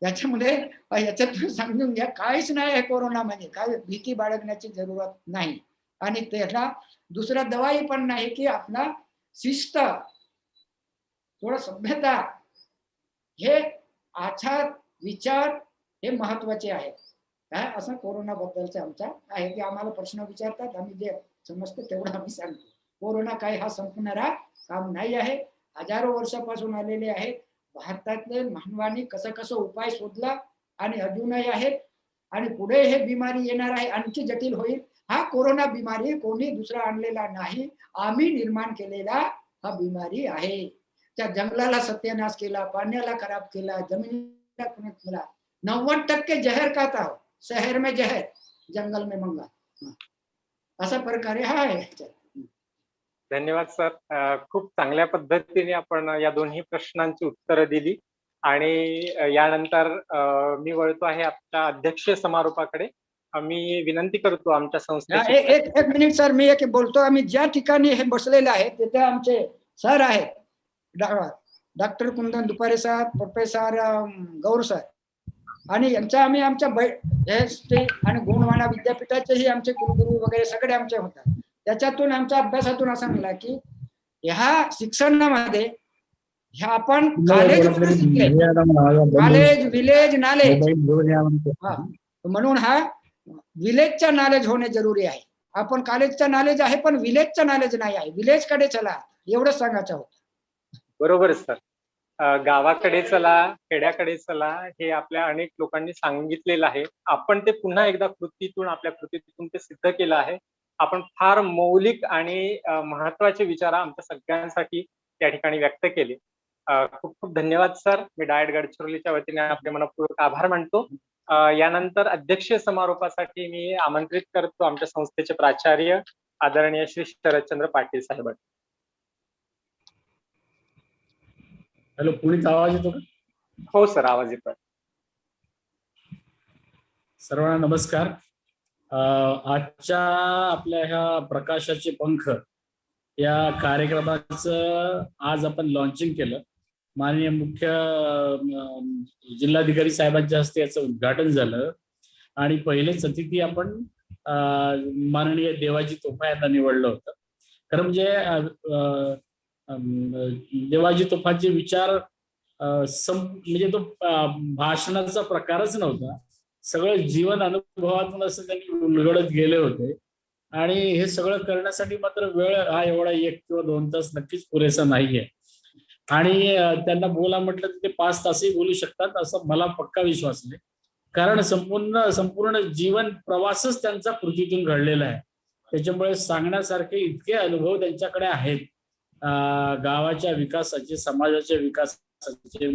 त्याच्यामुळे याच्यातून समजून घ्या, काहीच नाही आहे कोरोना म्हणजे, काय भीती बाळगण्याची जरूरत नाही. आणि त्याला दुसरा दवाई पण नाही, की आपला शिस्त, थोडं सभ्यता, हे आचार विचार हे महत्वाचे आहेत. काय असं कोरोना बद्दलचं आमचा आहे की आम्हाला प्रश्न विचारतात, आम्ही जे समजतं तेवढं आम्ही सांगतो. कोरोना काय हा संपणारा काम नाही आहे. हजारो वर्षापासून आलेले आहेत. भारतातले मानवाने कसं कसं उपाय शोधला आणि अजूनही आहेत. आणि पुढे हे बिमारी येणार आहे, आणखी जटिल होईल. हा कोरोना बिमारी कोणी दुसरा आणलेला नाही, आम्ही निर्माण केलेला हा बिमारी आहे. त्या जंगलाला सत्यानाश केला, पाण्याला खराब केला, जमिनीला केला. 90% जहर खाता हो, शहर में जहर, जंगल में मंगा, अशा प्रकारे हा आहे. धन्यवाद सर. खूप चांगल्या पद्धतीने आपण या दोन्ही प्रश्नांची उत्तरं दिली. आणि यानंतर मी वळतो आहे आपल्या अध्यक्षीय समारोपाकडे. मी विनंती करतो आमच्या संस्थेचे एक मिनिट सर, मी एक बोलतो. आम्ही ज्या ठिकाणी हे बसलेले आहेत तिथे आमचे सर आहेत, डॉक्टर कुंदन दुपारे सर, प्रोफेसर गौर सर, आणि यांच्या आम्ही आमच्या आणि गोंडवाना विद्यापीठाचेही आमचे कुलगुरू वगैरे सगळे आमचे होतात. त्याच्यातून आमच्या अभ्यासातून असं म्हणला की ह्या शिक्षणामध्ये ह्या आपण कॉलेज विलेज नॉलेज, म्हणून हा विलेजचा नॉलेज होणे जरुरी आहे. आपण कॉलेजचा नॉलेज आहे पण विलेजचा नॉलेज नाही आहे. विलेज कडे चला, एवढंच सांगायचं होतं. बरोबर सर. गावाकडे चला, खेड्याकडे चला, हे आपल्या अनेक लोकांनी सांगितलेलं आहे. आपण ते पुन्हा एकदा आपल्या कृतीतून ते सिद्ध केलं आहे. आपण फार मौलिक आणि महत्वाचे विचार आमच्या सगळ्यांसाठी या ठिकाणी व्यक्त केले. खूप खूप धन्यवाद सर. मी डायट गडचिरोलीच्या वतीने आपले मनपूर्वक आभार मानतो. यानंतर अध्यक्षीय समारोपासाठी मी आमंत्रित करतो आमच्या संस्थेचे प्राचार्य आदरणीय श्री शरदचंद्र पाटील साहेब. हॅलो, पुढील आवाज येतो का? हो सर, आवाज येतोय. सर्वांना नमस्कार. आजच्या आपल्या ह्या प्रकाशाचे पंख या कार्यक्रमाचं आज आपण लॉन्चिंग केलं. माननीय मुख्य जिल्हाधिकारी साहेबांच्या हस्ते याचं उद्घाटन झालं आणि पहिलेच अतिथी आपण माननीय देवाजी तोफा यांना निवडलं होतं. खरं म्हणजे देवाजी तोफाचे विचार म्हणजे तो भाषणाचा प्रकारच नव्हता, सगळं जीवन अनुभवातून असं त्यांनी उलगडत गेले होते. आणि हे सगळं करण्यासाठी मात्र वेळ हा एवढा 1 किंवा 2 तास नक्कीच पुरेसा नाहीये. आणि त्यांना बोला म्हटलं तर ते 5 तासही बोलू शकतात असं मला पक्का विश्वास आहे. कारण संपूर्ण जीवन प्रवासच त्यांचा कृतीतून घडलेला आहे. त्याच्यामुळे सांगण्यासारखे इतके अनुभव त्यांच्याकडे आहेत. गावाच्या विकासाचे, समाजाच्या विकासाचे,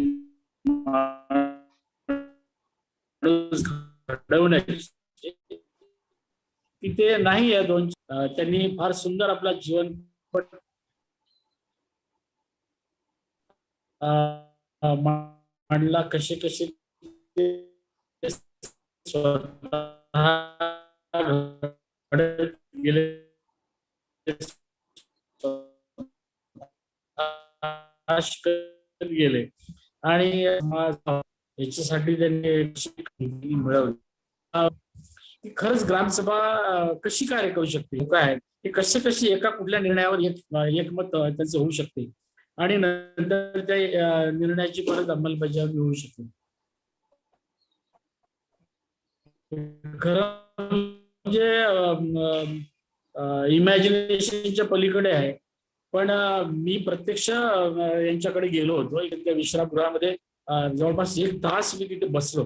घडवण्याचे की ते नाही आहे. त्यांनी फार सुंदर आपला जीवन मांडला. कसे गेले गेले आणि याच्यासाठी त्यांनी मिळवली. खरंच ग्रामसभा कशी कार्य करू शकते, काय हे कशी एका कुठल्या निर्णयावर एकमत त्यांचं होऊ शकते आणि नंतर त्या निर्णयाची परत अंमलबजावणी होऊ शकते. खरं म्हणजे इमॅजिनेशनच्या पलीकडे आहे. पण मी प्रत्यक्ष यांच्याकडे गेलो होतो. त्या विश्रामगृहामध्ये जवळपास 1 तास मी तिथे बसलो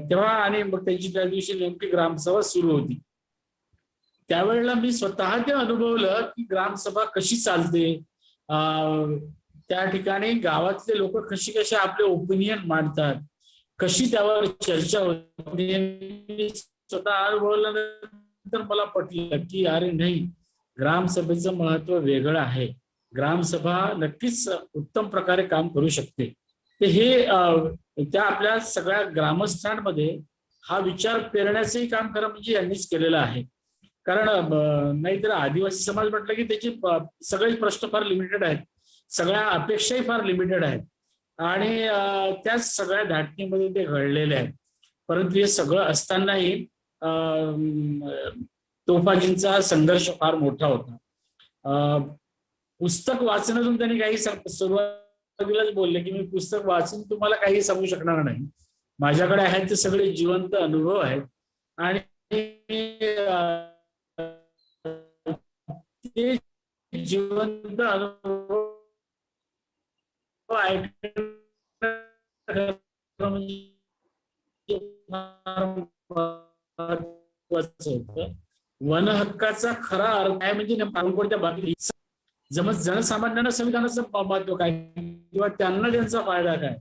तेव्हा. आणि मग त्यांची त्या दिवशी नेमकी ग्रामसभा सुरू होती. त्यावेळेला मी स्वतः ते अनुभवलं की ग्रामसभा कशी चालते, त्या ठिकाणी गावातले लोक कशी आपले ओपिनियन मांडतात, कशी त्यावर चर्चा होते. स्वतः अनुभवल्यानंतर मला पटलं की अरे नाही, ग्रामसभेचं महत्व वेगळं आहे. ग्रामसभा नक्कीच उत्तम प्रकारे काम करू शकते. ते हे त्या आपल्या सगळ्या ग्रामस्थांमध्ये हा विचार पेरण्याचंही काम खरं म्हणजे यांनीच केलेलं आहे. कारण नाहीतर आदिवासी समाज म्हटलं की त्याचे सगळे प्रश्न फार लिमिटेड आहेत, सगळ्या अपेक्षाही फार लिमिटेड आहेत आणि त्याच सगळ्या धाटणीमध्ये ते घडलेले आहेत. परंतु हे सगळं असतानाही तोफाजींचा संघर्ष फार मोठा होता. पुस्तक वाचण्यातून त्यांनी काही सुरुवातीलाच बोलले की मी पुस्तक वाचून तुम्हाला काही सांगू शकणार नाही, माझ्याकडे आहेत ते सगळे जिवंत अनुभव आहेत आणि ते जिवंत अनुभव वन हक्काचा खरा अर्थ काय म्हणजे कोणत्या बाबतीत जनसामान्यांना संविधानाचं महत्व काय किंवा त्यांना त्यांचा फायदा काय,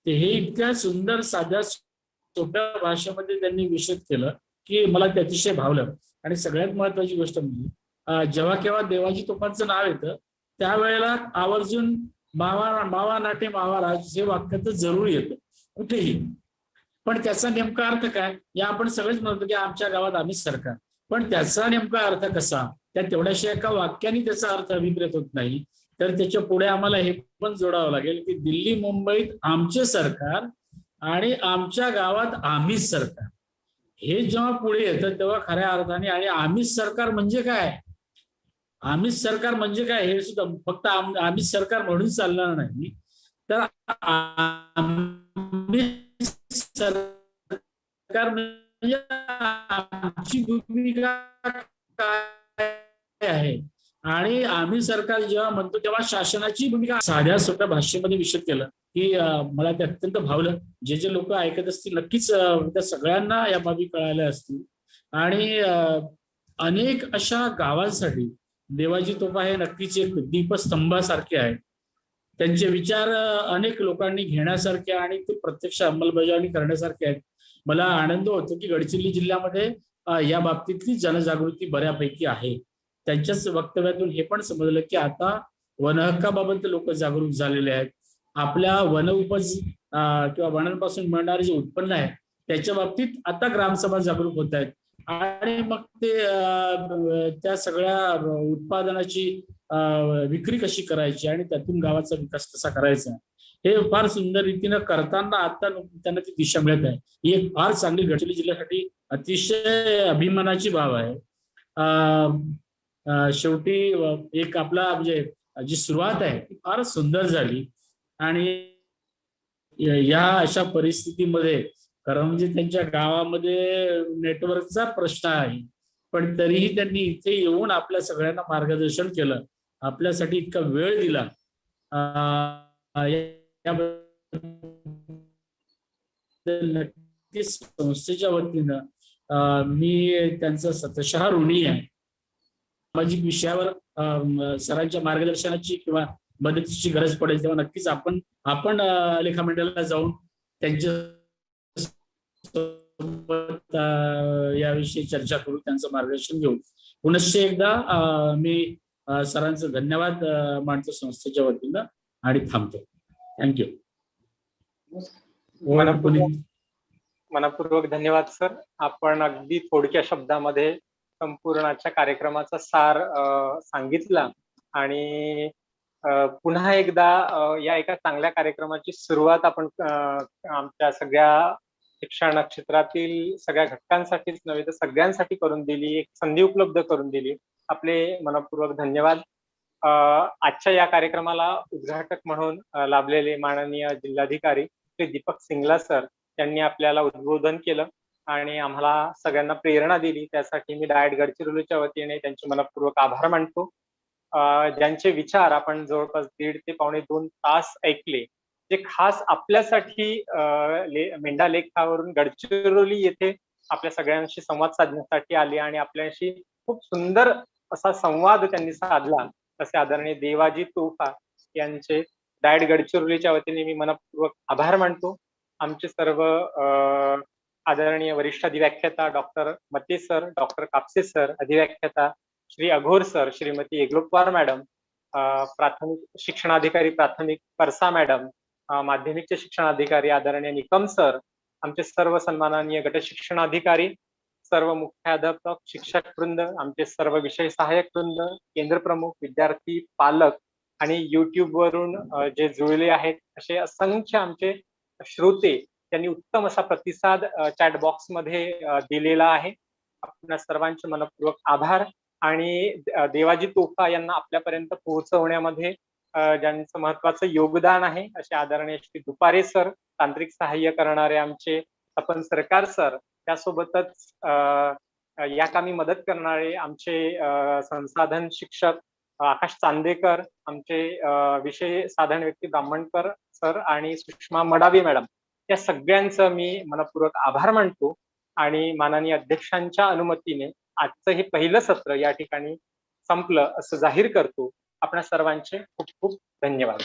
ते हे इतक्या सुंदर साध्या सोप्या भाषेमध्ये त्यांनी विशद केलं की मला ते अतिशय भावलं. आणि सगळ्यात महत्वाची गोष्ट म्हणजे जेव्हा केव्हा देवाजी तोफांचं नाव येतं त्यावेळेला आवर्जून मावा नाटे महाराज हे वाक्य तर जरूर येतं कुठेही. पण त्याचा नेमका अर्थ काय, या आपण सगळेच म्हणतो की आमच्या गावात आम्हीच सरकार, पण त्याचा नेमका अर्थ कसा, त्या तेवढ्याशा एका वाक्याने त्याचा अर्थ अभिप्रेत होत नाही. तर त्याच्या पुढे आम्हाला हे पण जोडावं लागेल की दिल्ली मुंबईत आमचे सरकार आणि आमच्या गावात आम्हीच सरकार. हे जेव्हा पुढे येतं तेव्हा खऱ्या अर्थाने आणि आम्हीच सरकार म्हणजे काय, आम्हीच सरकार म्हणजे काय हे सुद्धा फक्त आम्हीच सरकार म्हणून चालणार नाही, तर सरकार म्हणजे आमची भूमिका काय आहे. आणि आम्ही सरकार जेव्हा म्हणतो तेव्हा शासनाची भूमिका साध्या सोप्या भाषेमध्ये विशद केलं की मला ते अत्यंत भावलं. जे लोक ऐकत असतील नक्कीच त्या सगळ्यांना या बाबी कळाल्या असतील. आणि अनेक अशा गावांसाठी देवाजी तोफा हे नक्कीच एक दीपस्तंभासारखे आहे. त्यांचे विचार अनेक लोकांनी घेण्यासारखे आणि ते प्रत्यक्ष अंमलबजावणी करण्यासारखे आहेत. मला आनंद होतो की गडचिरोली जिल्ह्यामध्ये या बाबतीतली जनजागृती बऱ्यापैकी आहे. त्यांच्याच वक्तव्यातून हे पण समजलं की आता वनहक्काबाबत लोक जागरूक झालेले आहेत. आपल्या वन उपज किंवा वनांपासून मिळणारे जे उत्पन्न आहे त्याच्या बाबतीत आता ग्रामसभा जागरूक होत आहेत आणि मग ते त्या सगळ्या उत्पादनाची विक्री कशी करायची आणि त्यातून गावाचा विकास कसा करायचा हे फार सुंदर रीतीनं करताना आता त्यांना ती दिशा मिळत आहे. ही एक फार चांगली गडचिरोली जिल्ह्यासाठी अतिशय अभिमानाची बाब आहे. शेवटी एक आपला म्हणजे जी सुरुवात आहे ती फारच सुंदर झाली आणि या अशा परिस्थितीमध्ये खरं म्हणजे त्यांच्या गावामध्ये नेटवर्कचा प्रश्न आहे पण तरीही त्यांनी इथे येऊन आपल्या सगळ्यांना मार्गदर्शन केलं, आपल्यासाठी इतका वेळ दिला. नक्कीच संस्थेच्या वतीनं मी त्यांचा सतशः ऋणी आहे. सामाजिक विषयावर सरांच्या मार्गदर्शनाची किंवा मदतीची गरज पडेल तेव्हा नक्कीच आपण लेखा मंडळाला जाऊन त्यांच्या याविषयी चर्चा करू, त्यांचं मार्गदर्शन घेऊ. पुनश्च एकदा मी सरांचं धन्यवाद मानतो संस्थेच्या वतीनं आणि थांबतो. थँक्यू. मनपूर्वक धन्यवाद सर. आपण अगदी थोडक्या शब्दामध्ये संपूर्णच्या कार्यक्रमाचा सार सांगितला आणि पुन्हा एकदा या एका चांगल्या कार्यक्रमाची सुरुवात आपण आमच्या सगळ्या शिक्षण क्षेत्रातील सगळ्या घटकांसाठीच नव्हे तर सगळ्यांसाठी करून दिली, एक संधी उपलब्ध करून दिली. आपले मनपूर्वक धन्यवाद. आजच्या या कार्यक्रमाला उद्घाटक म्हणून लाभलेले माननीय जिल्हाधिकारी श्री दीपक सिंगला सर यांनी आपल्याला उद्बोधन केलं आणि आम्हाला सगळ्यांना प्रेरणा दिली. त्यासाठी मी डायट गडचिरोलीच्या वतीने त्यांचे मनपूर्वक आभार मानतो. ज्यांचे विचार आपण जवळपास 1.5 ते पावणे 2 तास ऐकले, जे खास आपल्यासाठी मेंढा लेखावरून गडचिरोली येथे आपल्या सगळ्यांशी संवाद साधण्यासाठी आले आणि आपल्याशी खूप सुंदर असा संवाद त्यांनी साधला. तसे आदरणीय देवाजी तोफा यांचे डायट गडचिरोलीच्या वतीने मी मनपूर्वक आभार मानतो. आमचे सर्व आदरणीय वरिष्ठ अधिव्याख्याता doctor Mate sir, doctor Kapse sir, अधिव्याख्याता श्री अघोर सर, श्रीमती एग्लोपवार मॅडम, प्राथमिक शिक्षणाधिकारी प्राथमिक परसा मॅडम, माध्यमिकचे शिक्षणाधिकारी आदरणीय निकम सर, आमचे सर्व सन्माननीय गट शिक्षणाधिकारी, सर्व मुख्याध्यापक, शिक्षक वृंद, आमचे सर्व विषय सहाय्यक वृंद, केंद्र प्रमुख, विद्यार्थी, पालक आणि युट्यूब वरून जे जुळले आहेत असे असंख्य आमचे श्रोते, त्यांनी उत्तम असा प्रतिसाद चॅट बॉक्स मध्ये दिलेला आहे. आपल्या सर्वांचे मनपूर्वक आभार आणि देवाजी तोफा यांना आपल्यापर्यंत पोहोचवण्यामध्ये ज्यांचं महत्वाचं योगदान आहे असे आदरणीय श्री दुपारे सर, तांत्रिक सहाय्य करणारे आमचे तपन सरकार सर, त्यासोबतच या कामी मदत करणारे आमचे संसाधन शिक्षक आकाश चांदेकर, आमचे विषय साधन व्यक्ती ब्राह्मणकर सर आणि सुषमा मडावी मॅडम, या सगळ्यांचं मी मनपूर्वक आभार मानतो आणि माननीय अध्यक्षांच्या अनुमतीने आजचं हे पहिलं सत्र या ठिकाणी संपलं असं जाहीर करतो. आपल्या सर्वांचे खूप खूप धन्यवाद.